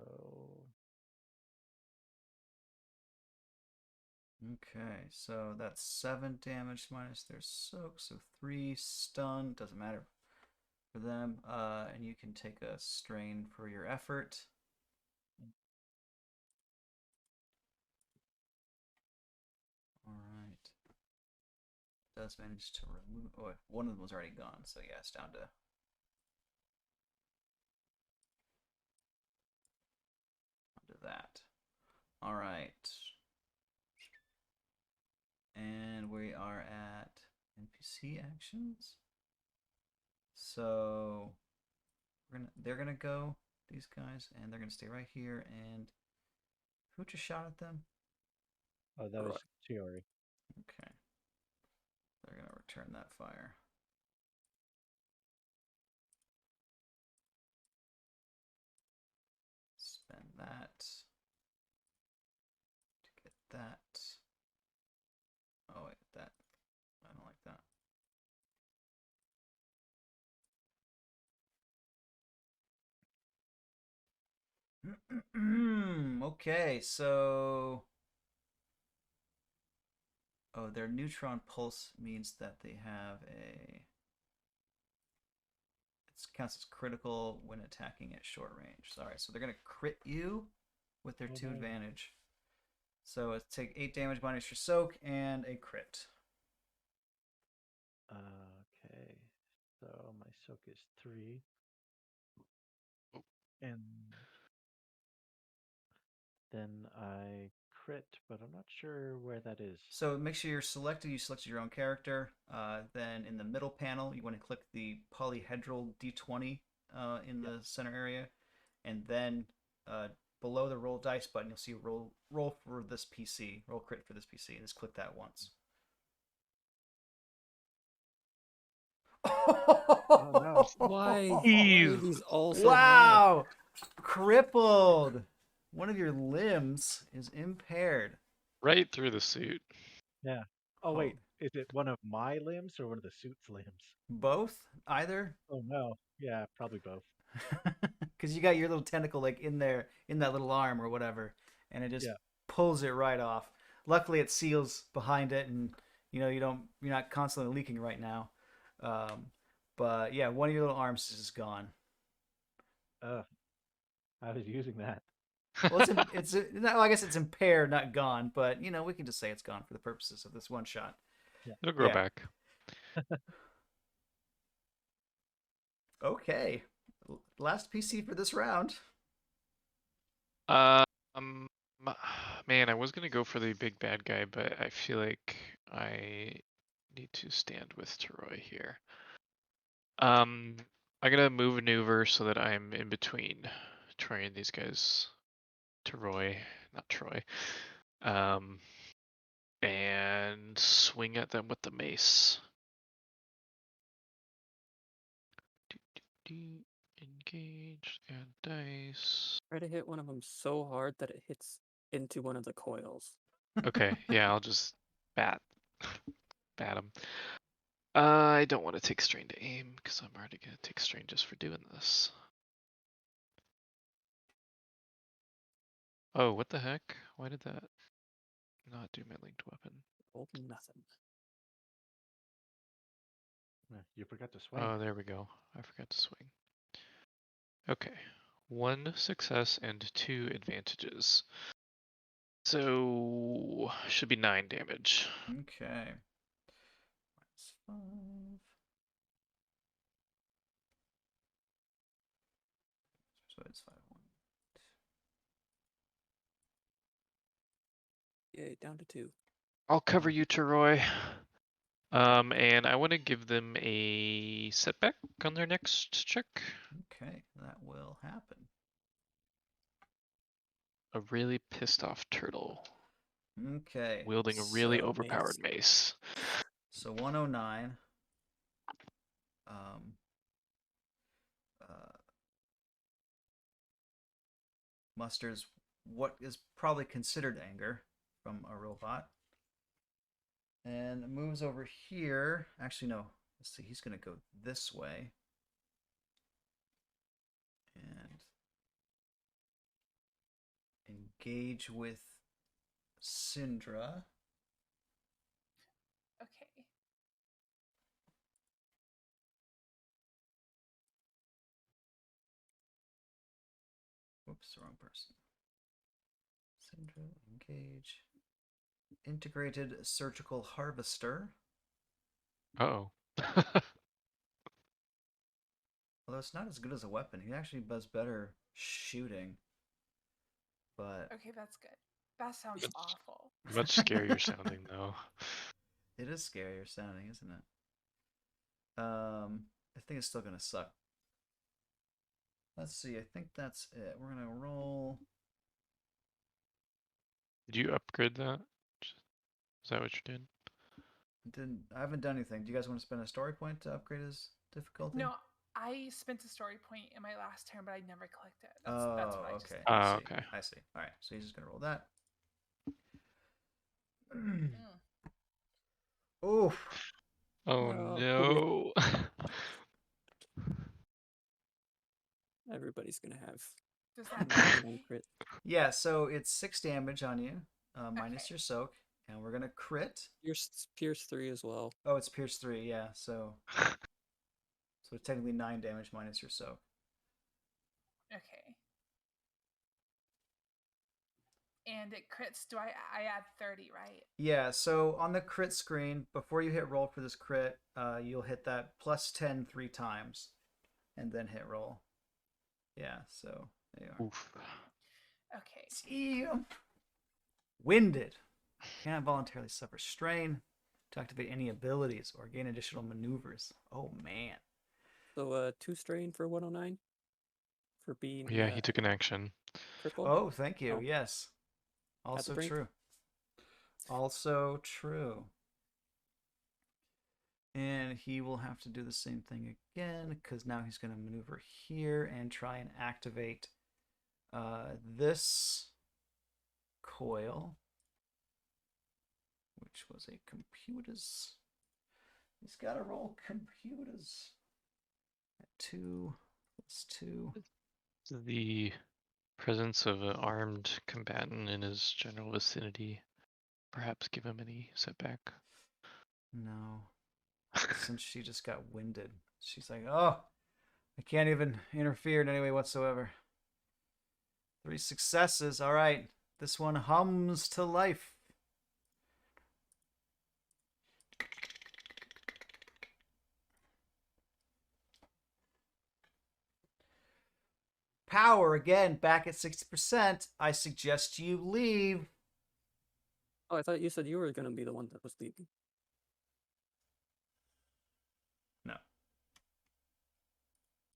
Okay, so that's 7 damage minus their soak, so 3 stun. Doesn't matter for them. And you can take a strain for your effort. All right. Does manage to remove. Oh, one of them was already gone, so yeah, it's down to. That. All right. And we are at NPC actions. So they're gonna go, these guys, and they're gonna stay right here. And who just shot at them? oh, that was Chiori. Okay. They're gonna return that fire. Spend that to get that. Oh wait, that. I don't like that. Okay, so oh, their neutron pulse means that they have a. It counts as critical when attacking at short range. All right, so they're gonna crit you with their 2 advantage. So it's take 8 damage minus your soak and a crit. Okay, so my soak is 3. And then I crit, but I'm not sure where that is. So make sure you're selected. You selected your own character. Then in the middle panel, you want to click the polyhedral D20 in the center area, and then below the roll dice button, you'll see roll for this PC, roll crit for this PC. Just click that once. Oh no. Why? Why are Jeez. these all so high? Wow! Crippled. One of your limbs is impaired. Right through the suit. Yeah. Oh wait, is it one of my limbs or one of the suit's limbs? Both? Either? Oh no. Yeah, probably both. Because you got your little tentacle like in there, in that little arm or whatever, and it just Yeah. pulls it right off. Luckily, it seals behind it, and you're not constantly leaking right now. But yeah, one of your little arms is gone. I was using that. Well, I guess it's impaired, not gone, but we can just say it's gone for the purposes of this one shot. It'll grow Yeah. back. Okay, last PC for this round. Um, man, I was gonna go for the big bad guy, but I feel like I need to stand with Troy here. I'm gonna move maneuver so that I'm in between Troy and these guys. Troy, not Troy. And swing at them with the mace. Engage and dice. Try to hit one of them so hard that it hits into one of the coils. Okay, yeah, I'll just bat him. I don't want to take strain to aim because I'm already gonna take strain just for doing this. Oh, what the heck? Why did that not do my linked weapon? Rolled nothing. Yeah, you forgot to swing. Oh, there we go. I forgot to swing. Okay, 1 success and 2 advantages. So should be 9 damage. Okay. -5. So it's 5-1. Yay, down to 2. I'll cover you, Teroy. And I want to give them a setback on their next check. Okay, that will happen. A really pissed off turtle Okay. wielding a really So, overpowered mace. So 109. Musters what is probably considered anger from a robot. And moves over here. Actually, no. Let's see. He's going to go this way. And engage with Syndra. Okay. Whoops, wrong person. Syndra, engage. Integrated surgical harvester. Uh-oh. Although it's not as good as a weapon. He actually does better shooting. But Okay, that's good. That sounds It's- awful. Much scarier sounding though. it is scarier sounding, isn't it? I think it's still gonna suck. Let's see. I think that's it. We're gonna roll. Did you upgrade that? Is that what you did? I haven't done anything. Do you guys want to spend a story point to upgrade his difficulty? No, I spent a story point in my last turn, but I never clicked it. That's Oh, what I just okay. did. I see. okay. I see. All right. So he's just gonna roll that. Mm. Oof. Oh No. no. Everybody's gonna have Does that 99 crit. Yeah. So it's 6 damage on you, minus Okay. your soak, and we're gonna crit. Pierce 3 as well. Oh, it's pierce 3. Yeah. So it's technically 9 damage minus your soak. Okay. And it crits. Do I add 30, right? Yeah, so on the crit screen, before you hit roll for this crit, you'll hit that +10 3 times, and then hit roll. Yeah, so there you are. Oof. Okay. See? Winded. Cannot voluntarily suffer strain to activate any abilities or gain additional maneuvers. Oh man. So 2 strain for 109 for being Yeah, he took an action. crippled. Oh, thank you. Oh. Yes. Also brain. true. Also true. And he will have to do the same thing again because now he's going to maneuver here and try and activate this coil, which was a computers. He's got to roll computers. At 2 plus 2. The presence of an armed combatant in his general vicinity perhaps give him any setback. No. Since she just got winded, she's like, oh, I can't even interfere in any way whatsoever. 3 successes. All right. This one hums to life. Power again back at 60%. I suggest you leave. Oh, I thought you said you were going to be the one that was leaving. No.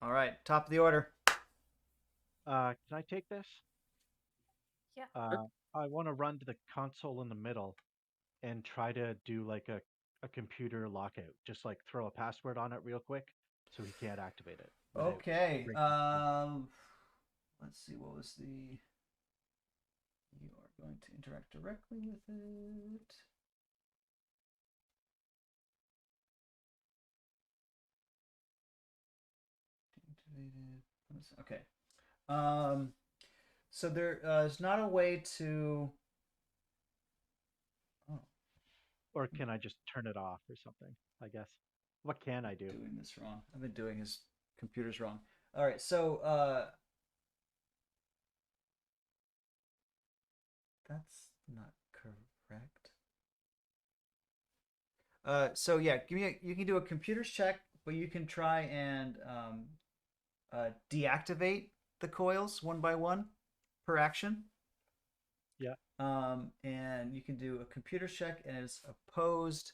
All right, top of the order. Can I take this? Yeah. I want to run to the console in the middle and try to do like a computer lockout. Just like throw a password on it real quick so he can't activate it. without Okay. breaking through. Let's see. What was the? You are going to interact directly with it. Okay. So there is not a way to. Oh, Or can I just turn it off or something? I guess. What can I do? doing this wrong. I've been doing his computers wrong. All right. So that's not correct. So yeah, you can do a computers check, but you can try and deactivate the coils one by one per action. Yeah. And you can do a computer check, and it's opposed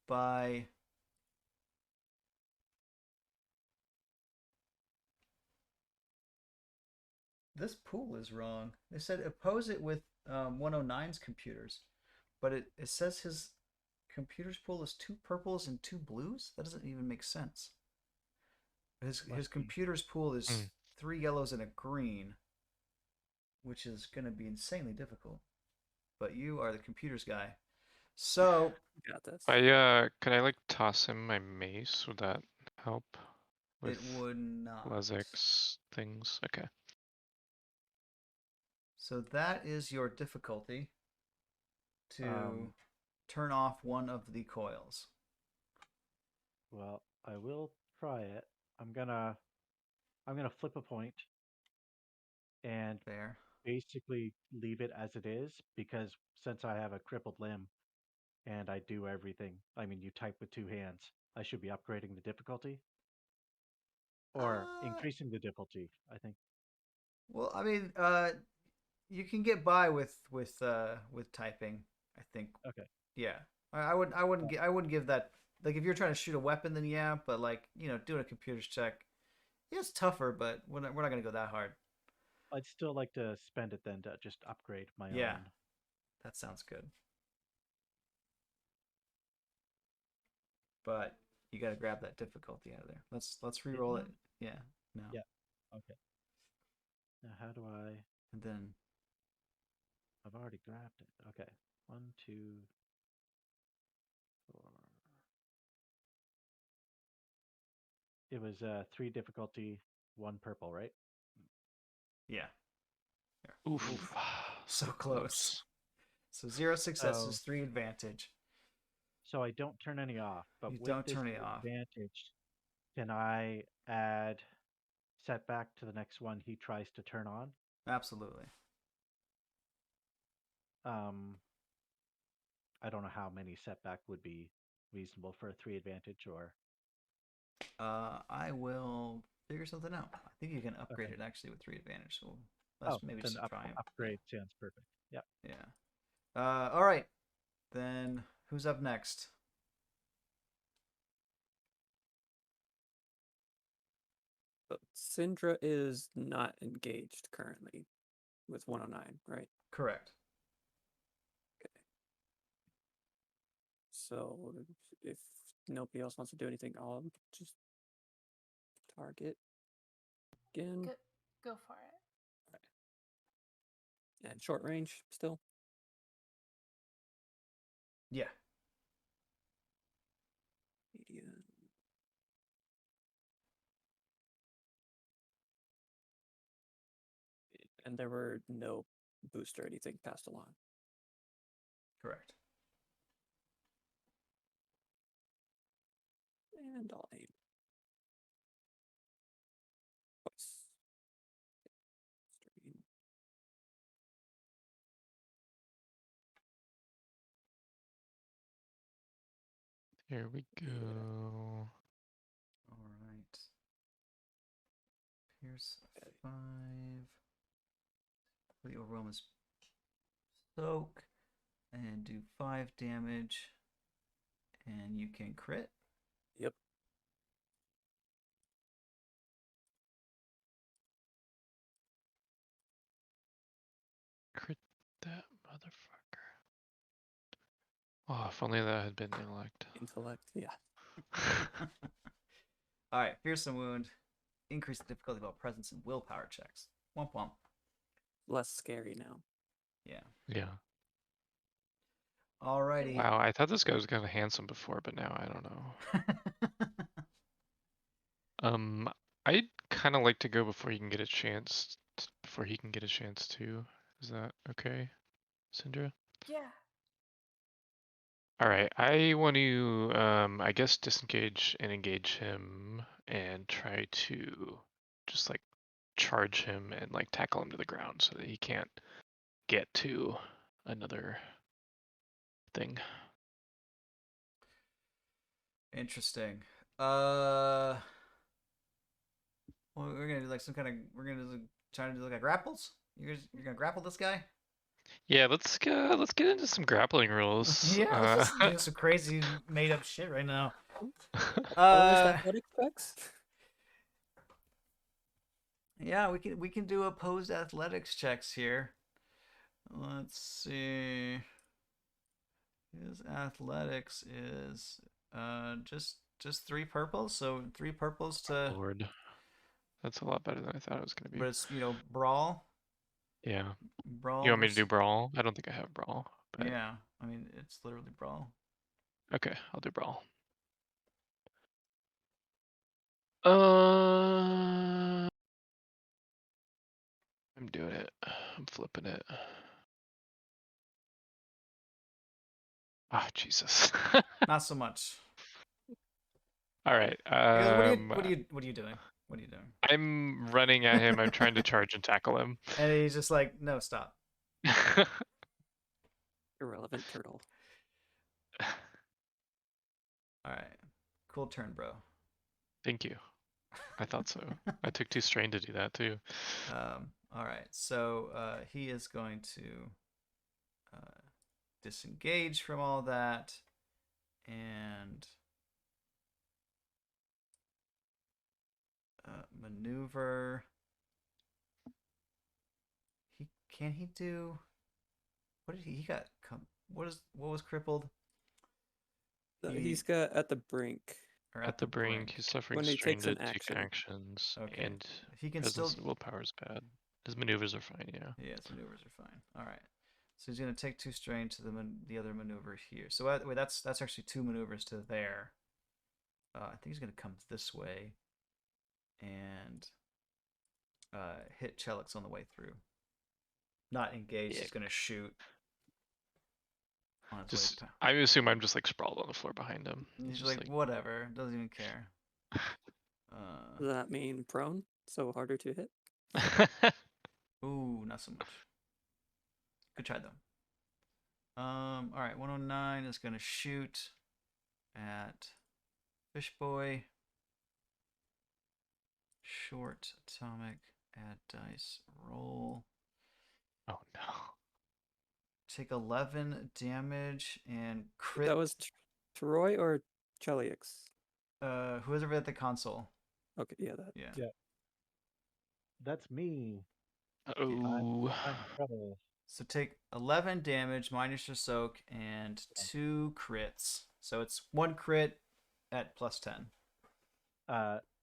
by this pool is wrong. They said oppose it with 109's computers, but it says his computers pool is 2 purples and 2 blues. That doesn't even make sense. His Must be. computers pool is 3 yellows and a green, which is going to be insanely difficult. But you are the computers guy, so Got this. Could I like toss him my mace? Would that help with it would not. Lazek's things? Okay. So that is your difficulty to turn off one of the coils. Well, I will try it. I'm gonna flip a point and There. basically leave it as it is because since I have a crippled limb and I do everything, I mean, you type with 2 hands, I should be upgrading the difficulty or increasing the difficulty, I think. Well, I mean, you can get by with typing. I think. Okay. Yeah, I wouldn't give that. Like, if you're trying to shoot a weapon, then yeah. But like, doing a computer's check, yeah, it's tougher. But we're not gonna go that hard. I'd still like to spend it then to just upgrade my Yeah, own. that sounds good. But you got to grab that difficulty out of there. Let's re-roll it. Yeah. No. Yeah. Okay. Now how do I? And then I've already grabbed it. Okay. 1, 2, 4. It was 3 difficulty, 1 purple, right? yeah. Oof. So close. So 0 successes, So- 3 advantage. So I don't turn any off, but You with don't this turn it off. advantage, can I add setback to the next one he tries to turn on? Absolutely. I don't know how many setback would be reasonable for a 3 advantage or I will figure something out. I think you can upgrade Okay. it actually with 3 advantage. So let's maybe then just try it. upgrade sounds perfect. Yeah. Yeah. All right. Then who's up next? But Syndra is not engaged currently with 109, right? Correct. So if nobody else wants to do anything, I'll just target again. Go for it. And short range still. Yeah. Medium. And there were no boost or anything passed along. Correct. And I'll aim. Twice. Strain. Here we go. All right. Here's Okay. 5. The overwhelm is soak and do 5 damage. And you can crit. Yep. Crit that motherfucker. Oh, if only that had been intellect. Intellect. Yeah. All right, fearsome wound. Increase the difficulty of all presence and willpower checks. Womp womp. Less scary now. Yeah. Yeah. Alrighty. Wow, I thought this guy was kind of handsome before, but now I don't know. I'd kind of like to go before he can get a chance. Before he can get a chance too. Is that okay, Syndra? Yeah. All right, I want to, I guess, disengage and engage him and try to just like charge him and like tackle him to the ground so that he can't get to another thing. Interesting. Well, we're gonna do like some kind of. We're gonna do, try to do like a grapples. You're gonna grapple this guy. Yeah, let's get into some grappling rules. Yeah, let's just do some crazy made up shit right now. Opposed Uh, athletics checks? yeah, we can do opposed athletics checks here. Let's see. His athletics is just 3 purples, so 3 purples to. Lord, that's a lot better than I thought it was gonna be. But it's brawl. Yeah. Brawl. You want me to versus- do brawl? I don't think I have brawl. But Yeah, I mean it's literally brawl. okay, I'll do brawl. I'm doing it. I'm flipping it. Ah, Jesus. Not so much. All right. What are you doing? What are you doing? I'm running at him. I'm trying to charge and tackle him. And he's just like, no, stop. Irrelevant turtle. All right, cool turn, bro. Thank you. I thought so. I took 2 strain to do that too. All right, so he is going to disengage from all that and maneuver. Can he do? What did he got? What was crippled? He's got at the brink. Or At the brink, he's suffering When he strain takes to an take action. actions, Okay. and He can presence still. and willpower is bad. His maneuvers are fine, yeah. Yeah, his maneuvers are fine. All right. So he's gonna take 2 strain to the other maneuver here. So wait, that's actually 2 maneuvers to there. I think he's gonna come this way, and hit Chelix on the way through. Not engage. Yeah. He's gonna shoot. On his Just, way. I assume I'm just like sprawled on the floor behind him. He's just like, whatever. Doesn't even care. Does that mean prone? So harder to hit? Ooh, not so much. Good try though. All right, 109 is gonna shoot at Fish Boy. Short atomic. Add dice. Roll. Oh no. Take 11 damage and crit. That was Troy or Chelix? Who's ever at the console? Okay, yeah, that. Yeah. Yeah. That's me. Oh. I'm in trouble. So take 11 damage minus your soak and 2 crits. So it's 1 crit at +10.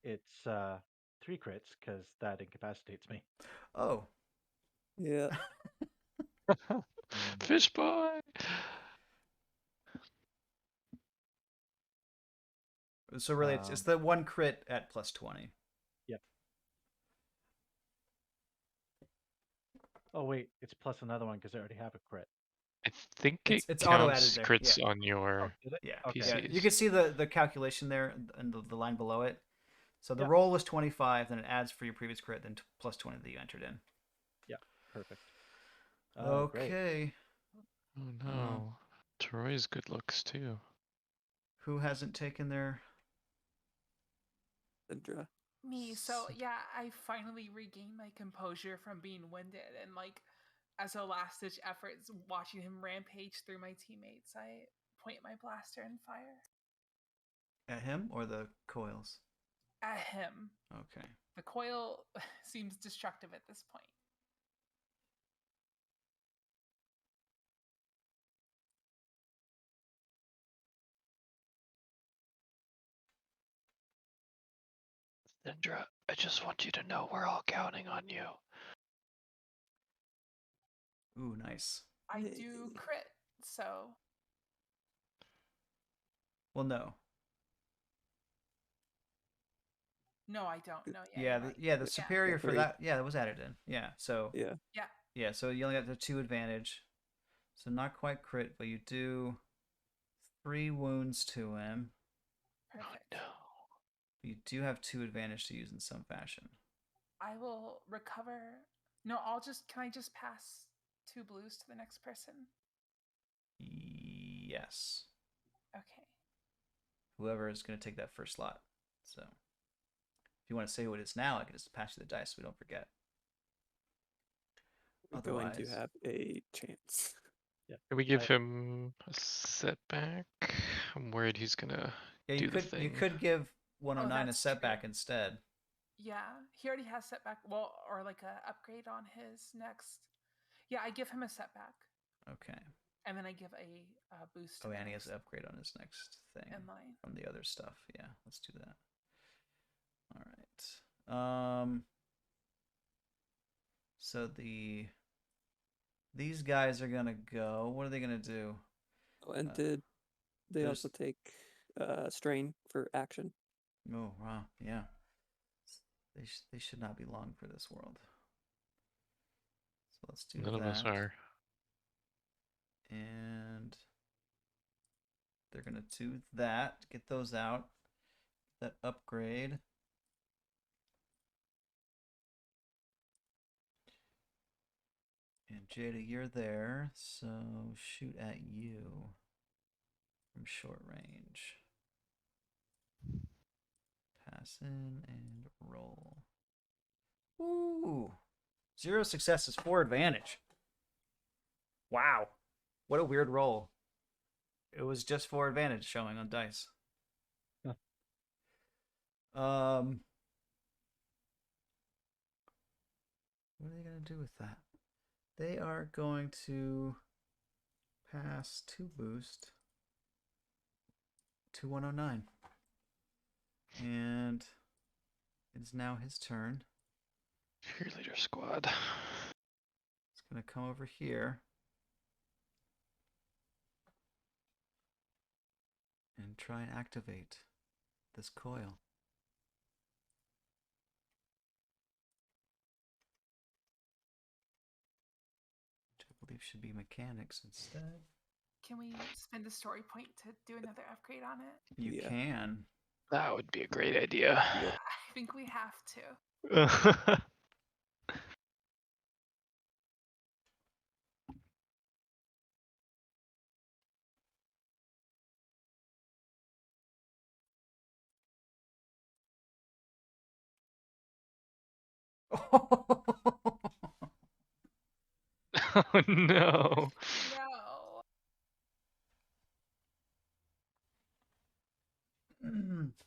It's 3 crits because that incapacitates me. Oh, Yeah. Fish boy. so really, it's the one crit at +20. Yep. Oh wait, it's plus another one because I already have a crit. I think It's it auto-added counts there, crits yeah. on your Did it? Yeah, Okay. yeah. You PCs. can see the calculation there and the line below it. So the Yep. roll was 25, then it adds for your previous crit, then +20 that you entered in. Yeah, perfect. Great. Okay. Oh no. Troy's good looks too. Who hasn't taken their... Indra. Me. So yeah, I finally regained my composure from being winded, and like as a last ditch effort, watching him rampage through my teammates, I point my blaster and fire At him or the coils? at him. Okay. The coil seems destructive at this point. Indra, I just want you to know we're all counting on you. Ooh, nice. I do crit, so Well, no. no, I don't. No, yeah, Yeah, you're right. the superior for 3. that, yeah, that was added in. Yeah, so Yeah. yeah, so you only got the 2 advantage. So not quite crit, but you do 3 wounds to him. Perfect. No. You do have 2 advantage to use in some fashion. I will recover. No, can I just pass 2 blues to the next person? Yes. Okay. Whoever is going to take that first slot. So if you want to say who it is now, I can just pass you the dice so we don't forget. We're going to Otherwise- have a chance. Yeah. Can we give him a setback? I'm worried he's gonna Yeah, do you the could thing. you could give 109 a that's setback true. instead. Yeah, he already has setback. Well, or like a upgrade on his next. Yeah, I give him a setback, Okay. and then I give a boost. To Oh, the and he has next an upgrade on his next thing in line. from the other stuff. Yeah, let's do that. All right. So these guys are gonna go. What are they gonna do? Oh, and did they there's- also take strain for action? Oh wow, yeah. They should not be long for this world. So let's do None that. of us are. And they're gonna do that. Get those out. That upgrade. And Jada, you're there, so shoot at you from short range. Pass in and roll. Ooh. 0 successes, 4 advantage. Wow. What a weird roll. It was just 4 advantage showing on dice. Huh. What are they going to do with that? They are going to pass 2 boost to 109. And it's now his turn. Cheerleader squad. It's going to come over here and try and activate this coil. Which I believe should be mechanics instead. Can we spend a story point to do another upgrade on it? You Yeah. can. That would be a great idea. Yep. I think we have to. Oh no. No.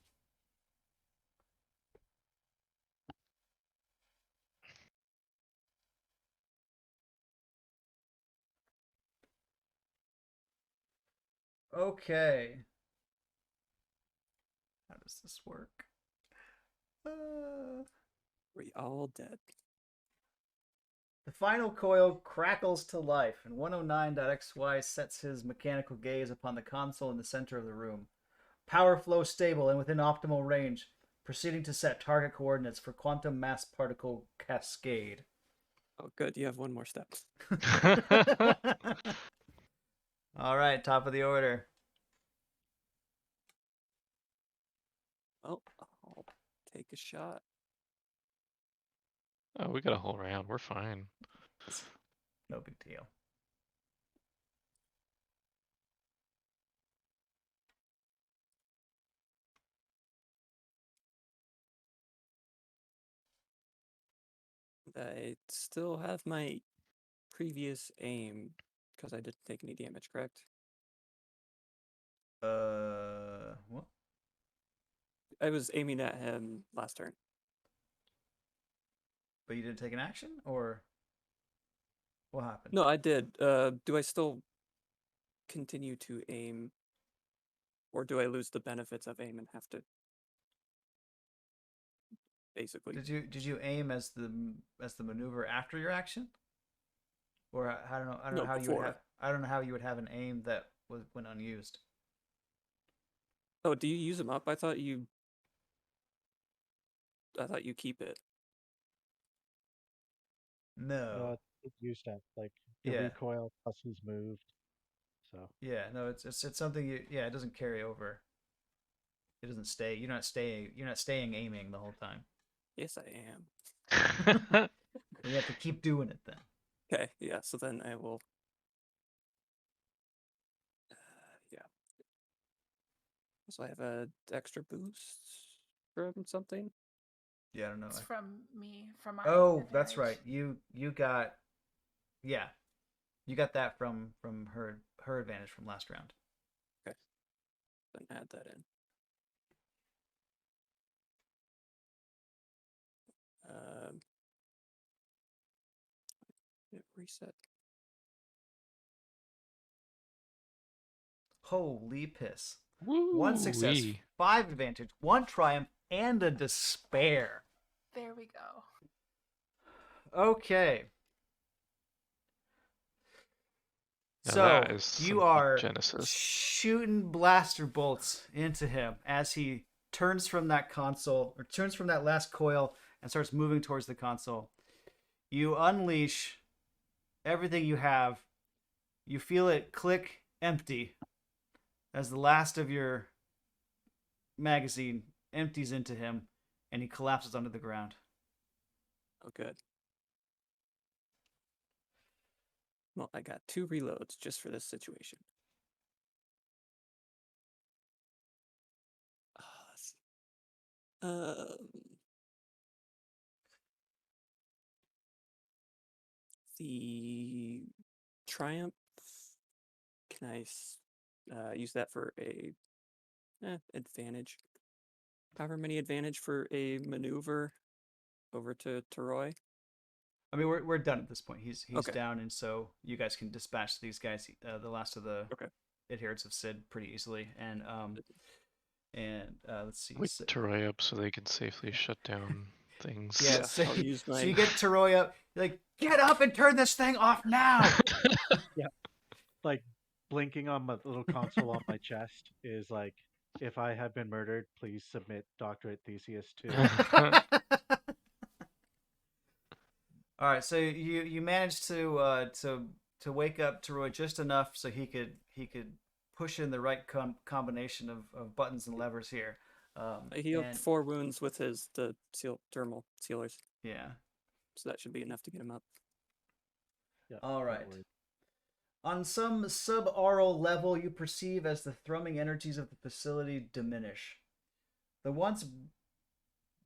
Okay. does this work? We all dead. The final coil crackles to life, and 109.xy sets his mechanical gaze upon the console in the center of the room. Power flow stable and within optimal range, proceeding to set target coordinates for quantum mass particle cascade. Oh, good. You have one more step. All right, top of the order. Well, I'll take a shot. Oh, we got a whole round. We're fine. No big deal. I still have my previous aim because I didn't take any damage, correct? What? I was aiming at him last turn. But you didn't take an action, or what happened? No, I did. Do I still continue to aim, or do I lose the benefits of aim and have to basically? Did you aim as the maneuver after your action, or I don't know No, how you would before. have I don't know how you would have an aim that went unused. Oh, do you use them up? I thought you keep it. No. It used up like the Yeah. recoil plus he's moved. So Yeah, no, it's something it doesn't carry over. It doesn't stay. You're not staying aiming the whole time. Yes, I am. You have to keep doing it then. Okay, yeah. So then I will. Yeah. So I have a extra boost from something. Yeah, I don't know. It's from me, from my Oh, that's advantage. right. You got you got that from her advantage from last round. Okay. Then add that in. Reset. Holy piss. Woo! 1 success, 5 advantage, 1 triumph, and a despair. There we go. Okay. Now So that is you some are Genesis. shooting blaster bolts into him as he turns from that console, or turns from that last coil and starts moving towards the console. You unleash everything you have. You feel it click empty as the last of your magazine empties into him and he collapses onto the ground. Oh, good. Well, I got 2 reloads just for this situation. The triumph. Can I use that for a advantage? However many advantage for a maneuver over to Roy. I mean, we're done at this point. He's Okay. down, and so you guys can dispatch these guys, the last of the Okay. adherents of Sid, pretty easily. And let's see. Wake Teroy up so they can safely shut down things. Yeah, I'll use so my. you get Teroy up. You're like, get up and turn this thing off now. like blinking on my little console on my chest is like, if I have been murdered, please submit Doctorate Theseus to. All right, so you managed to wake up Teroy just enough so he could push in the right combination of buttons and levers here. I healed 4 wounds with the thermal sealers. Yeah. So that should be enough to get him up. Yeah, all right. On some subaural level, you perceive as the thrumming energies of the facility diminish. The once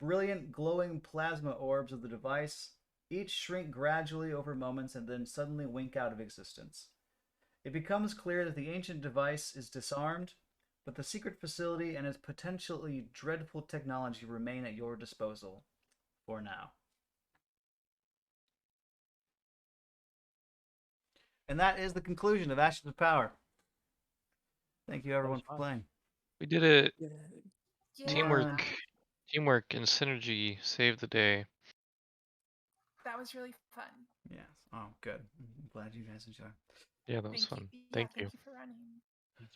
brilliant glowing plasma orbs of the device each shrink gradually over moments and then suddenly wink out of existence. It becomes clear that the ancient device is disarmed, but the secret facility and its potentially dreadful technology remain at your disposal for now. And that is the conclusion of Ashes of Power. Thank you, everyone, for playing. We did it. Yeah. Yeah. Teamwork, teamwork, and synergy save the day. That was really fun. Yes. Oh, good. I'm glad you guys enjoy. Yeah, that was Thank you. fun. Yeah, Thank thank you. you for running.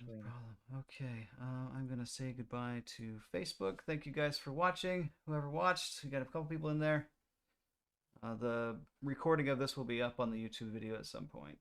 No problem. Okay. I'm gonna say goodbye to Facebook. Thank you guys for watching. Whoever watched, we got a couple people in there. The recording of this will be up on the YouTube video at some point.